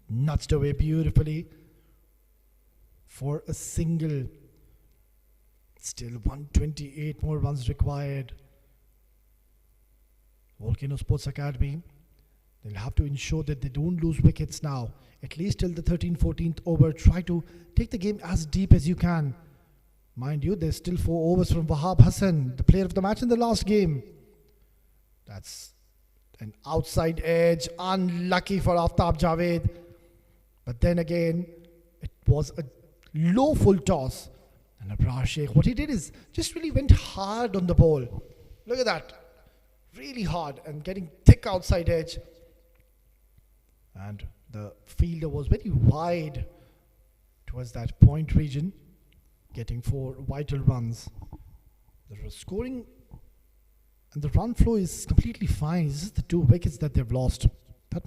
Nudged away beautifully for a single. Still 128 more runs required. Volcano Sports Academy, they'll have to ensure that they don't lose wickets now. At least till the 13th, 14th over. Try to take the game as deep as you can. Mind you, there's still 4 overs from Wahab Hassan, the player of the match in the last game. That's an outside edge, unlucky for Aftab Javed. But then again, it was a low full toss. And Abrar Sheikh, what he did is just really went hard on the ball. Look at that. Really hard and getting thick outside edge. And the fielder was very wide towards that point region, getting 4 vital runs. The scoring and the run flow is completely fine. This is the 2 wickets that they've lost. That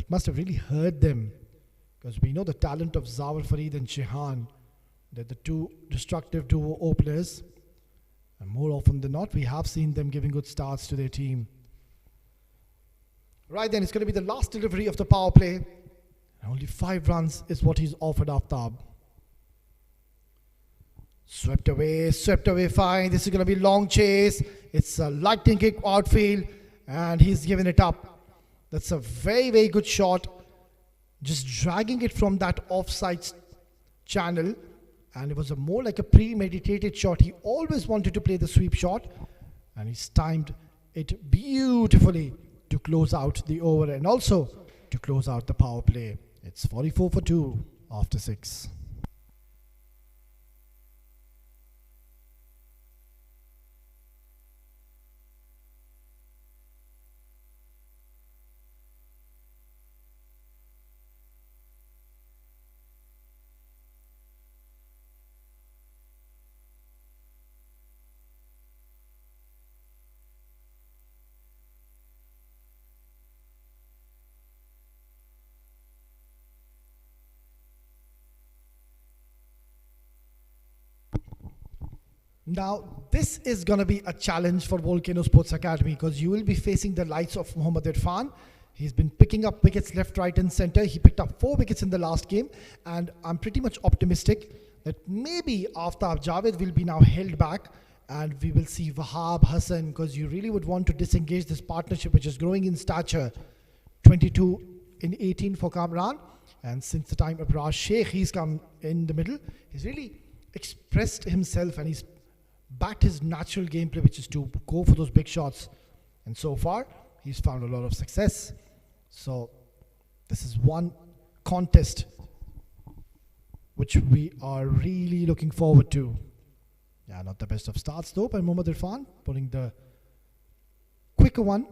must have really hurt them, because we know the talent of Zawar Fareed and Shehan. They're the 2 destructive duo openers, and more often than not we have seen them giving good starts to their team. Right then, it's going to be the last delivery of the power play. Only 5 runs is what he's offered Aftab. Swept away fine. This is going to be long chase. It's a lightning kick outfield, and he's given it up. That's a very, very good shot. Just dragging it from that offside channel, and it was more like a premeditated shot. He always wanted to play the sweep shot, and he's timed it beautifully to close out the over and also to close out the power play. It's 44 for 2 after 6. Now, this is going to be a challenge for Volcano Sports Academy because you will be facing the likes of Mohammad Irfan. He's been picking up wickets left, right, and center. He picked up 4 wickets in the last game, and I'm pretty much optimistic that maybe Aftab Javed will be now held back, and we will see Wahab Hassan, because you really would want to disengage this partnership, which is growing in stature. 22 in 18 for Kamran, and since the time Abrar Sheikh, he's come in the middle. He's really expressed himself, and he's backed his natural gameplay, which is to go for those big shots. And so far, he's found a lot of success. So this is one contest which we are really looking forward to. Yeah, not the best of starts though by Mohammad Irfan, pulling the quicker one.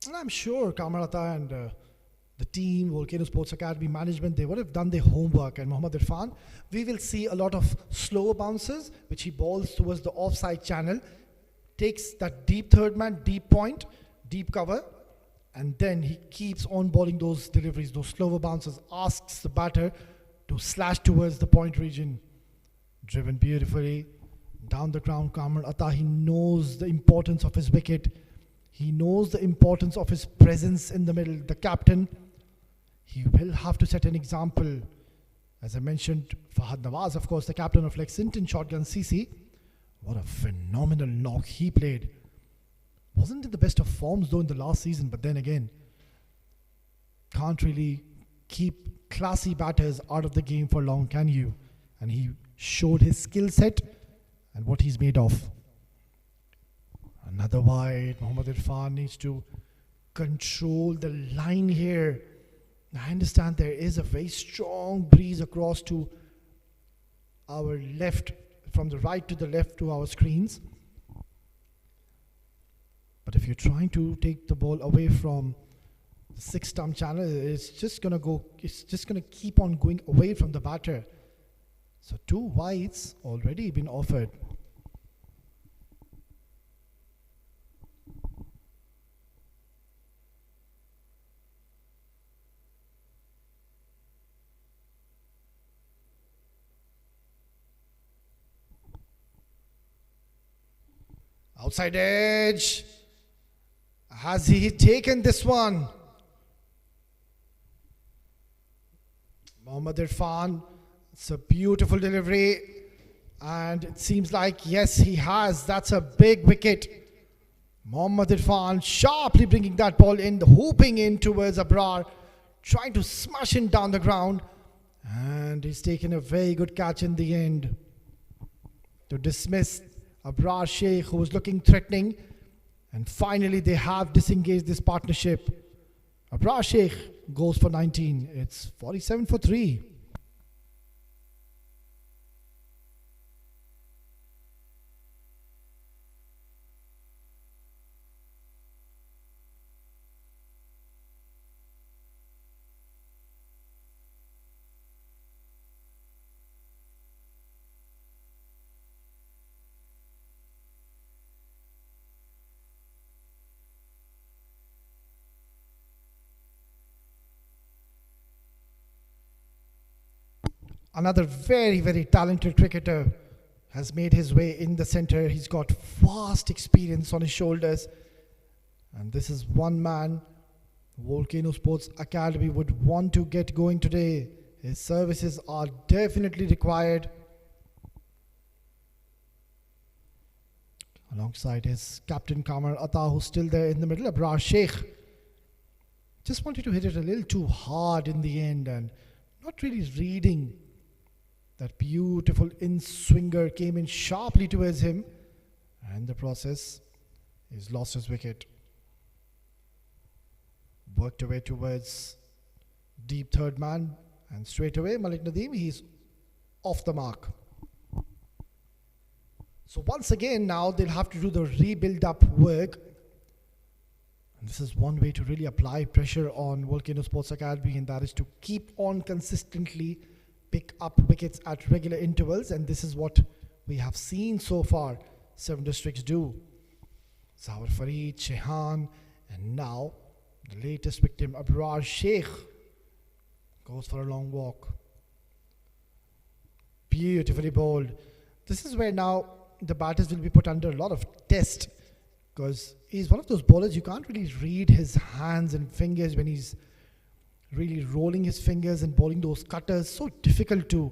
And I'm sure Kamarata and the team, Volcano Sports Academy management, they would have done their homework. And Mohammad Irfan, we will see a lot of slow bounces, which he balls towards the offside channel, takes that deep third man, deep point, deep cover, and then he keeps on balling those deliveries, those slower bounces, asks the batter to slash towards the point region. Driven beautifully down the ground, Kamran Atta, he knows the importance of his wicket. He knows the importance of his presence in the middle. The captain, he will have to set an example. As I mentioned, Fahad Nawaz, of course, the captain of Lexington Shotgun CC. What a phenomenal knock he played. Wasn't in the best of forms though in the last season, but then again, can't really keep classy batters out of the game for long, can you? And he showed his skill set and what he's made of. Another wide. Mohammad Irfan needs to control the line here. I understand there is a very strong breeze across to our left, from the right to the left to our screens. But if you're trying to take the ball away from the 6-stump channel, it's just going to keep on going away from the batter. So 2 wides already been offered. Outside edge. Has he taken this one? Mohammad Irfan. It's a beautiful delivery. And it seems like, yes, he has. That's a big wicket. Mohammad Irfan sharply bringing that ball in, hooping in towards Abrar, trying to smash him down the ground. And he's taken a very good catch in the end to dismiss Abrar Sheikh, who was looking threatening, and finally they have disengaged this partnership. Abrar Sheikh goes for 19. It's 47 for 3. Another very, very talented cricketer has made his way in the center. He's got vast experience on his shoulders. And this is one man Volcano Sports Academy would want to get going today. His services are definitely required. Alongside his captain Kamran Atta, who's still there in the middle, Abrar Sheikh. Just wanted to hit it a little too hard in the end and not really reading. That beautiful in-swinger came in sharply towards him, and in the process, he's lost his wicket. Worked away towards deep third man, and straight away, Malik Nadeem, he's off the mark. So once again, now they'll have to do the rebuild up work. And this is one way to really apply pressure on Volcano Sports Academy, and that is to keep on consistently pick up wickets at regular intervals, and this is what we have seen so far 7 districts do. Zawar Fareed, Shehan, and now the latest victim, Abrar Sheikh, goes for a long walk. Beautifully bowled. This is where now the batters will be put under a lot of test, because he's one of those bowlers you can't really read his hands and fingers when he's really rolling his fingers and bowling those cutters. So difficult to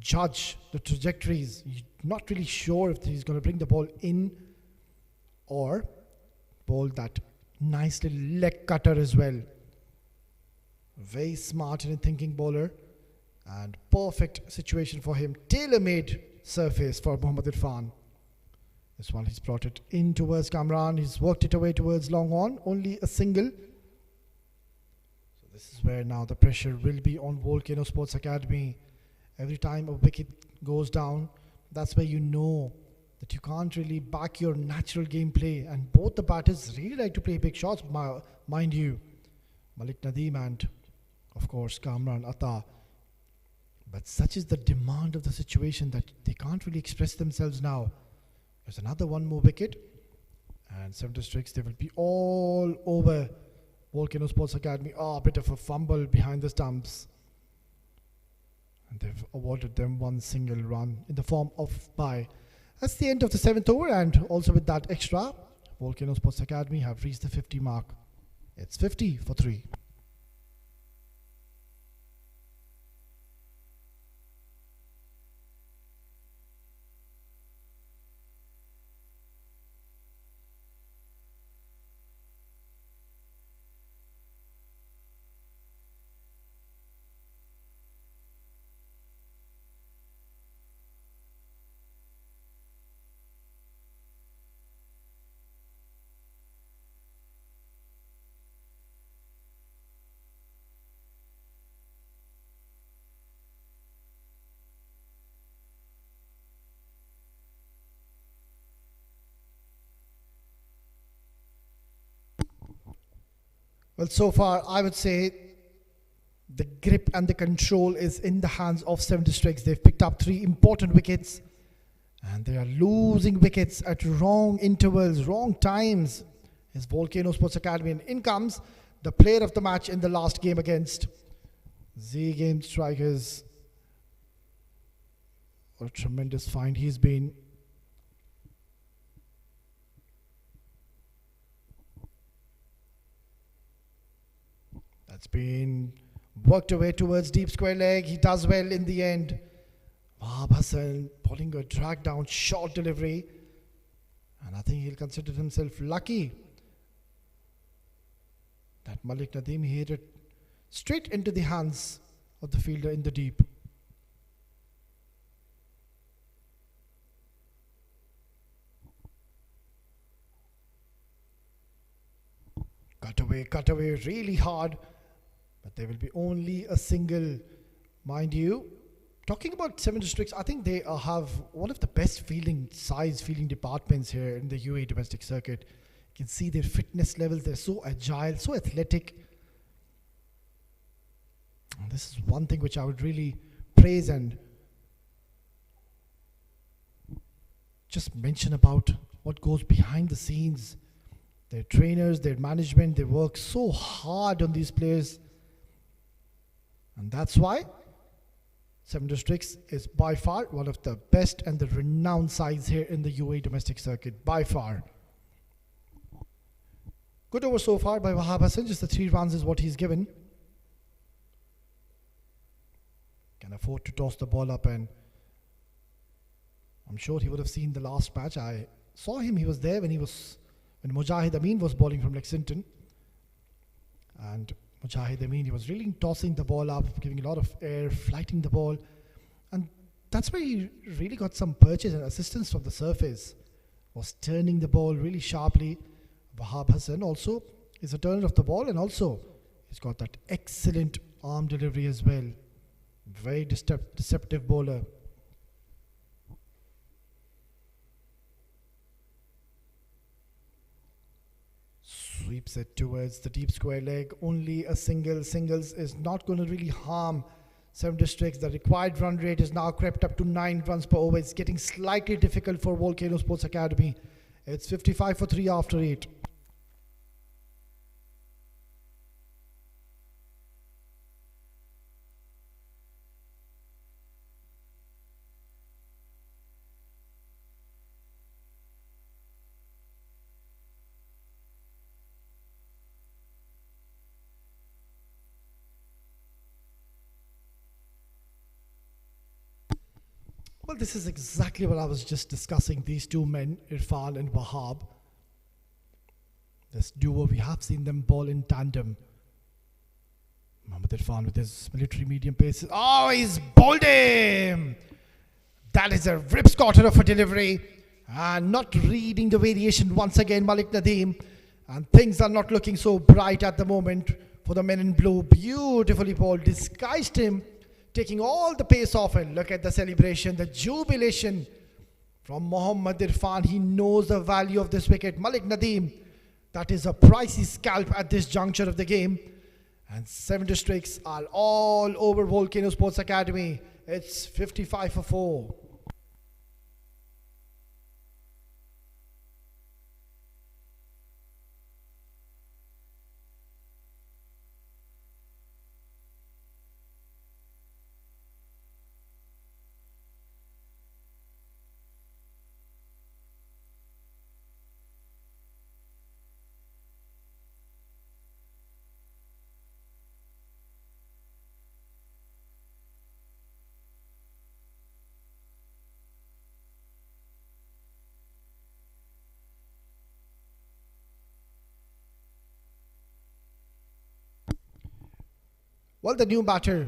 judge the trajectories. You're not really sure if he's going to bring the ball in or bowl that nice little leg cutter as well. Very smart and thinking bowler, and perfect situation for him. Tailor-made surface for Mohammad Irfan. This one, he's brought it in towards Kamran. He's worked it away towards long on. Only a single. So this is where now the pressure will be on Volcano Sports Academy. Every time a wicket goes down, that's where you know that you can't really back your natural gameplay. And both the batters really like to play big shots, mind you. Malik Nadeem and, of course, Kamran Atta. But such is the demand of the situation that they can't really express themselves now. There's another one more wicket. And 7 districts, they will be all over Volcano Sports Academy. A bit of a fumble behind the stumps. And they've awarded them one single run in the form of bye. That's the end of the 7th over, and also with that extra, Volcano Sports Academy have reached the 50 mark. It's 50 for 3. Well, so far, I would say the grip and the control is in the hands of 7 districts. They've picked up 3 important wickets, and they are losing wickets at wrong intervals, wrong times. Is Volcano Sports Academy, and in comes the player of the match in the last game against Z Game Strikers. What a tremendous find he's been. That's been worked away towards deep square leg. He does well in the end. Wahab Hassan pulling a drag down short delivery. And I think he'll consider himself lucky that Malik Nadeem hit it straight into the hands of the fielder in the deep. Cut away really hard. But there will be only a single, mind you. Talking about 7 districts, I think they have one of the best fielding departments here in the UAE domestic circuit. You can see their fitness levels. They're so agile, so athletic. And this is one thing which I would really praise and just mention about what goes behind the scenes. Their trainers, their management, they work so hard on these players. And that's why 7 districts is by far one of the best and the renowned sides here in the UAE domestic circuit, by far. Good over so far by Wahab Hassan. Just the 3 runs is what he's given. Can afford to toss the ball up, and I'm sure he would have seen the last match. I saw him, he was there when Mujahid Amin was bowling from Lexington. And Mujahid Amin, he was really tossing the ball up, giving a lot of air, flighting the ball. And that's where he really got some purchase and assistance from the surface. Was turning the ball really sharply. Wahab Hassan also is a turner of the ball, and also he's got that excellent arm delivery as well. Very deceptive bowler. Sweeps it towards the deep square leg. Only a single. Singles is not going to really harm 7 districts. The required run rate is now crept up to 9 runs per over. It's getting slightly difficult for Volcano Sports Academy. It's 55 for 3 after 8. Well, this is exactly what I was just discussing. These two men, Irfan and Wahab. This duo, we have seen them ball in tandem. Mohammad Irfan with his military medium pace. Oh, he's bowled him! That is a rip-scotter of a delivery. And not reading the variation once again, Malik Nadeem. And things are not looking so bright at the moment for the men in blue. Beautifully bowled, disguised him, taking all the pace off. And look at the celebration, the jubilation from Mohammad Irfan. He knows the value of this wicket. Malik Nadeem, that is a pricey scalp at this juncture of the game. And 7 districts are all over Volcano Sports Academy. It's 55 for 4. Well, the new batter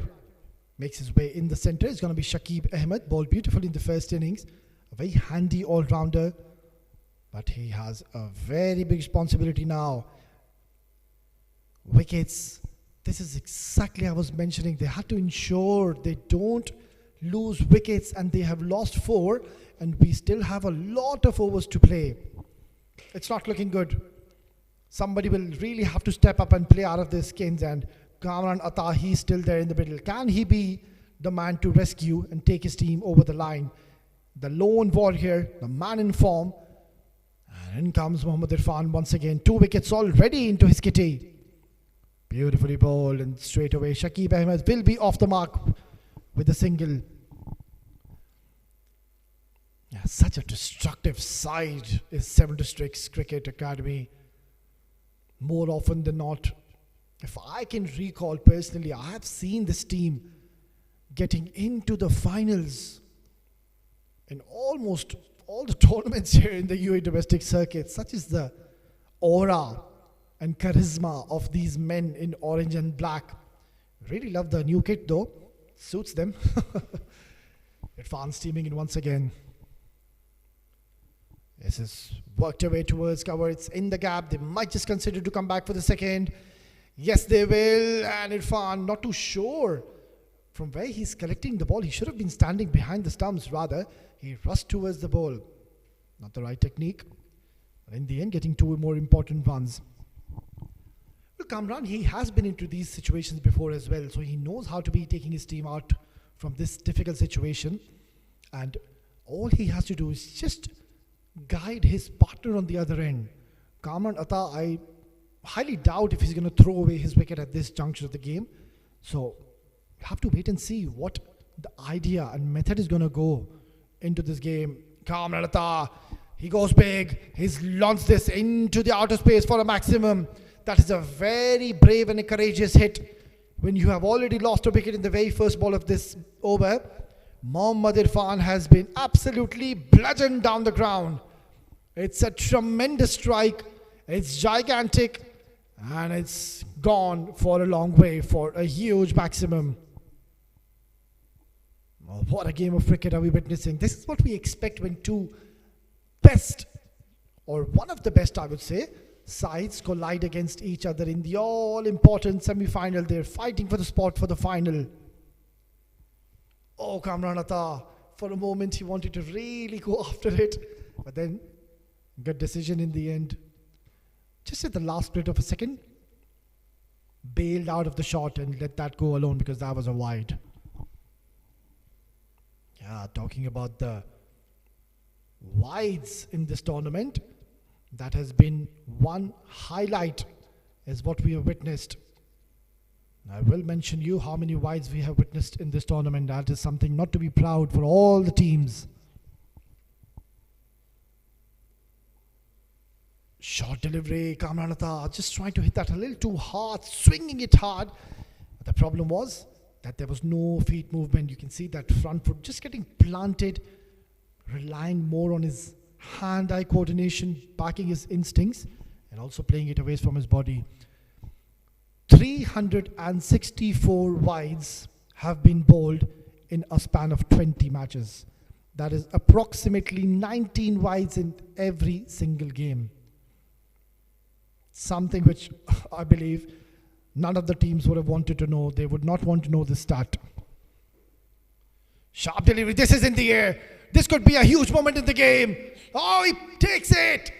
makes his way in the center. It's going to be Shakib Ahmed. Bowled beautifully in the first innings. A very handy all-rounder. But he has a very big responsibility now. Wickets. This is exactly I was mentioning. They had to ensure they don't lose wickets. And they have lost 4. And we still have a lot of overs to play. It's not looking good. Somebody will really have to step up and play out of their skins. And Kamran Atta, he's still there in the middle. Can he be the man to rescue and take his team over the line? The lone warrior, the man in form. And in comes Mohammad Irfan once again. 2 wickets already into his kitty. Beautifully bowled, and straight away Shakib Ahmed will be off the mark with a single. Yeah, such a destructive side is 7 Districts Cricket Academy. More often than not, if I can recall personally, I have seen this team getting into the finals in almost all the tournaments here in the UAE domestic circuit. Such is the aura and charisma of these men in orange and black. Really love the new kit though. Suits them. Irfan steaming in once again. This is worked away towards cover. It's in the gap. They might just consider to come back for the second. Yes, they will. And Irfan, not too sure from where he's collecting the ball. He should have been standing behind the stumps rather. He rushed towards the ball. Not the right technique. But in the end, getting 2 more important runs. Well, Kamran, he has been into these situations before as well. So he knows how to be taking his team out from this difficult situation. And all he has to do is just guide his partner on the other end. Kamran Atta, I highly doubt if he's going to throw away his wicket at this juncture of the game. So you have to wait and see what the idea and method is going to go into this game. Kamran Atta, he goes big. He's launched this into the outer space for a maximum. That is a very brave and a courageous hit. When you have already lost a wicket in the very first ball of this over, Mohammad Irfan has been absolutely bludgeoned down the ground. It's a tremendous strike. It's gigantic. And it's gone for a long way for a huge maximum. Oh, what a game of cricket are we witnessing. This is what we expect when 2 best, or one of the best I would say, sides collide against each other in the all-important semi-final. They're fighting for the spot for the final. Oh, Kamran Atta, for a moment he wanted to really go after it. But then, good decision in the end. Just at the last bit of a second, bailed out of the shot and let that go alone because that was a wide. Yeah, talking about the wides in this tournament, that has been one highlight is what we have witnessed. I will mention you how many wides we have witnessed in this tournament. That is something not to be proud for all the teams. Short delivery, Kamran Atta just trying to hit that a little too hard, swinging it hard. But the problem was that there was no feet movement. You can see that front foot just getting planted, relying more on his hand-eye coordination, backing his instincts, and also playing it away from his body. 364 wides have been bowled in a span of 20 matches. That is approximately 19 wides in every single game. Something which I believe none of the teams would have wanted to know. They would not want to know this stat. Sharp delivery. This is in the air. This could be a huge moment in the game. Oh, he takes it.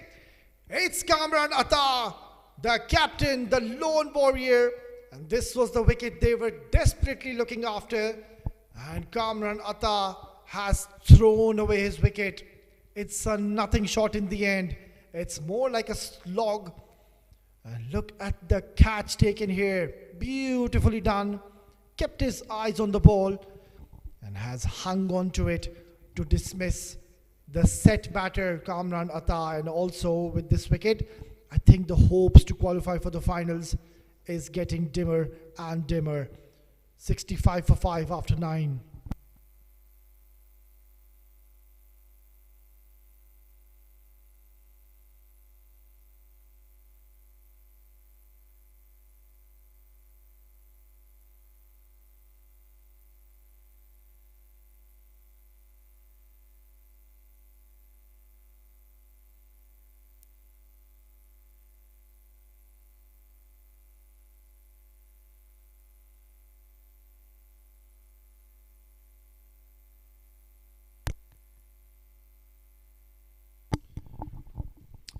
It's Kamran Atta, the captain, the lone warrior. And this was the wicket they were desperately looking after. And Kamran Atta has thrown away his wicket. It's a nothing shot in the end. It's more like a slog. And look at the catch taken here. Beautifully done. Kept his eyes on the ball and has hung on to it to dismiss the set batter Kamran Atta. And also with this wicket, I think the hopes to qualify for the finals is getting dimmer and dimmer. 65 for 5 after 9.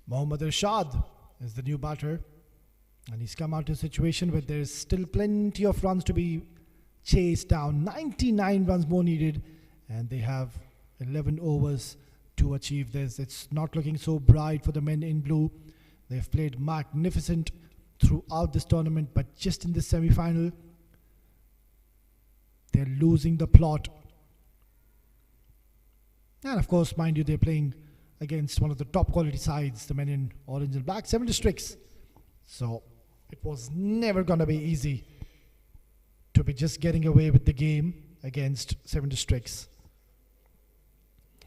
Mohammad Irshad is the new batter, and he's come out to a situation where there's still plenty of runs to be chased down. 99 runs more needed, and they have 11 overs to achieve this. It's not looking so bright for the men in blue. They've played magnificent throughout this tournament, but just in the semi-final, they're losing the plot. And of course, mind you, they're playing against one of the top quality sides, the men in orange and black, 7 districts. So it was never going to be easy to be just getting away with the game against 7 districts.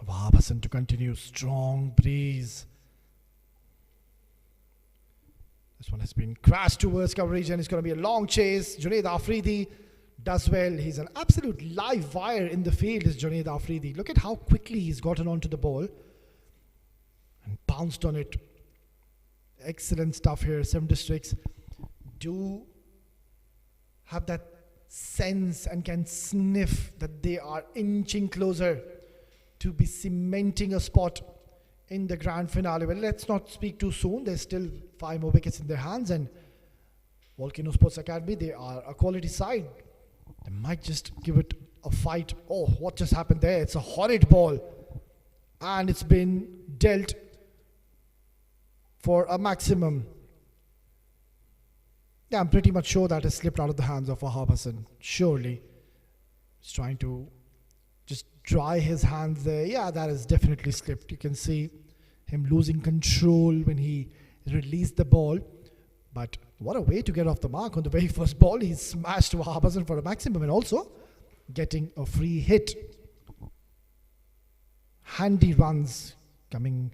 Wahab Hassan to continue. Strong breeze. This one has been crashed towards coverage, and it's going to be a long chase. Junaid Afridi does well. He's an absolute live wire in the field, is Junaid Afridi. Look at how quickly he's gotten onto the ball and bounced on it. Excellent stuff here. 7 districts do have that sense and can sniff that they are inching closer to be cementing a spot in the grand finale. Well, let's not speak too soon. There's still 5 more wickets in their hands, and Volcano Sports Academy, they are a quality side. They might just give it a fight. Oh, what just happened there? It's a horrid ball, and it's been dealt for a maximum. Yeah, I'm pretty much sure that has slipped out of the hands of Wahab Hassan. Surely. He's trying to just dry his hands there. Yeah, that has definitely slipped. You can see him losing control when he released the ball. But what a way to get off the mark on the very first ball. He smashed Wahab Hassan for a maximum, and also getting a free hit. Handy runs coming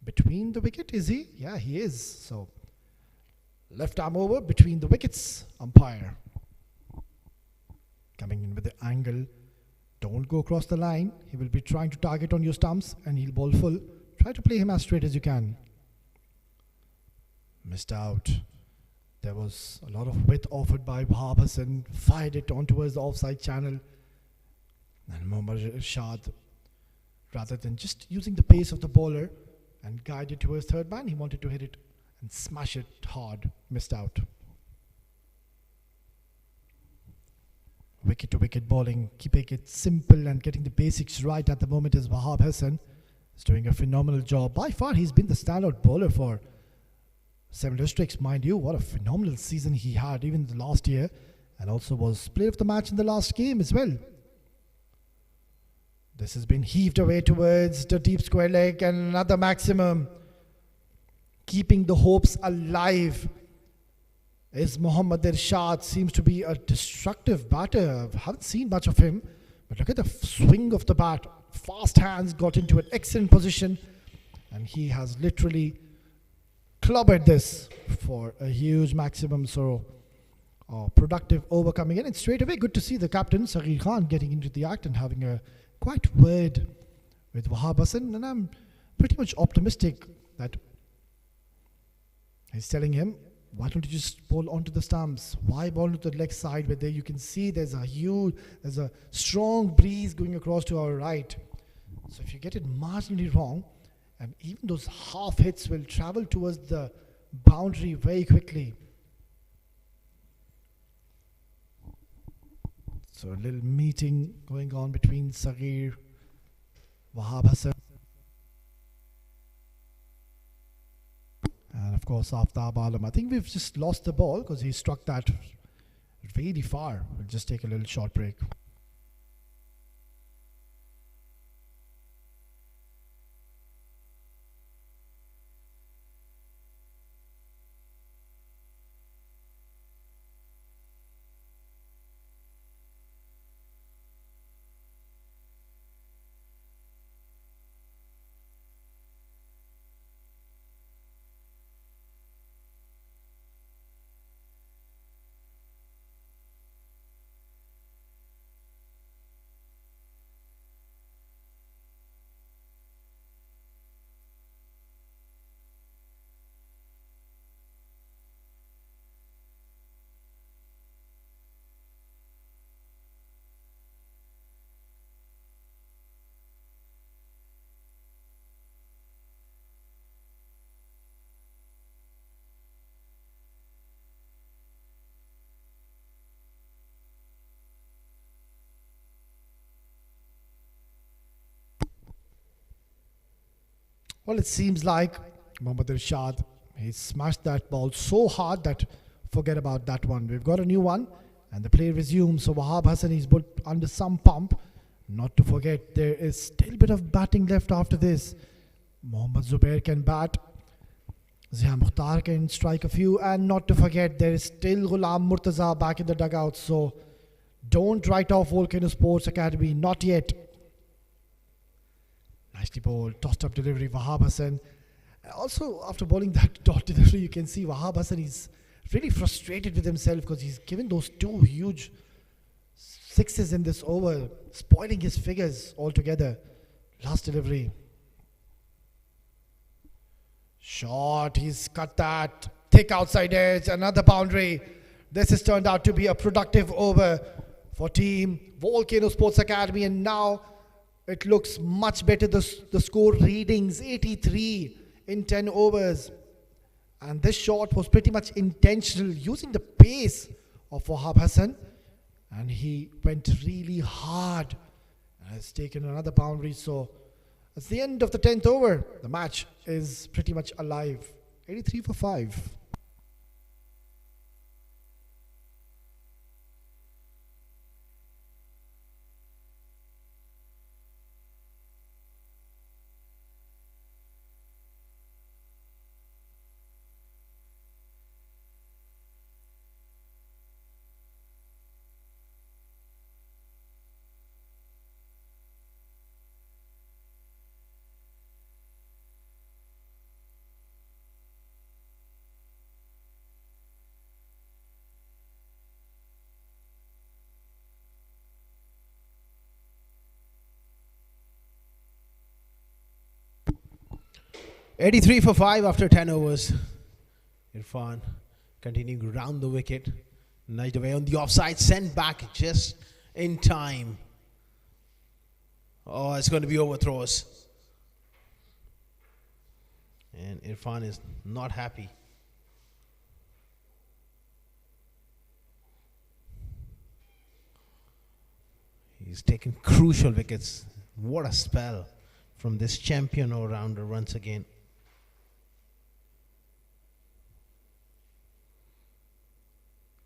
between the wicket, is he? Yeah, he is. So, left arm over between the wickets, umpire. Coming in with the angle. Don't go across the line. He will be trying to target on your stumps, and he'll bowl full. Try to play him as straight as you can. Missed out. There was a lot of width offered by Wahab Hassan. Fired it on towards the offside channel. And Mohammad Irshad, rather than just using the pace of the bowler and guide it towards third man, he wanted to hit it and smash it hard. Missed out. Wicket to wicket bowling, keeping it simple and getting the basics right at the moment is Wahab Hassan. He's doing a phenomenal job. By far, he's been the standout bowler for 7 districts. Mind you, what a phenomenal season he had even the last year, and also was player of the match in the last game as well. This has been heaved away towards the deep square leg, and another maximum, keeping the hopes alive is Mohammad Irshad. Seems to be a destructive batter. I haven't seen much of him, but look at the swing of the bat. Fast hands, got into an excellent position, and he has literally clobbered this for a huge maximum. So productive over coming in, and straight away good to see the captain Saghir Khan getting into the act and having a quiet word with Wahab Hassan, and I'm pretty much optimistic that he's telling him, why don't you just bowl onto the stumps? Why bowl to the leg side where there you can see there's a strong breeze going across to our right. So if you get it marginally wrong, and even those half hits will travel towards the boundary very quickly. So a little meeting going on between Saghir, Wahab Hassan, and of course Aftab Alam. I think we've just lost the ball because he struck that really far. We'll just take a little short break. Well, it seems like Mohammad Irshad, he smashed that ball so hard that forget about that one. We've got a new one, and the play resumes. So Wahab Hassan is put under some pump. Not to forget, there is still a bit of batting left after this. Mohammad Zubair can bat. Ziya Mukhtar can strike a few. And not to forget, there is still Ghulam Murtaza back in the dugout. So don't write off Volcano Sports Academy. Not yet. Nicely bowled, tossed up delivery, Wahab Hassan. Also, after bowling that dot delivery, you can see Wahab Hassan is really frustrated with himself because he's given those two huge sixes in this over, spoiling his figures altogether. Last delivery. Shot, he's cut that. Thick outside edge, another boundary. This has turned out to be a productive over for team Volcano Sports Academy, and now it looks much better. The score readings 83 in 10 overs. And this shot was pretty much intentional, using the pace of Wahab Hassan. And he went really hard and has taken another boundary. So it's the end of the 10th over. The match is pretty much alive. 83 for 5. '83 for 5 after 10 overs. Irfan continuing round the wicket. Nudged away on the offside, sent back just in time. Oh, it's going to be overthrows. And Irfan is not happy. He's taken crucial wickets. What a spell from this champion all-rounder once again.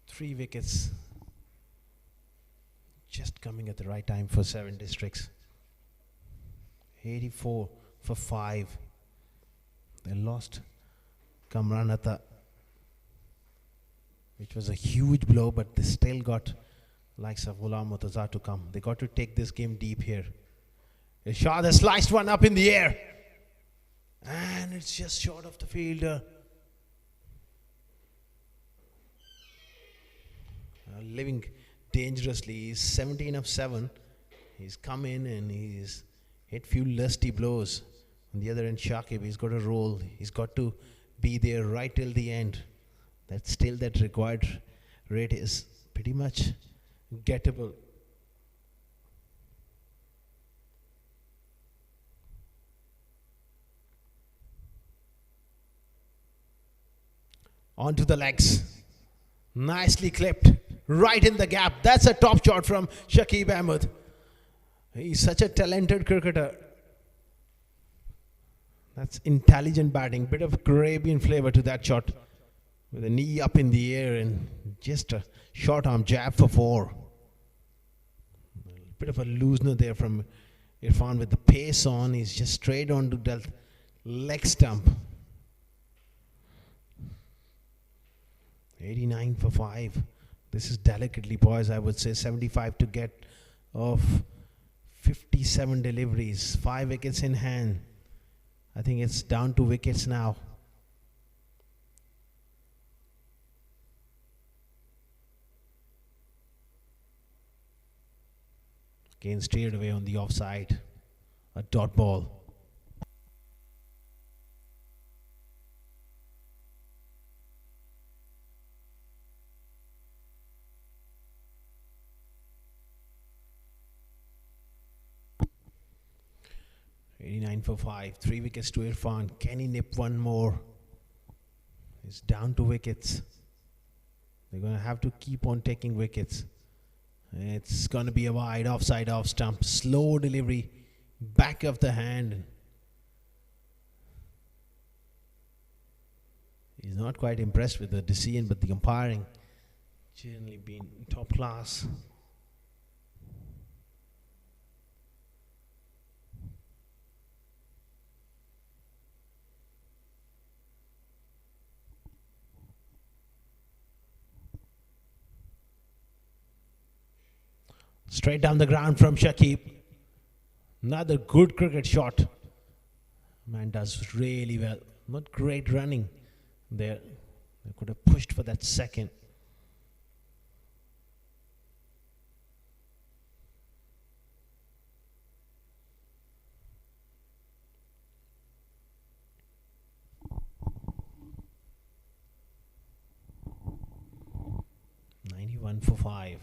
Three wickets. Just coming at the right time for 7 districts. 84 for 5. They lost Kamran Atta. which was a huge blow, but they still got likes of Ghulam Murtaza to come. They got to take this game deep here. Irshad has sliced one up in the air, and it's just short of the fielder. Living dangerously. He's 17 of 7. He's come in and he's hit few lusty blows. On the other end, Shakib, he's got a roll. He's got to be there right till the end. That still that required rate is pretty much gettable. Onto the legs. Nicely clipped. Right in the gap. That's a top shot from Shakib Ahmed. He's such a talented cricketer. That's intelligent batting. Bit of Caribbean flavor to that shot. With a knee up in the air and just a short arm jab for 4. Bit of a loosener there from Irfan with the pace on. He's just straight on to that leg stump. 89 for 5. This is delicately poised, I would say. 75 to get off 57 deliveries. 5 wickets in hand. I think it's down to wickets now. Again, straight away on the offside. A dot ball. For 5, 3 wickets to Irfan. Can he nip one more? It's down to wickets. They're going to have to keep on taking wickets. It's going to be a wide offside off stump. Slow delivery, back of the hand. He's not quite impressed with the decision, but the umpiring generally been top class. Straight down the ground from Shakib. Another good cricket shot. Man does really well. Not great running there. They could have pushed for that second. For 5.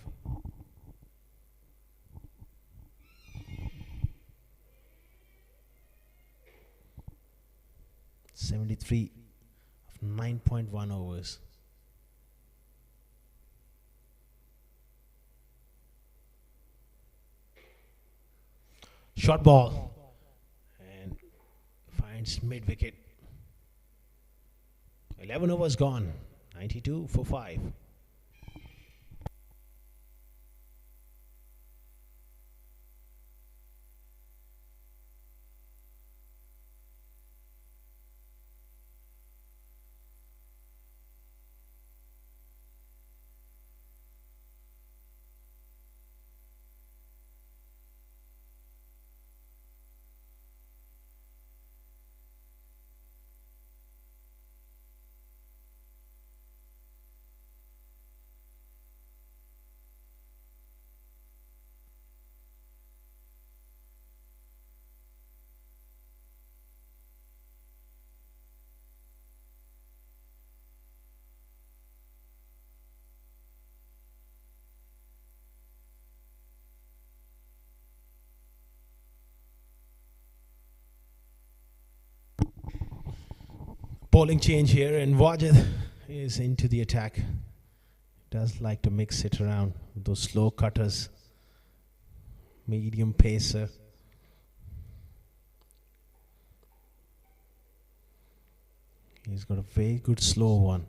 (73 of 9.1 overs). Short ball and finds mid wicket. 11 overs gone. 92 for 5. Bowling change here, and Wajid is into the attack. Does like to mix it around with those slow cutters. Medium pacer. He's got a very good slow one.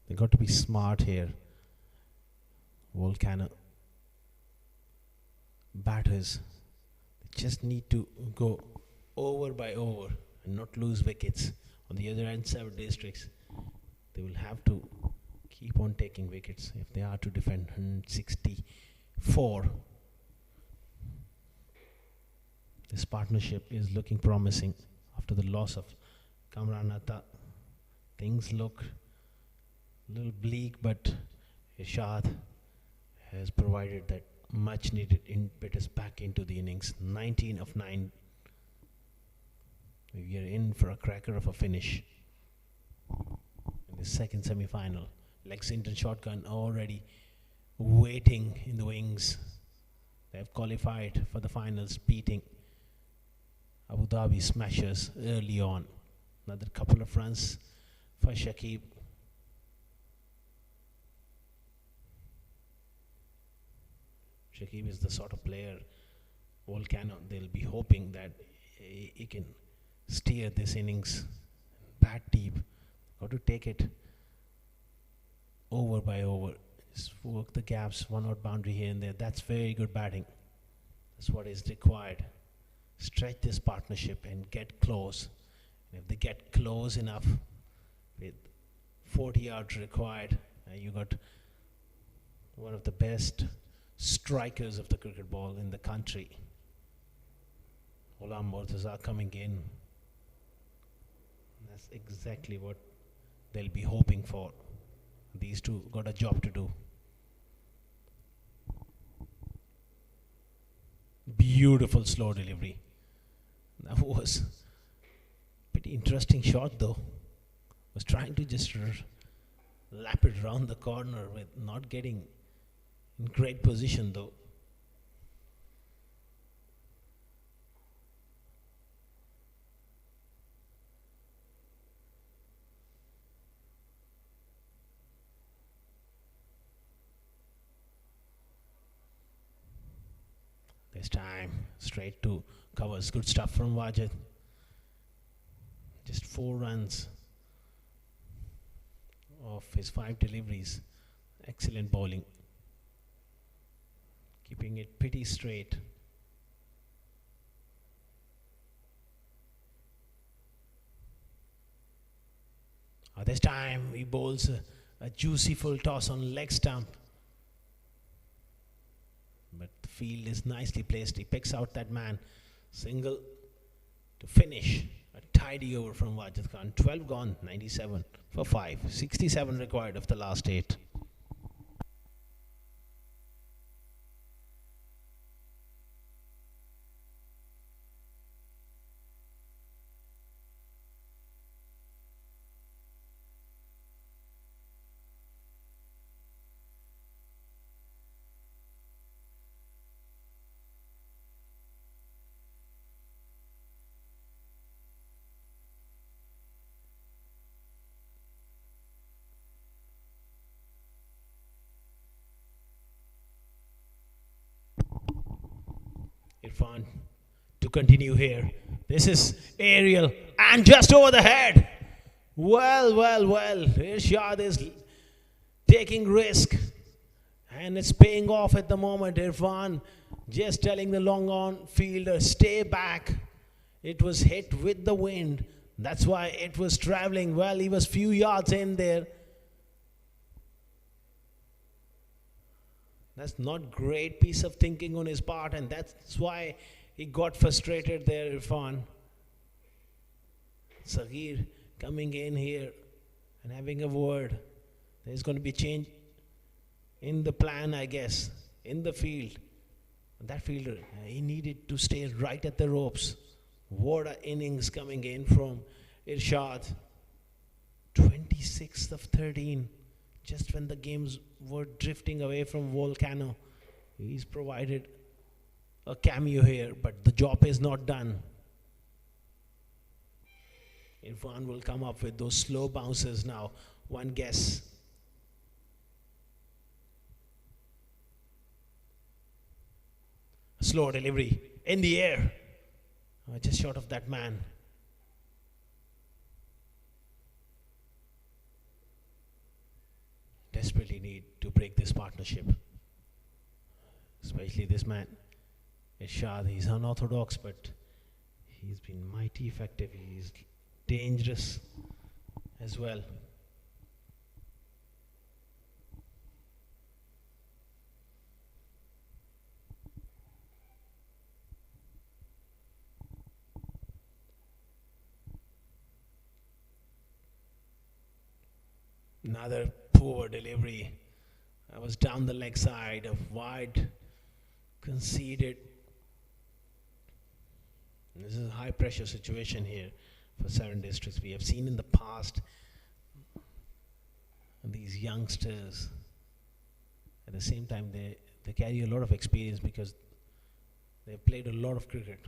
They got to be smart here. Volcano batters. They just need to go over by over and not lose wickets. On the other hand, 7 districts. they will have to keep on taking wickets if they are to defend 164. This partnership is looking promising after the loss of Kamran Atta. Things look a little bleak, but Irshad has provided that much needed impetus back into the innings. 19 of 9. We are in for a cracker of a finish in the second semi-final. Lexington shotgun already waiting in the wings. They have qualified for the finals, beating Abu Dhabi Smashers early on. Another couple of runs for Shakib. Shakib is the sort of player, Volcano, they'll be hoping that he can steer this innings. Bat deep. Got to take it over by over. Just work the gaps, one out boundary here and there. That's very good batting. That's what is required. Stretch this partnership and get close. And if they get close enough with 40 yards required, you got one of the best strikers of the cricket ball in the country. Ghulam Murtaza coming in. That's exactly what they'll be hoping for. These two got a job to do. Beautiful slow delivery. That was pretty interesting shot though. Was trying to just lap it round the corner with not getting in great position though. This time straight to covers. Good stuff from Wajid. Just 4 runs of his 5 deliveries. Excellent bowling. Keeping it pretty straight. This time he bowls a juicy full toss on leg stump. But the field is nicely placed. He picks out that man. Single to finish. A tidy over from Wajid Khan. 12 gone, 97 for 5. 67 required of the last 8. Irfan to continue here. This is aerial and just over the head. Well. Irshad is taking risk and it's paying off at the moment. Irfan just telling the long on fielder, stay back. It was hit with the wind. That's why it was traveling. Well, he was few yards in there. That's not great piece of thinking on his part, and that's why he got frustrated there, Irfan. Saghir coming in here and having a word. There's going to be change in the plan, I guess, in the field. That fielder, he needed to stay right at the ropes. What an innings coming in from Irshad. 26th of 13. Just when the games were drifting away from Volcano, he's provided a cameo here, but the job is not done. Irfan will come up with those slow bounces now. One guess. Slow delivery in the air. Just short of that man. Desperately need to break this partnership. Especially this man, Irshad. He's unorthodox, but he's been mighty effective. He's dangerous as well. Another poor delivery. I was down the leg side, a wide, conceded. This is a high pressure situation here for Seven Districts. We have seen in the past these youngsters, at the same time they carry a lot of experience because they've played a lot of cricket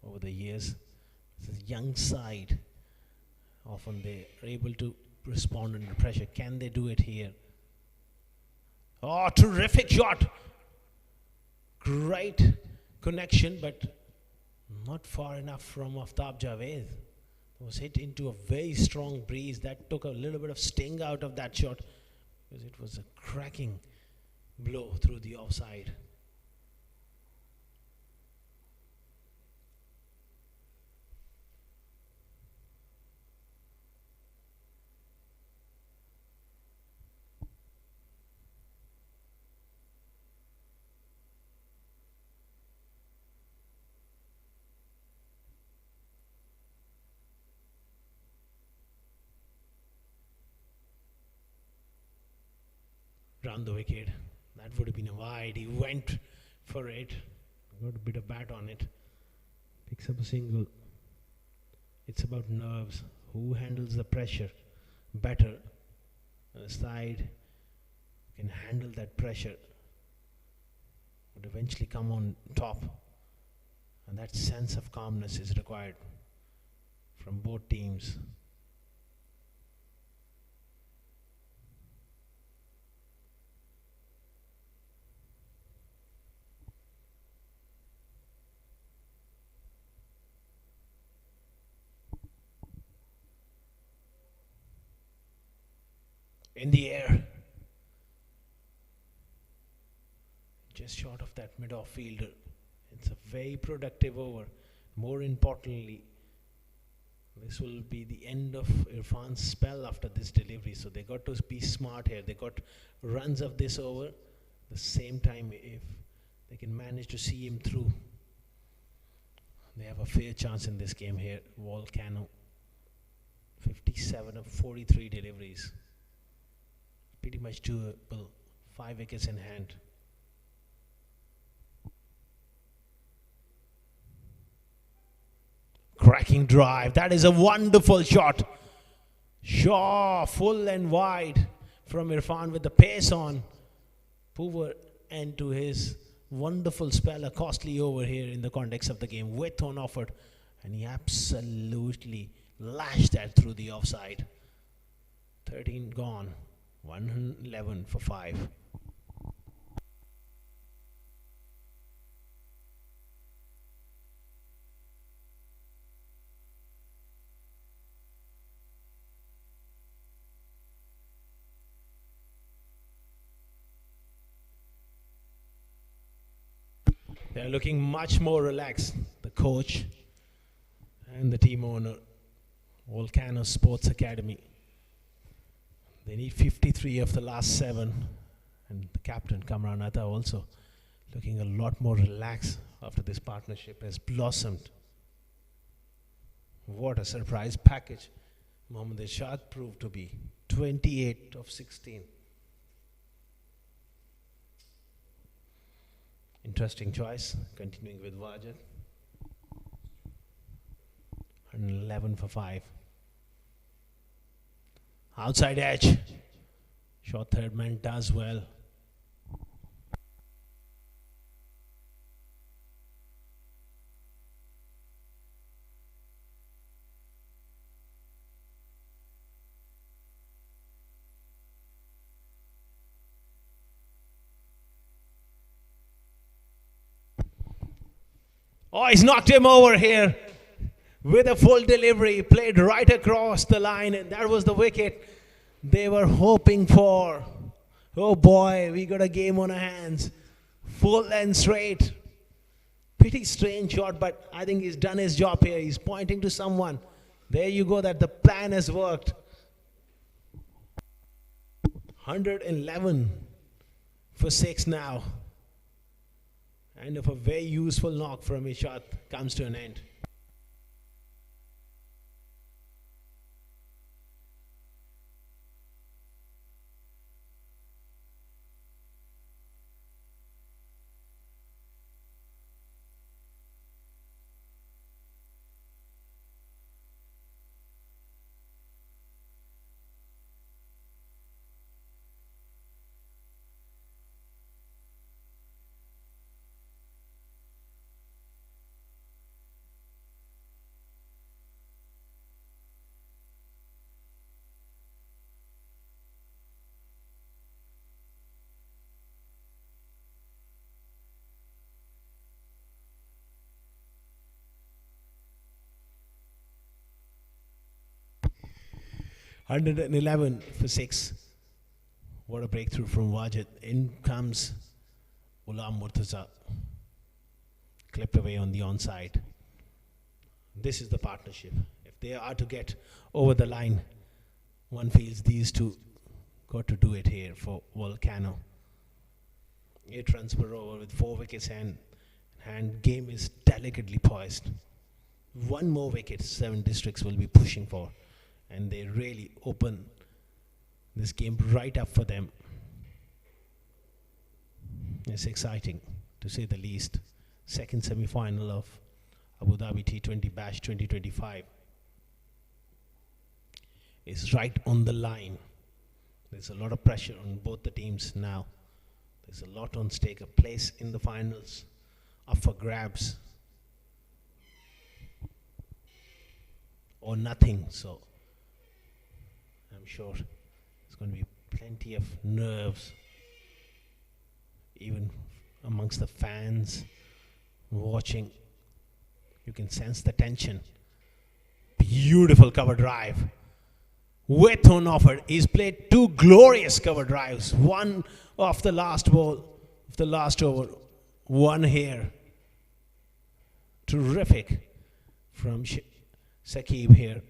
over the years. This is young side. Often they are able to respond under pressure. Can they do it here? Oh, terrific shot. Great connection, but not far enough from Aftab Javed. It was hit into a very strong breeze. That took a little bit of sting out of that shot because it was a cracking blow through the offside. Round the wicket. That would have been a wide. He went for it. Got a bit of bat on it. Picks up a single. It's about nerves. Who handles the pressure better? The side can handle that pressure. Would eventually come on top. And that sense of calmness is required from both teams. In the air, just short of that mid-off fielder. It's a very productive over. More importantly, this will be the end of Irfan's spell after this delivery, so they got to be smart here. They got runs of this over. At the same time, if they can manage to see him through, they have a fair chance in this game here. Volcano, 57 of 43 deliveries. Pretty much doable. 5 wickets in hand. Cracking drive. That is a wonderful shot. Shaw, full and wide from Irfan with the pace on. Poor end to his wonderful spell. A costly over here in the context of the game. Width on offered. And he absolutely lashed that through the offside. 13 gone. 111 for 5. They're looking much more relaxed. The coach and the team owner, Volcano Sports Academy. They need 53 of the last 7. And the captain, Kamran Atta, also looking a lot more relaxed after this partnership has blossomed. What a surprise package Mohammad Irshad proved to be. 28 of 16. Interesting choice. Continuing with Wajid. 111 for 5. Outside edge. Short third man does well. Oh, he's knocked him over here with a full delivery. Played right across the line, and that was the wicket they were hoping for. Oh boy, we got a game on our hands. Full and straight. Pretty strange shot, but I think he's done his job here. He's pointing to someone. There you go, that the plan has worked. 111 for 6 now. And if a very useful knock from his shot comes to an end. 111 for 6. What a breakthrough from Wajid. In comes Ghulam Murtaza. Clipped away on the onside. This is the partnership. If they are to get over the line, one feels these two got to do it here for Volcano. 8 runs per over with 4 wickets and game is delicately poised. One more wicket, 7 districts will be pushing for, and they really open this game right up for them. It's exciting, to say the least. Second semi-final of Abu Dhabi T20 Bash 2025 is right on the line. There's a lot of pressure on both the teams now. There's a lot on stake. A place in the finals up for grabs or nothing. So I'm sure there's going to be plenty of nerves even amongst the fans watching. You can sense the tension. Beautiful cover drive with on offer. He's played 2 glorious cover drives. One off the last ball of the last over. One here. Terrific from Saqib here.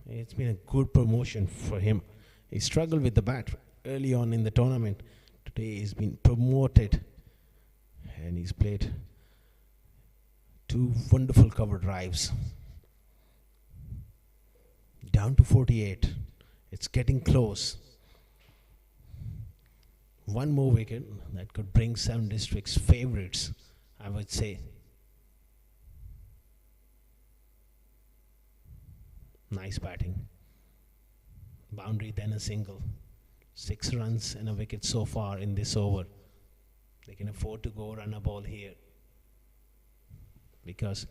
It's been a good promotion for him. He struggled with the bat early on in the tournament. Today he's been promoted and he's played 2 wonderful cover drives. Down to 48. It's getting close. One more wicket that could bring 7 districts favourites, I would say. Nice batting. Boundary, then a single. 6 runs and a wicket so far in this over. They can afford to go run a ball here, because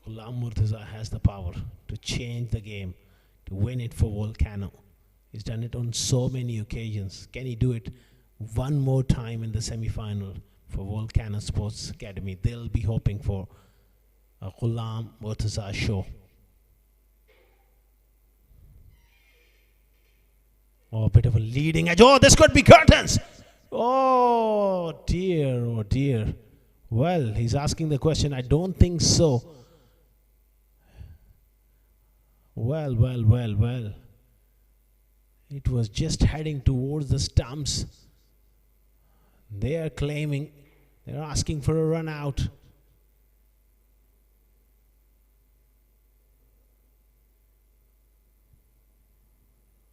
Ghulam Murtaza has the power to change the game, to win it for Volcano. He's done it on so many occasions. Can he do it one more time in the semi-final for Volcano Sports Academy? They'll be hoping for a Ghulam Murtaza show. Oh, a bit of a leading edge. Oh, this could be curtains. Oh dear, oh dear. Well, he's asking the question. I don't think so. Well. It was just heading towards the stumps. They are claiming, they're asking for a run out.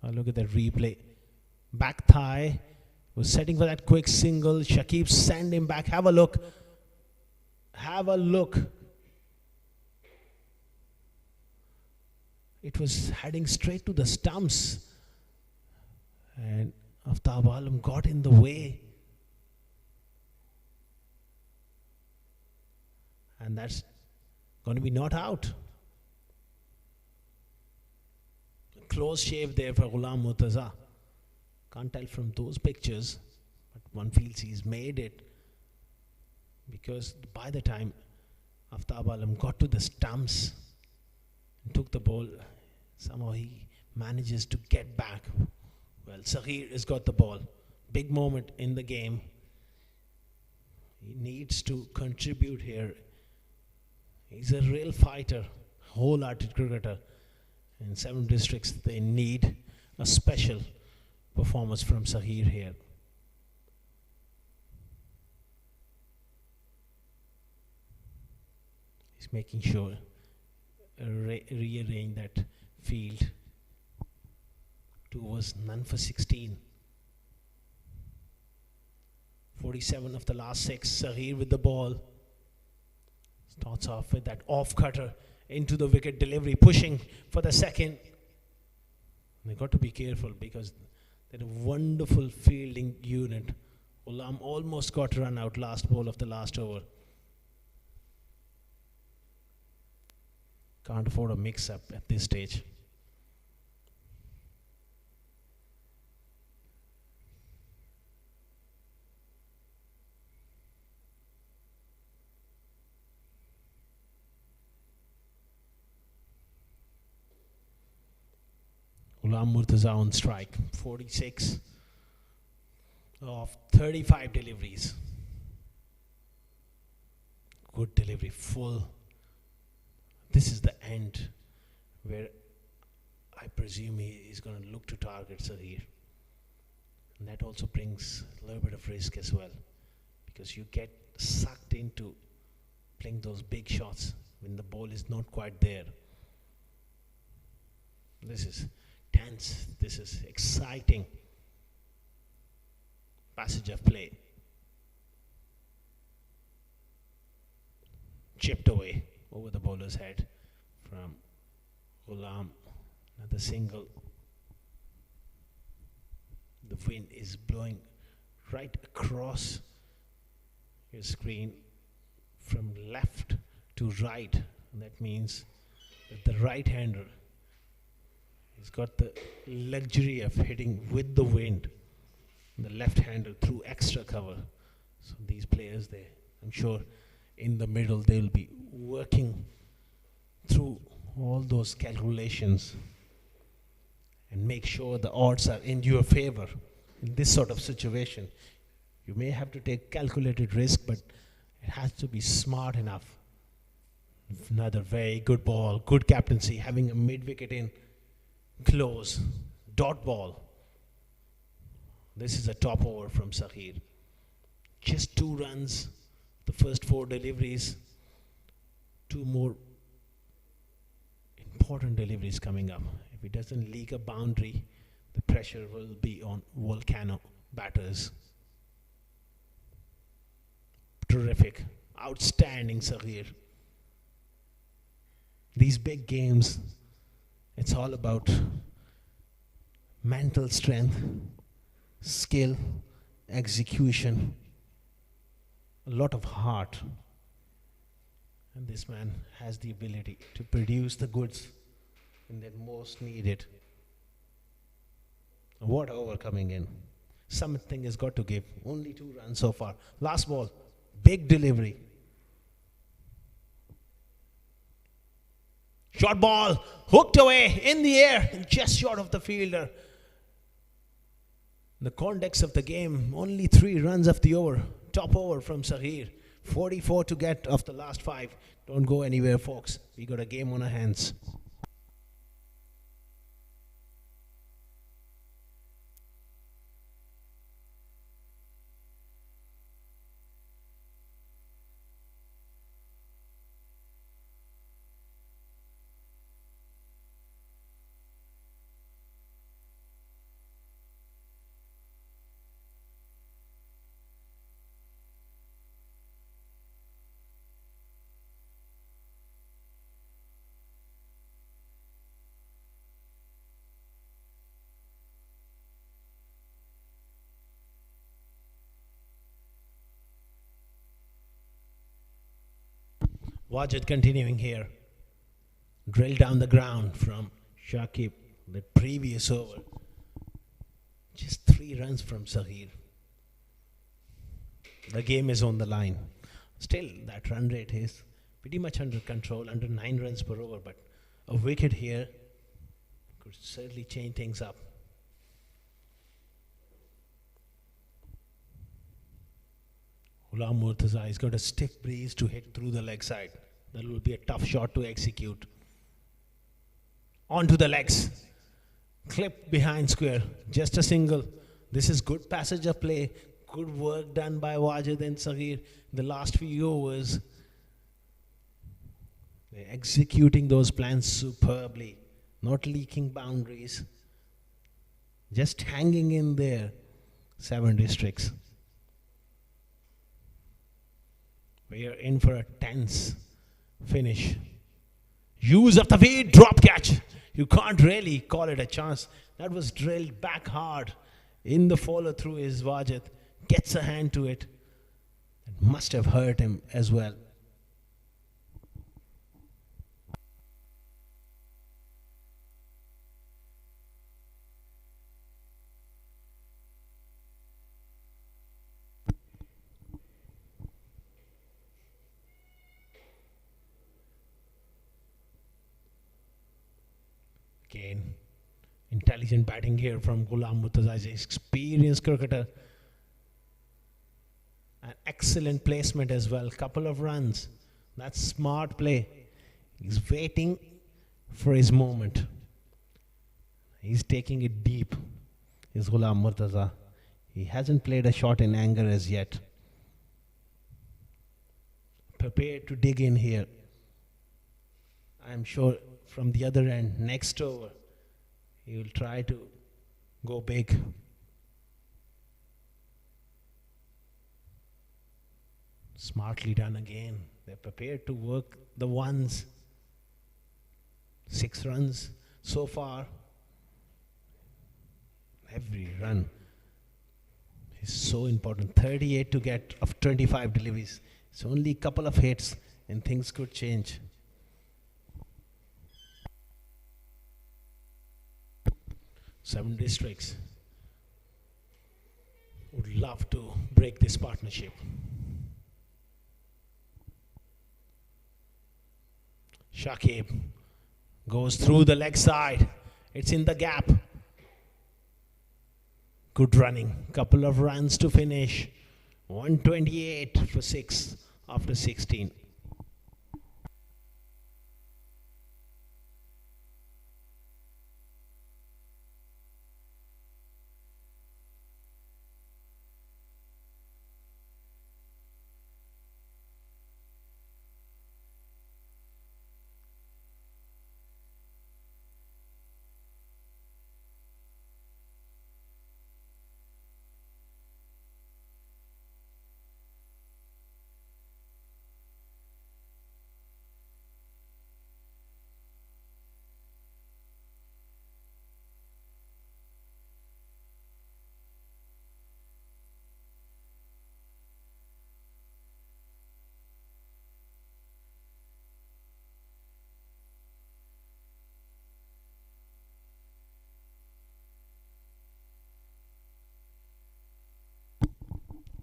Oh, look at that replay. Back thigh. Was setting for that quick single. Shakib send him back. Have a look. Have a look. It was heading straight to the stumps. And Aftab Alam got in the way. And that's going to be not out. Close shave there for Ghulam Murtaza. Can't tell from those pictures, but one feels he's made it, because by the time Aftab Alam got to the stumps and took the ball, somehow he manages to get back. Well, Saghir has got the ball. Big moment in the game. He needs to contribute here. He's a real fighter, wholehearted cricketer. In 7 districts, they need a special performance from Saghir here. He's making sure rearrange that field. 2 overs, none for 16. 47 of the last 6. Saghir with the ball. Starts off with that off cutter into the wicket delivery, pushing for the second. They've got to be careful because they're a wonderful fielding unit. Ghulam almost got run out last ball of the last over. Can't afford a mix-up at this stage. Ghulam Murtaza on strike. 46 of 35 deliveries. Good delivery, full. This is the end where I presume he is going to look to target Sahir. And that also brings a little bit of risk as well, because you get sucked into playing those big shots when the ball is not quite there. This is tense. This is exciting passage of play. Chipped away over the bowler's head from Ghulam. Another single. The wind is blowing right across your screen from left to right. And that means that the right-hander has got the luxury of hitting with the wind. The left-hander through extra cover. So these players, I'm sure in the middle they'll be working through all those calculations and make sure the odds are in your favor. In this sort of situation, you may have to take calculated risk, but it has to be smart enough. Another very good ball, good captaincy, having a mid-wicket in close, dot ball. This is a top over from Sahir. Just 2 runs, the first 4 deliveries, 2 more important deliveries coming up. If he doesn't leak a boundary, the pressure will be on Volcano batters. Terrific, outstanding Sahir. These big games, it's all about mental strength, skill, execution, a lot of heart. And this man has the ability to produce the goods when they're most needed. What over coming in? Something has got to give. Only 2 runs so far. Last ball, big delivery. Short ball, hooked away in the air, just short of the fielder. The context of the game, only 3 runs of the over. Top over from Sahir. 44 to get of the last 5. Don't go anywhere, folks. We got a game on our hands. Watch it continuing here. Drill down the ground from Shakib, the previous over. Just 3 runs from Sahir. The game is on the line. Still, that run rate is pretty much under control, under 9 runs per over, but a wicket here could certainly change things up. Ghulam Murtaza has got a stiff breeze to hit through the leg side. That will be a tough shot to execute. Onto the legs. Clip behind square. Just a single. This is good passage of play. Good work done by Wajid and Sahir. The last few overs, they're executing those plans superbly. Not leaking boundaries. Just hanging in there. 7 districts. We are in for a tense finish. Use of the feet, drop catch. You can't really call it a chance. That was drilled back hard. In the follow through is Wajid. Gets a hand to it. It must have hurt him as well. Again, intelligent batting here from Ghulam Murtaza. He's an experienced cricketer. An excellent placement as well. Couple of runs. That's smart play. He's waiting for his moment. He's taking it deep. Is Ghulam Murtaza. He hasn't played a shot in anger as yet. Prepared to dig in here. I'm sure from the other end, next over, he will try to go big. Smartly done again. They're prepared to work the ones. 6 runs so far. Every run is so important. 38 to get of 25 deliveries. It's only a couple of hits and things could change. Seven Districts would love to break this partnership. Shakib goes through the leg side. It's in the gap. Good running. Couple of runs to finish. 128 for 6 after 16.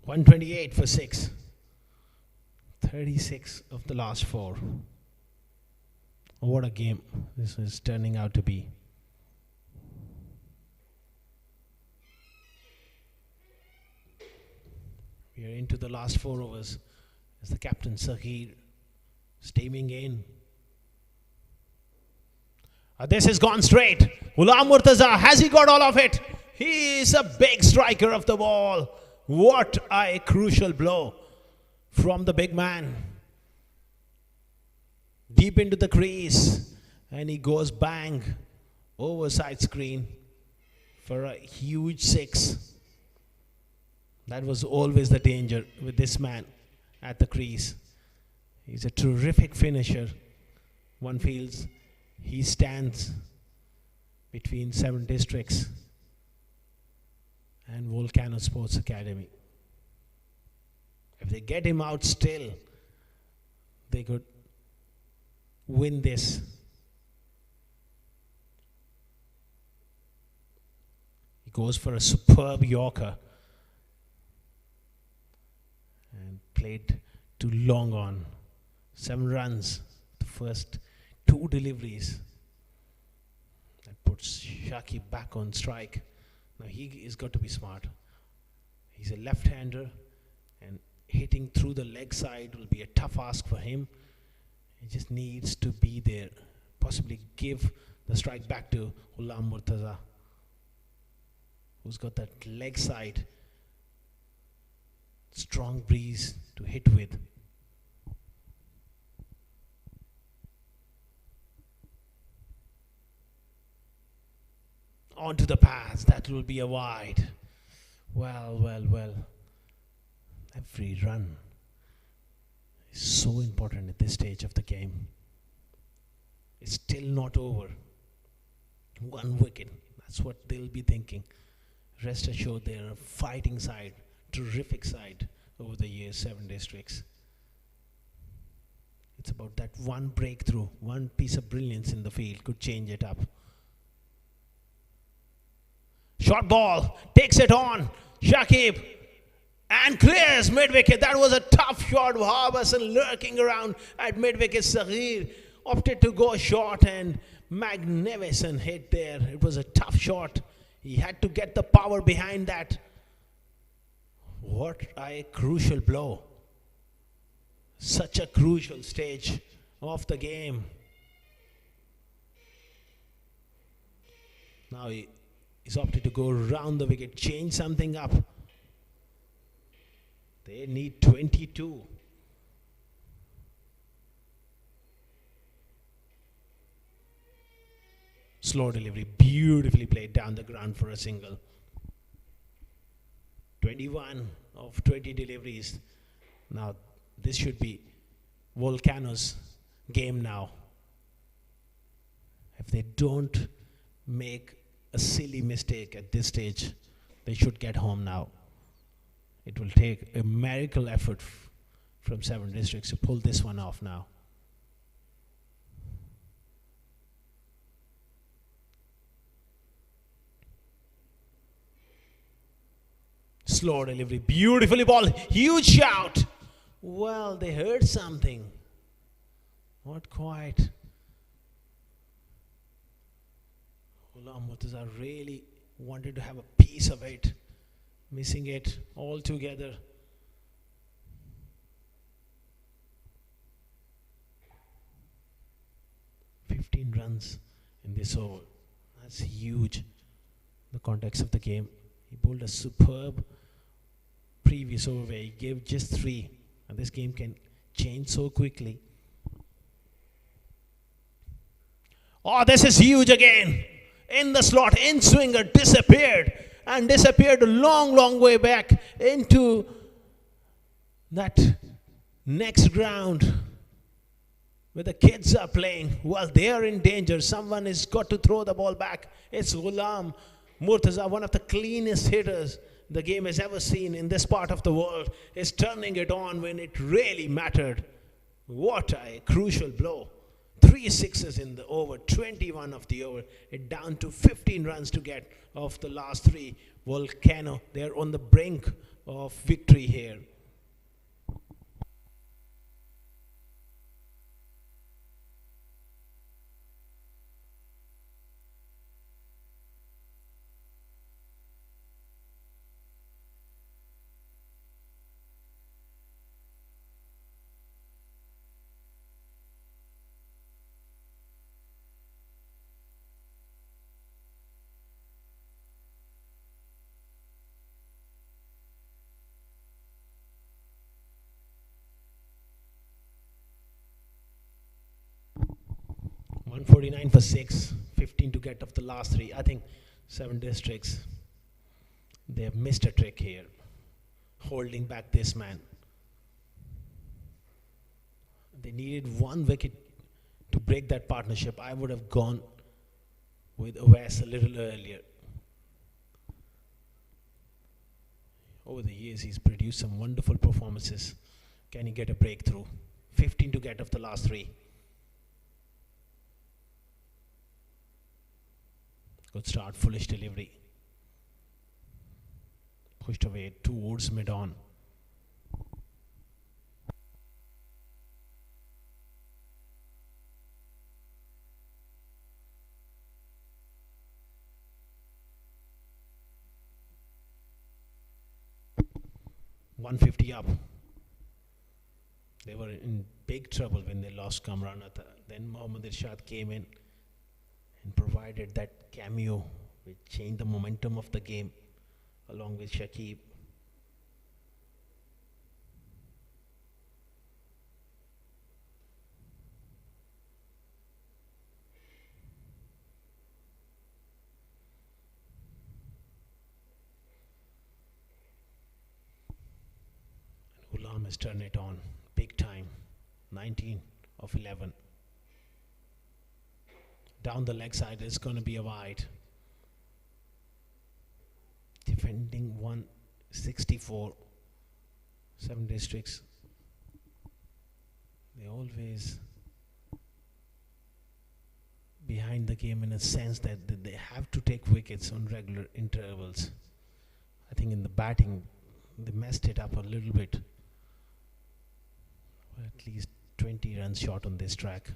$128 for 6. 36 of the last 4. What a game this is turning out to be. We are into the last 4 overs as the captain Saghir steaming in. This has gone straight. Ghulam Murtaza, has he got all of it? He is a big striker of the ball. What a crucial blow from the big man. Deep into the crease. And he goes bang over side screen for a huge 6. That was always the danger with this man at the crease. He's a terrific finisher. One feels he stands between 7 Districts and Volcano Sports Academy. If they get him out still, they could win this. He goes for a superb Yorker and played too long on. 7 runs, the first 2 deliveries. That puts Shaki back on strike. Now he has got to be smart. He's a left-hander and hitting through the leg side will be a tough ask for him. He just needs to be there. Possibly give the strike back to Ghulam Murtaza, who's got that leg side strong breeze to hit with. Onto the pass, that will be a wide. Well. Every run is so important at this stage of the game. It's still not over. 1 wicket, that's what they'll be thinking. Rest assured they're a fighting side, terrific side over the years, 7 Districts. It's about that one breakthrough, one piece of brilliance in the field could change it up. Short ball, takes it on, Shakib, and clears mid-wicket. That was a tough shot. Harbison lurking around at mid-wicket. Saghir opted to go short and Magnificent hit there. It was a tough shot. He had to get the power behind that. What a crucial blow. Such a crucial stage of the game. Now he's opted to go around the wicket, change something up. They need 22. Slow delivery, beautifully played down the ground for a single. 21 of 20 deliveries. Now this should be Volcano's game now. If they don't make a silly mistake at this stage, they should get home now. It will take a miracle effort from 7 districts to pull this one off now. Slow delivery, beautifully ball, huge shout. Well, they heard something. Not quite. Murtaza really wanted to have a piece of it, missing it altogether. Runs in this over. That's huge in the context of the game. He bowled a superb previous over where he gave just 3, and this game can change so quickly. Oh, this is huge again. In the slot, in swinger, disappeared a long way back into that next ground where the kids are playing. Well, they are in danger. Someone has got to throw the ball back. It's Ghulam Murtaza, one of the cleanest hitters the game has ever seen in this part of the world, is turning it on when it really mattered. What a crucial blow. 3 sixes in the over, 21 of the over. It down to 15 runs to get off the last 3. Volcano, they're on the brink of victory here. $149 for 6, 15 to get off the last 3. I think 7 districts, they have missed a trick here, holding back this man. They needed 1 wicket to break that partnership. I would have gone with Owas a little earlier. Over the years, he's produced some wonderful performances. Can he get a breakthrough? 15 to get off the last 3. Good start, foolish delivery. Pushed away towards mid-on. $150 up. They were in big trouble when they lost Kamranatha. Then Mohammad Irshad came in and provided that cameo which changed the momentum of the game along with Shakib. Ghulam has turned it on big time. 19 of 11. Down the leg side is going to be a wide. Defending 164. 7 districts. They always behind the game in a sense that they have to take wickets on regular intervals. I think in the batting they messed it up a little bit. At least 20 runs short on this track.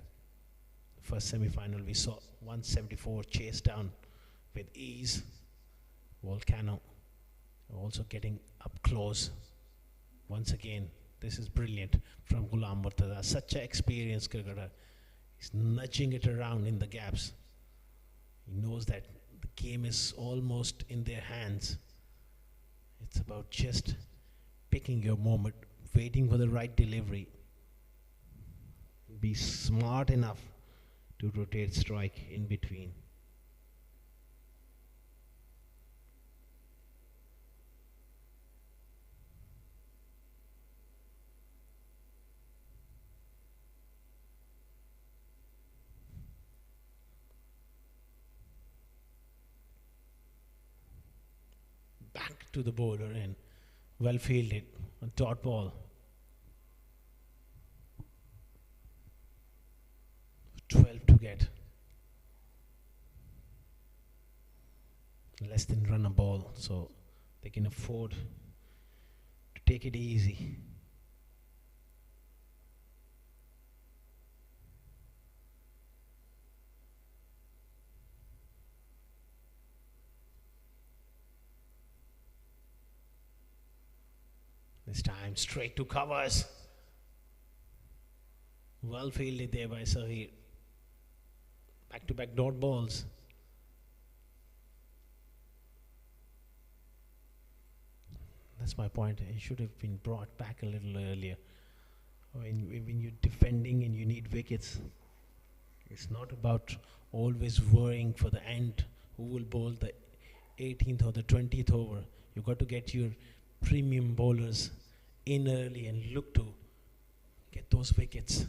First semi-final we saw 174 chase down with ease. Volcano also getting up close. Once again, this is brilliant from Ghulam Murtaza. Such an experienced cricketer. He's nudging it around in the gaps. He knows that the game is almost in their hands. It's about just picking your moment, waiting for the right delivery. Be smart enough to rotate strike in between. Back to the bowler and well fielded, a dot ball. 12 to get. Less than run a ball, so they can afford to take it easy. This time straight to covers. Well fielded there by Sahir. Back to back dot balls. That's my point. It should have been brought back a little earlier. When you're defending and you need wickets, it's not about always worrying for the end who will bowl the 18th or the 20th over. You've got to get your premium bowlers in early and look to get those wickets.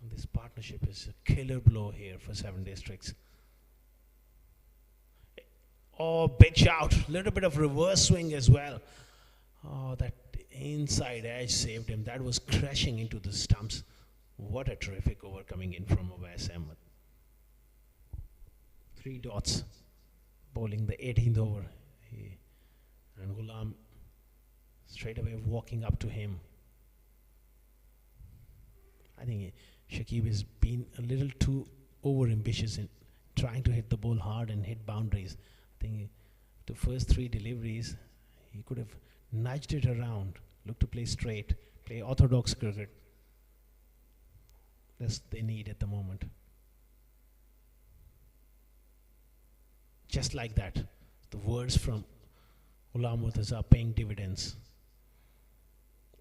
And this partnership is a killer blow here for 7 Districts. Oh, big shout. Little bit of reverse swing as well. Oh, that inside edge saved him. That was crashing into the stumps. What a terrific over coming in from Awais Ahmed. 3 dots. Bowling the 18th over. And Ghulam straight away walking up to him. I think Shakib has been a little too over ambitious in trying to hit the ball hard and hit boundaries. I think the first 3 deliveries he could have nudged it around, look to play straight, play orthodox cricket. That's they need at the moment. Just like that, the words from Ghulam Murtaza are paying dividends.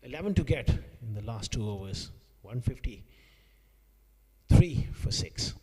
11 to get in the last 2 overs. 153 for 6.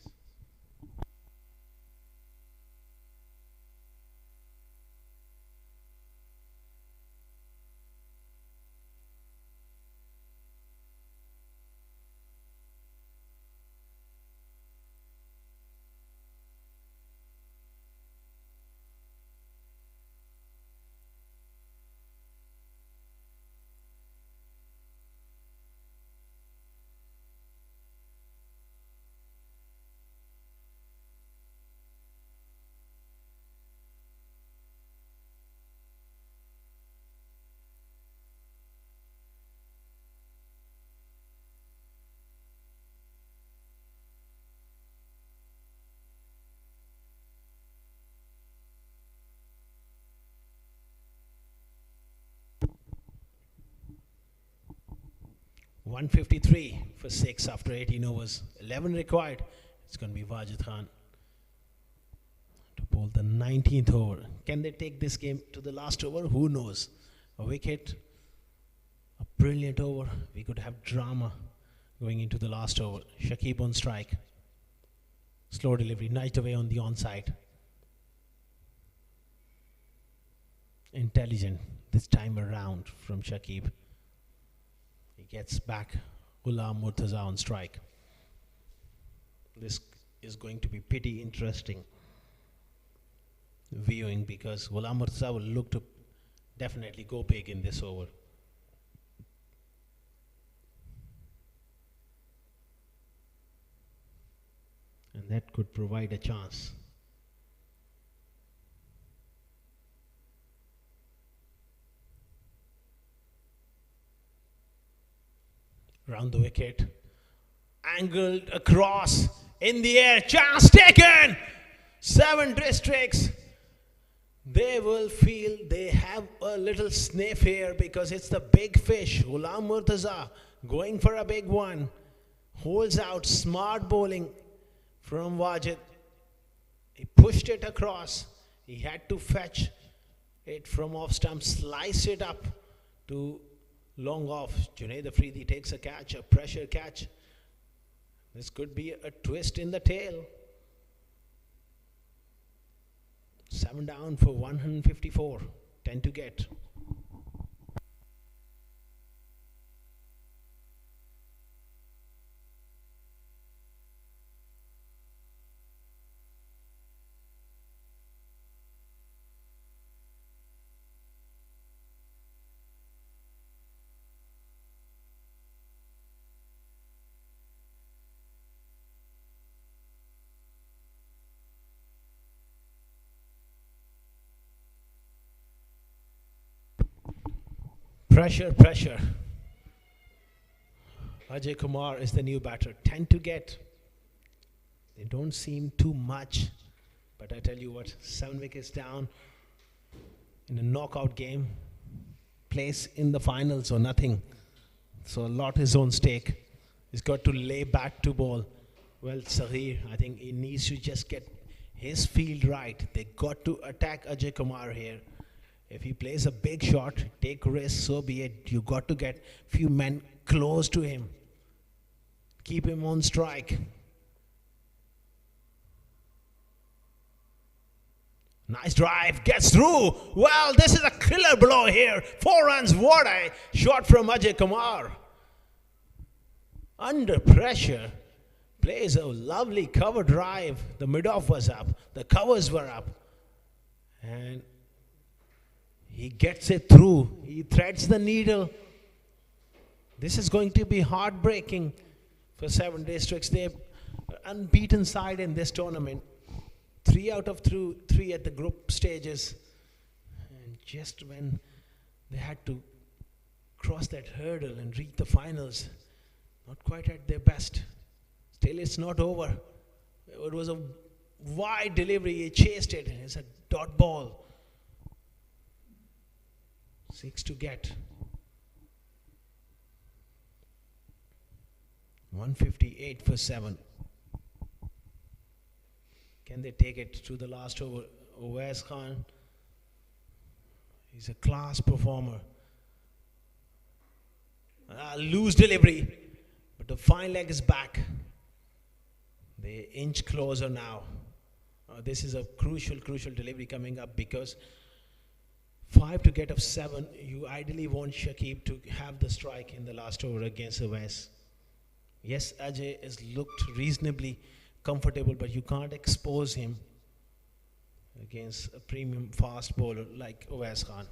$153 for 6 after 18 overs. 11 required. It's going to be Wajid Khan to bowl the 19th over. Can they take this game to the last over? Who knows? A wicket, a brilliant over. We could have drama going into the last over. Shakib on strike. Slow delivery, nudged away on the onside. Intelligent this time around from Shakib. He gets back Ghulam Murtaza on strike. This is going to be pretty interesting viewing because Ghulam Murtaza will look to definitely go big in this over. And that could provide a chance. Round the wicket. angled across, in the air, chance taken. 7 districts. They will feel they have a little sniff here because it's the big fish. Ghulam Murtaza going for a big one. Holds out, smart bowling from Wajid. He pushed it across. He had to fetch it from off stump, slice it up to long off. Junaid Afridi takes a catch, a pressure catch. This could be a twist in the tail. 7 down for 154. 10 to get. Pressure, pressure. Ajay Kumar is the new batter. 10 to get. They don't seem too much, but I tell you what, 7 wickets down in a knockout game, place in the finals or nothing. So a lot is on stake. He's got to lay back to bowl. Well, Sahir, I think he needs to just get his field right. They got to attack Ajay Kumar here. If he plays a big shot, take risks, so be it. You got to get few men close to him. Keep him on strike. Nice drive, gets through. Well, this is a killer blow here. 4 runs, what a shot from Ajay Kumar. Under pressure, plays a lovely cover drive. The mid-off was up, the covers were up. And he gets it through. He threads the needle. This is going to be heartbreaking for 7 districts. They're unbeaten side in this tournament. 3 out of 3 at the group stages. And just when they had to cross that hurdle and reach the finals, not quite at their best. Still, it's not over. It was a wide delivery. He chased it. It's a dot ball. 6 to get. 158 for 7. Can they take it to the last over? Uwais Khan, he's a class performer. Loose delivery, but the fine leg is back. They inch closer now. This is a crucial delivery coming up because 5 to get of 7, you ideally want Shakib to have the strike in the last over against Uwais. Yes, Ajay has looked reasonably comfortable, but you can't expose him against a premium fast bowler like Uwais Khan.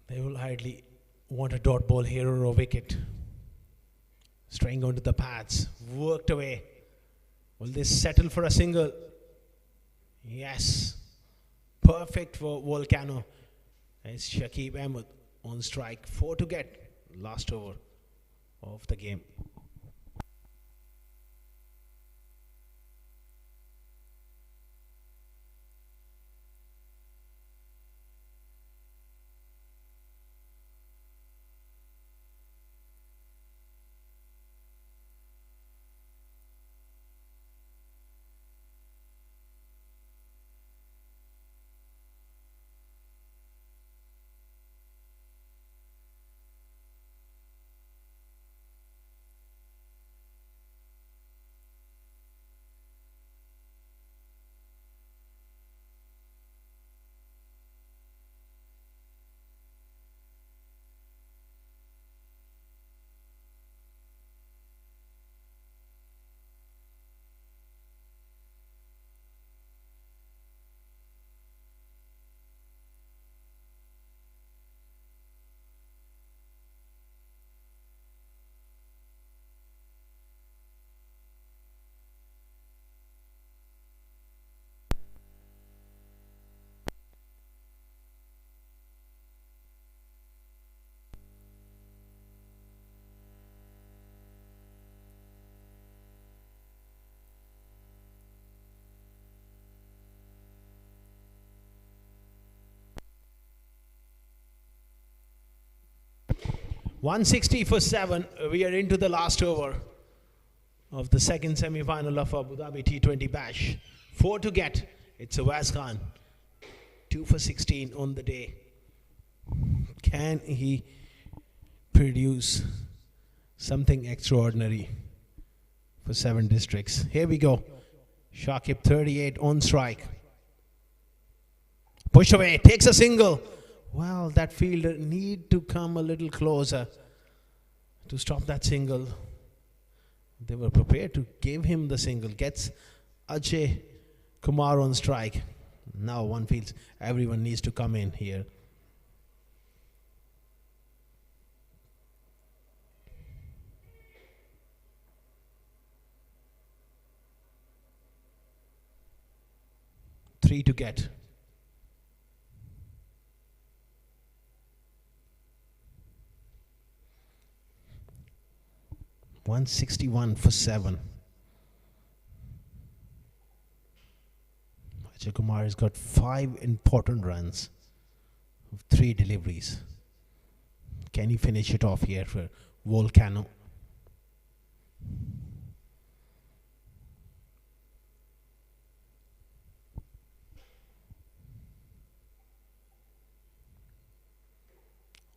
They will hardly want a dot ball here or a wicket. Straying onto the pads, worked away. Will they settle for a single? Yes. Perfect for Volcano. It's Shakib Ahmed on strike. 4 to get. Last over of the game. 160 for 7. We are into the last over of the second semi-final of Abu Dhabi T20 Bash. 4 to get. It's Awaz Khan. 2 for 16 on the day. Can he produce something extraordinary for 7 districts? Here we go. Shakib 38 on strike. Push away, takes a single. Well, that fielder need to come a little closer to stop that single. They were prepared to give him the single. Gets Ajay Kumar on strike. Now one feels everyone needs to come in here. Three to get. $161 for 7. Ajay Kumar has got 5 important runs of 3 deliveries. Can he finish it off here for Volcano?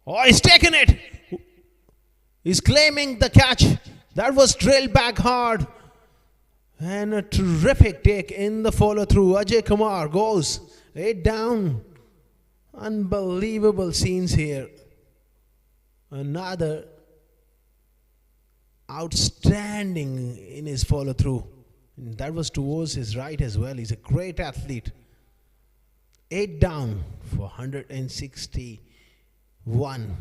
Oh, he's taken it! He's claiming the catch. That was drilled back hard. And a terrific take in the follow through. Ajay Kumar goes 8 down. Unbelievable scenes here. Another outstanding in his follow through. And that was towards his right as well. He's a great athlete. 8 down for 161.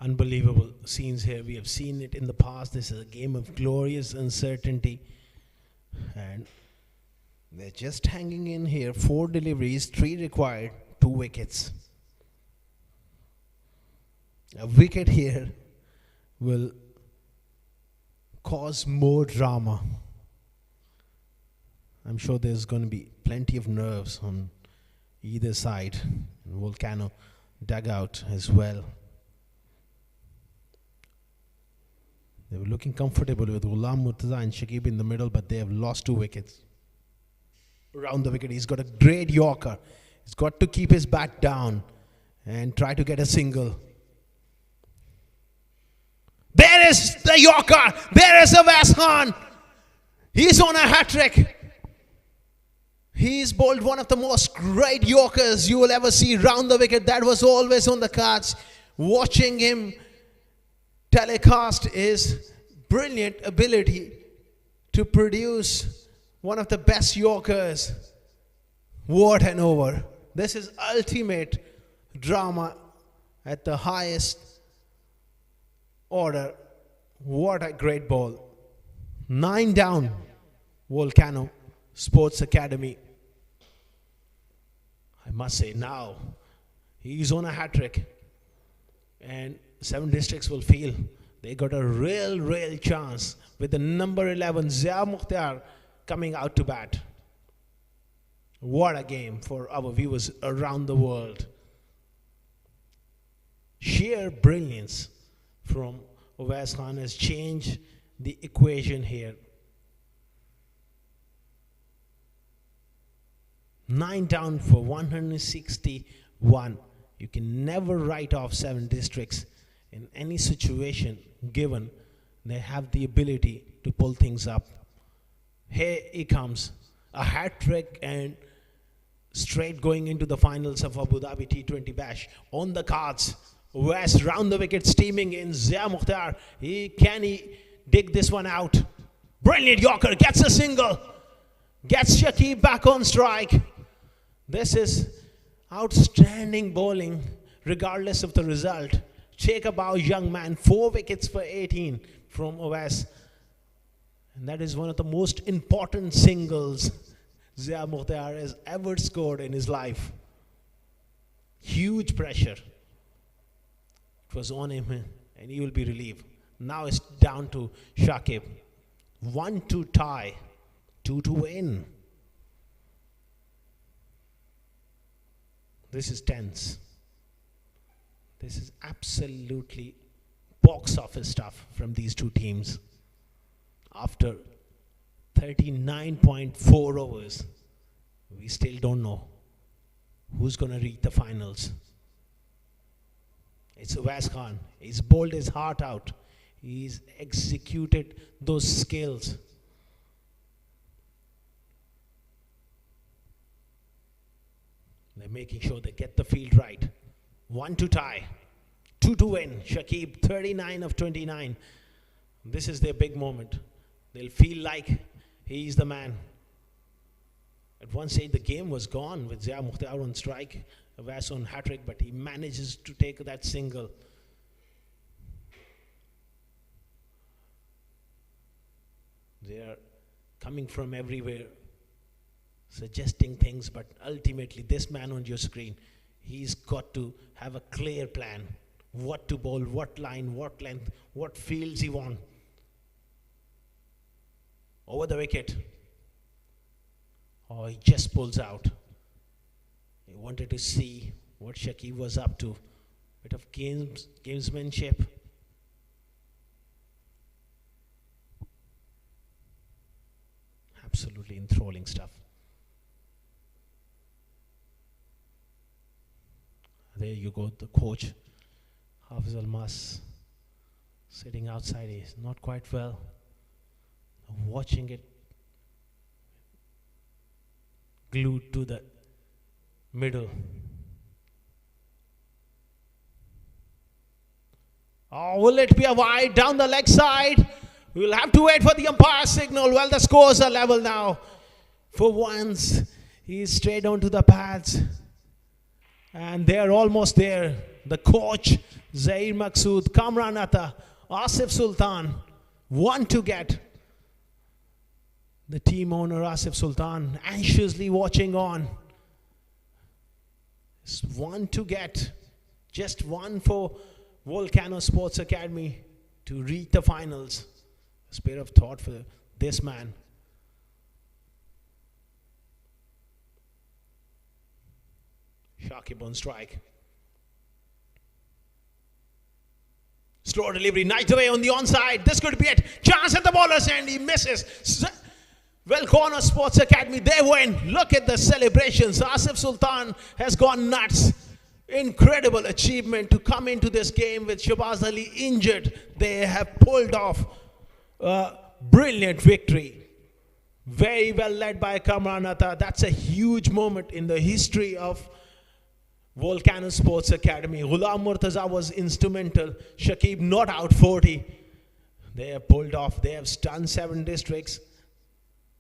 Unbelievable scenes here. We have seen it in the past. This is a game of glorious uncertainty. And they're just hanging in here. 4 deliveries, 3 required, 2 wickets. A wicket here will cause more drama. I'm sure there's going to be plenty of nerves on either side. Volcano dugout as well. They were looking comfortable with Ghulam Murtaza and Shakib in the middle, but they have lost 2 wickets. Around the wicket, he's got a great Yorker. He's got to keep his bat down and try to get a single. There is the Yorker. There is Awaz Khan. He's on a hat-trick. He's bowled one of the most great Yorkers you will ever see round the wicket. That was always on the cards. Watching him telecast is brilliant ability to produce one of the best Yorkers. What an over. This is ultimate drama at the highest order. What a great ball. 9 down. Volcano Sports Academy. I must say now he's on a hat-trick and 7 districts will feel they got a real chance with the number 11 Zia Mukhtar coming out to bat. What a game for our viewers around the world. Sheer brilliance from Awaz Khan has changed the equation here. 9 down for 161. You can never write off 7 districts in any situation given they have the ability to pull things up. Here he comes. A hat-trick and straight going into the finals of Abu Dhabi T20 Bash. On the cards. West round the wicket steaming in. Zia Mukhtar. Can he dig this one out? Brilliant Yorker, gets a single. Gets Shakib back on strike. This is outstanding bowling, regardless of the result. Take a bow, young man. 4 wickets for 18 from Owais. And that is one of the most important singles Zia Mukhtar has ever scored in his life. Huge pressure. It was on him and he will be relieved. Now it's down to Shakib. 1-2 tie. 2 to win. This is tense. This is absolutely box office stuff from these two teams. After 39.4 overs, we still don't know who's going to reach the finals. It's Owais Khan. He's bowled his heart out. He's executed those skills. They're making sure they get the field right. 1-2 tie. 2 to win. Shakib, 39 of 29. This is their big moment. They'll feel like he's the man. At one stage, the game was gone with Zia Mukhtar on strike, Owais on hat-trick, but he manages to take that single. They are coming from everywhere, suggesting things, but ultimately this man on your screen, he's got to have a clear plan. What to bowl, what line, what length, what fields he wants. Over the wicket. Oh, he just pulls out. He wanted to see what Shakib was up to. Bit of gamesmanship. Absolutely enthralling stuff. There you go, the coach, Hafiz Almas, sitting outside. He's not quite well. Watching it glued to the middle. Oh, will it be a wide down the leg side? We'll have to wait for the umpire signal. Well, the scores are level now. For once, he's straight onto the pads. And they're almost there. The coach, Zair Maqsood, Kamran Atta, Asif Sultan, one to get. The team owner, Asif Sultan, anxiously watching on. It's one to get. Just one for Volcano Sports Academy to reach the finals. A spare of thought for this man. Shakib on strike. Slow delivery, night away on the onside. This could be it. Chance at the bowler's end. He misses. Volcano Sports Academy, they win. Look at the celebrations. Asif Sultan has gone nuts. Incredible achievement to come into this game with Shabaz Ali injured. They have pulled off a brilliant victory. Very well led by Kamran Atta. That's a huge moment in the history of Volcano Sports Academy. Ghulam Murtaza was instrumental. Shakib not out 40. They have pulled off. They have stunned 7 districts.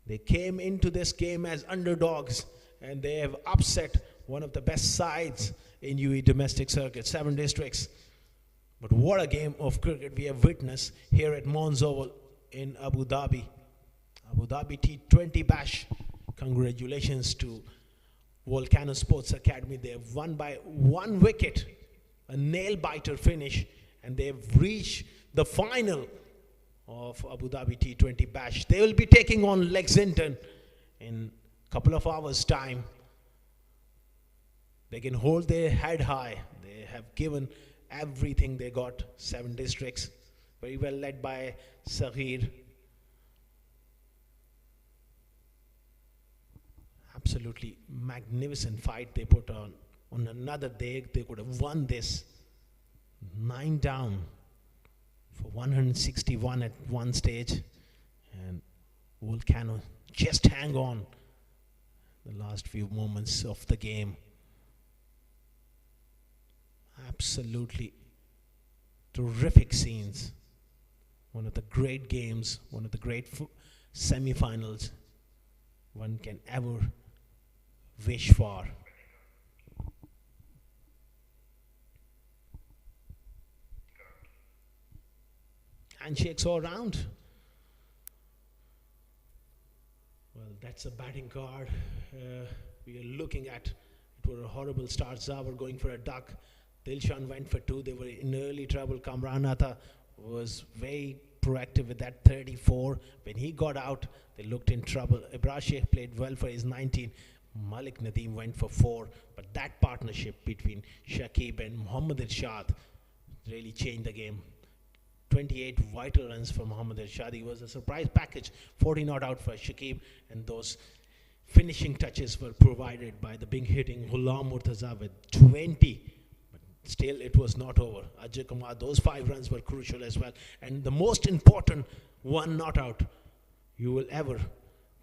They came into this game as underdogs and they have upset one of the best sides in UAE domestic circuit, 7 districts. But what a game of cricket we have witnessed here at Mons Oval in Abu Dhabi. Abu Dhabi T20 Bash. Congratulations to Volcano Sports Academy. They have won by 1 wicket, a nail-biter finish, and they have reached the final of Abu Dhabi T20 Bash. They will be taking on Lexington in a couple of hours' time. They can hold their head high. They have given everything they got. 7 districts, very well led by Saghir. Absolutely magnificent fight they put on. On another day, they could have won this. 9 down for 161 at one stage. And Volcano just hang on the last few moments of the game. Absolutely terrific scenes. One of the great games, one of the great semi-finals one can ever wish for. Handshakes all around. Well, that's a batting card. We are looking at, it was a horrible start. Zawar going for a duck. Dilshan went for 2. They were in early trouble. Kamranatha was very proactive with that 34. When he got out, they looked in trouble. Ibrahim played well for his 19. Malik Nadeem went for 4. But that partnership between Shakib and Mohammad Irshad really changed the game. 28 vital runs for Mohammad Irshad. He was a surprise package. 40 not out for Shakib, and those finishing touches were provided by the big hitting Ghulam Murtaza with 20. But still, it was not over. Ajay Kumar, those 5 runs were crucial as well. And the most important one not out you will ever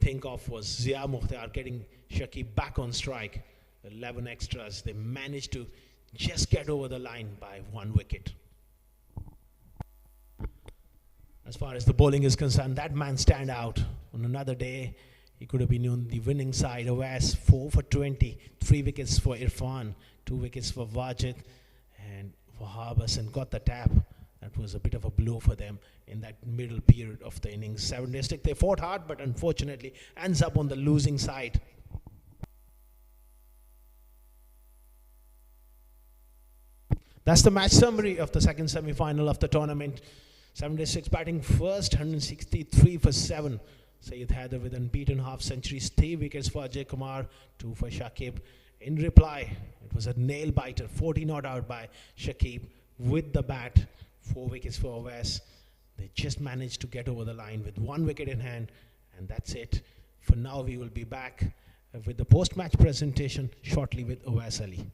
think of was Zia Mukhtar getting Shakib back on strike. 11 extras. They managed to just get over the line by 1 wicket. As far as the bowling is concerned, that man stand out. On another day, he could have been on the winning side. Awais, 4 for 20, 3 wickets for Irfan, 2 wickets for Wajid, and Wahab Hassan got the tap. That was a bit of a blow for them in that middle period of the innings. 7-day stick, they fought hard, but unfortunately ends up on the losing side. That's the match summary of the second semi-final of the tournament. 7-day 6 batting first, 163 for 7. Syed Haider with unbeaten half centuries, 3 wickets for Ajay Kumar, 2 for Shakib. In reply, it was a nail biter, 40 not out by Shakib with the bat, 4 wickets for Awais. They just managed to get over the line with 1 wicket in hand, and that's it. For now, we will be back with the post-match presentation shortly with Awais Ali.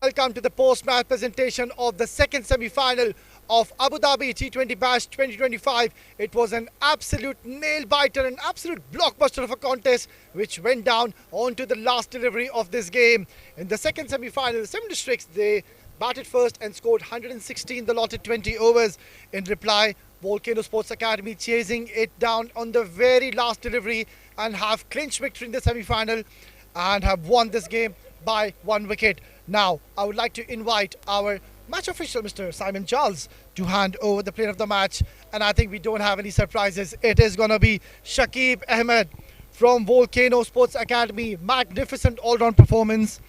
Welcome to the post-match presentation of the second semi-final of Abu Dhabi T20 Bash 2025. It was an absolute nail-biter, an absolute blockbuster of a contest which went down onto the last delivery of this game. In the second semi-final, the 7 districts, they batted first and scored 116 the allotted 20 overs. In reply, Volcano Sports Academy chasing it down on the very last delivery and have clinched victory in the semi-final and have won this game by 1 wicket. Now, I would like to invite our match official, Mr. Simon Charles, to hand over the player of the match. And I think we don't have any surprises. It is going to be Shakib Ahmed from Volcano Sports Academy. Magnificent all-round performance.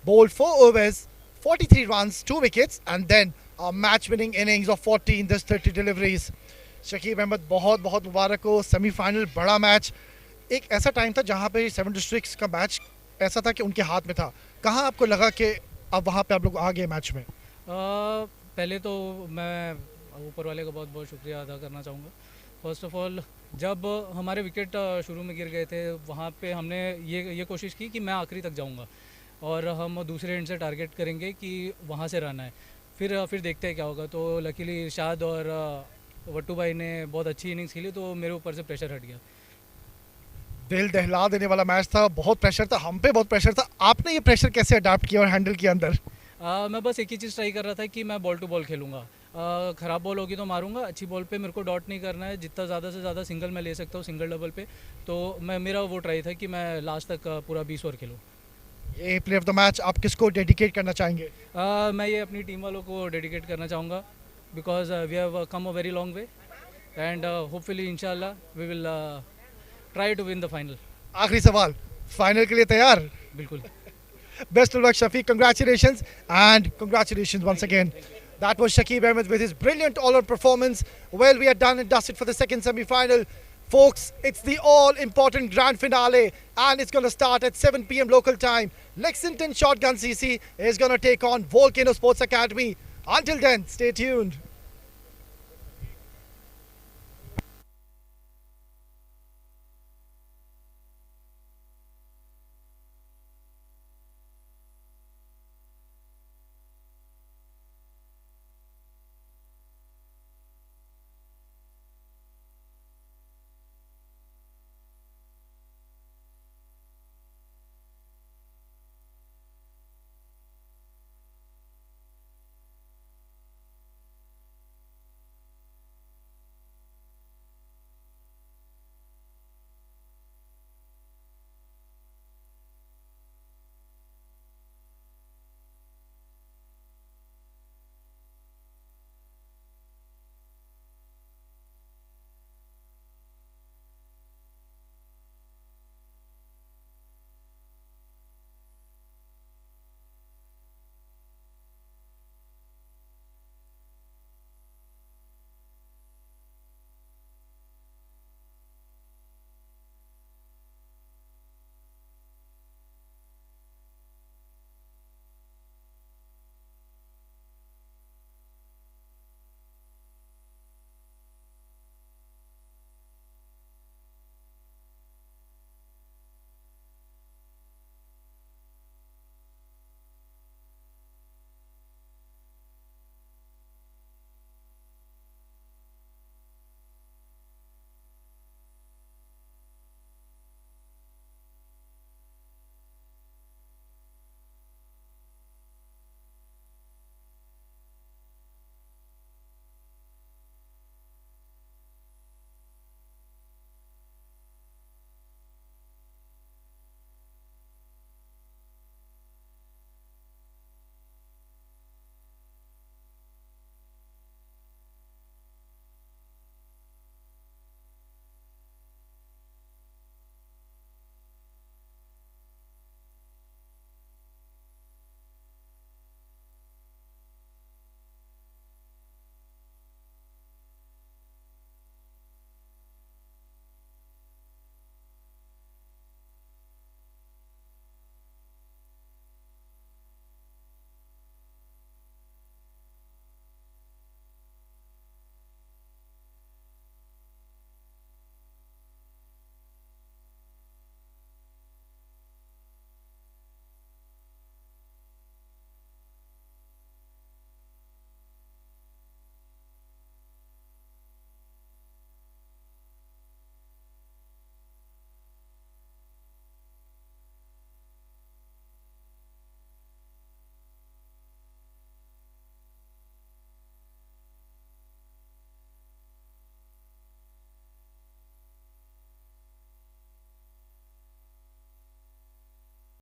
Bowled 4 overs, 43 runs, 2 wickets, and then a match-winning innings of 40 in this 30 deliveries. Shakib Ahmed, बहुत बहुत मुबारक हो. Semifinal बड़ा match. एक ऐसा time था जहां पे 7 districts का मैच ऐसा था कि उनके हाथ में था. कहाँ आपको लगा कि अब वहाँ पे आप लोग आ गए मैच में? पहले तो मैं ऊपर वाले का बहुत बहुत शुक्रिया अदा करना चाहूँगा. फर्स्ट ऑफ ऑल, जब हमारे विकेट शुरू में गिर गए थे वहाँ पे हमने ये कोशिश की कि मैं आखिरी तक जाऊँगा. और हम दूसरे एंड से टारगेट करेंगे कि वहाँ से रन है, फिर देखते हैं क्या होगा। तो लकीली इरशाद और वट्टू भाई ने बहुत अच्छी इनिंग्स खेली, तो मेरे ऊपर से प्रेशर हट गया। दिल दहला देने वाला मैच था, बहुत प्रेशर था, हम पे बहुत प्रेशर था। आपने ये प्रेशर कैसे अडाप्ट किया और हैंडल किया अंदर? मैं बस एक ही चीज़ ट्राई कर रहा था कि मैं बॉल टू बॉल खेलूँगा। ख़राब बॉल होगी तो मारूंगा, अच्छी बॉल पे मेरे को डॉट नहीं करना है, जितना ज़्यादा से ज़्यादा सिंगल मैं ले सकता हूँ सिंगल डबल पे। तो मेरा वो ट्राई था कि मैं लास्ट तक पूरा 20 ओवर खेलूँ। ये प्लेयर ऑफ द मैच आप किसको डेडिकेट करना चाहेंगे? मैं ये अपनी टीम वालों को डेडिकेट करना चाहूँगा, because we have come a very long way and hopefully इंशाल्लाह we will try to win the final. आखिरी सवाल, फाइनल के लिए तैयार? बिल्कुल। Best of luck, Shafiq. Congratulations and congratulations once again. That was Shakib Ahmed with his brilliant all-out performance. Well, we are done and dusted for the second semi-final. Folks, it's the all-important grand finale and it's going to start at 7 p.m. local time. Lexington Shotgun CC is going to take on Volcano Sports Academy. Until then, stay tuned.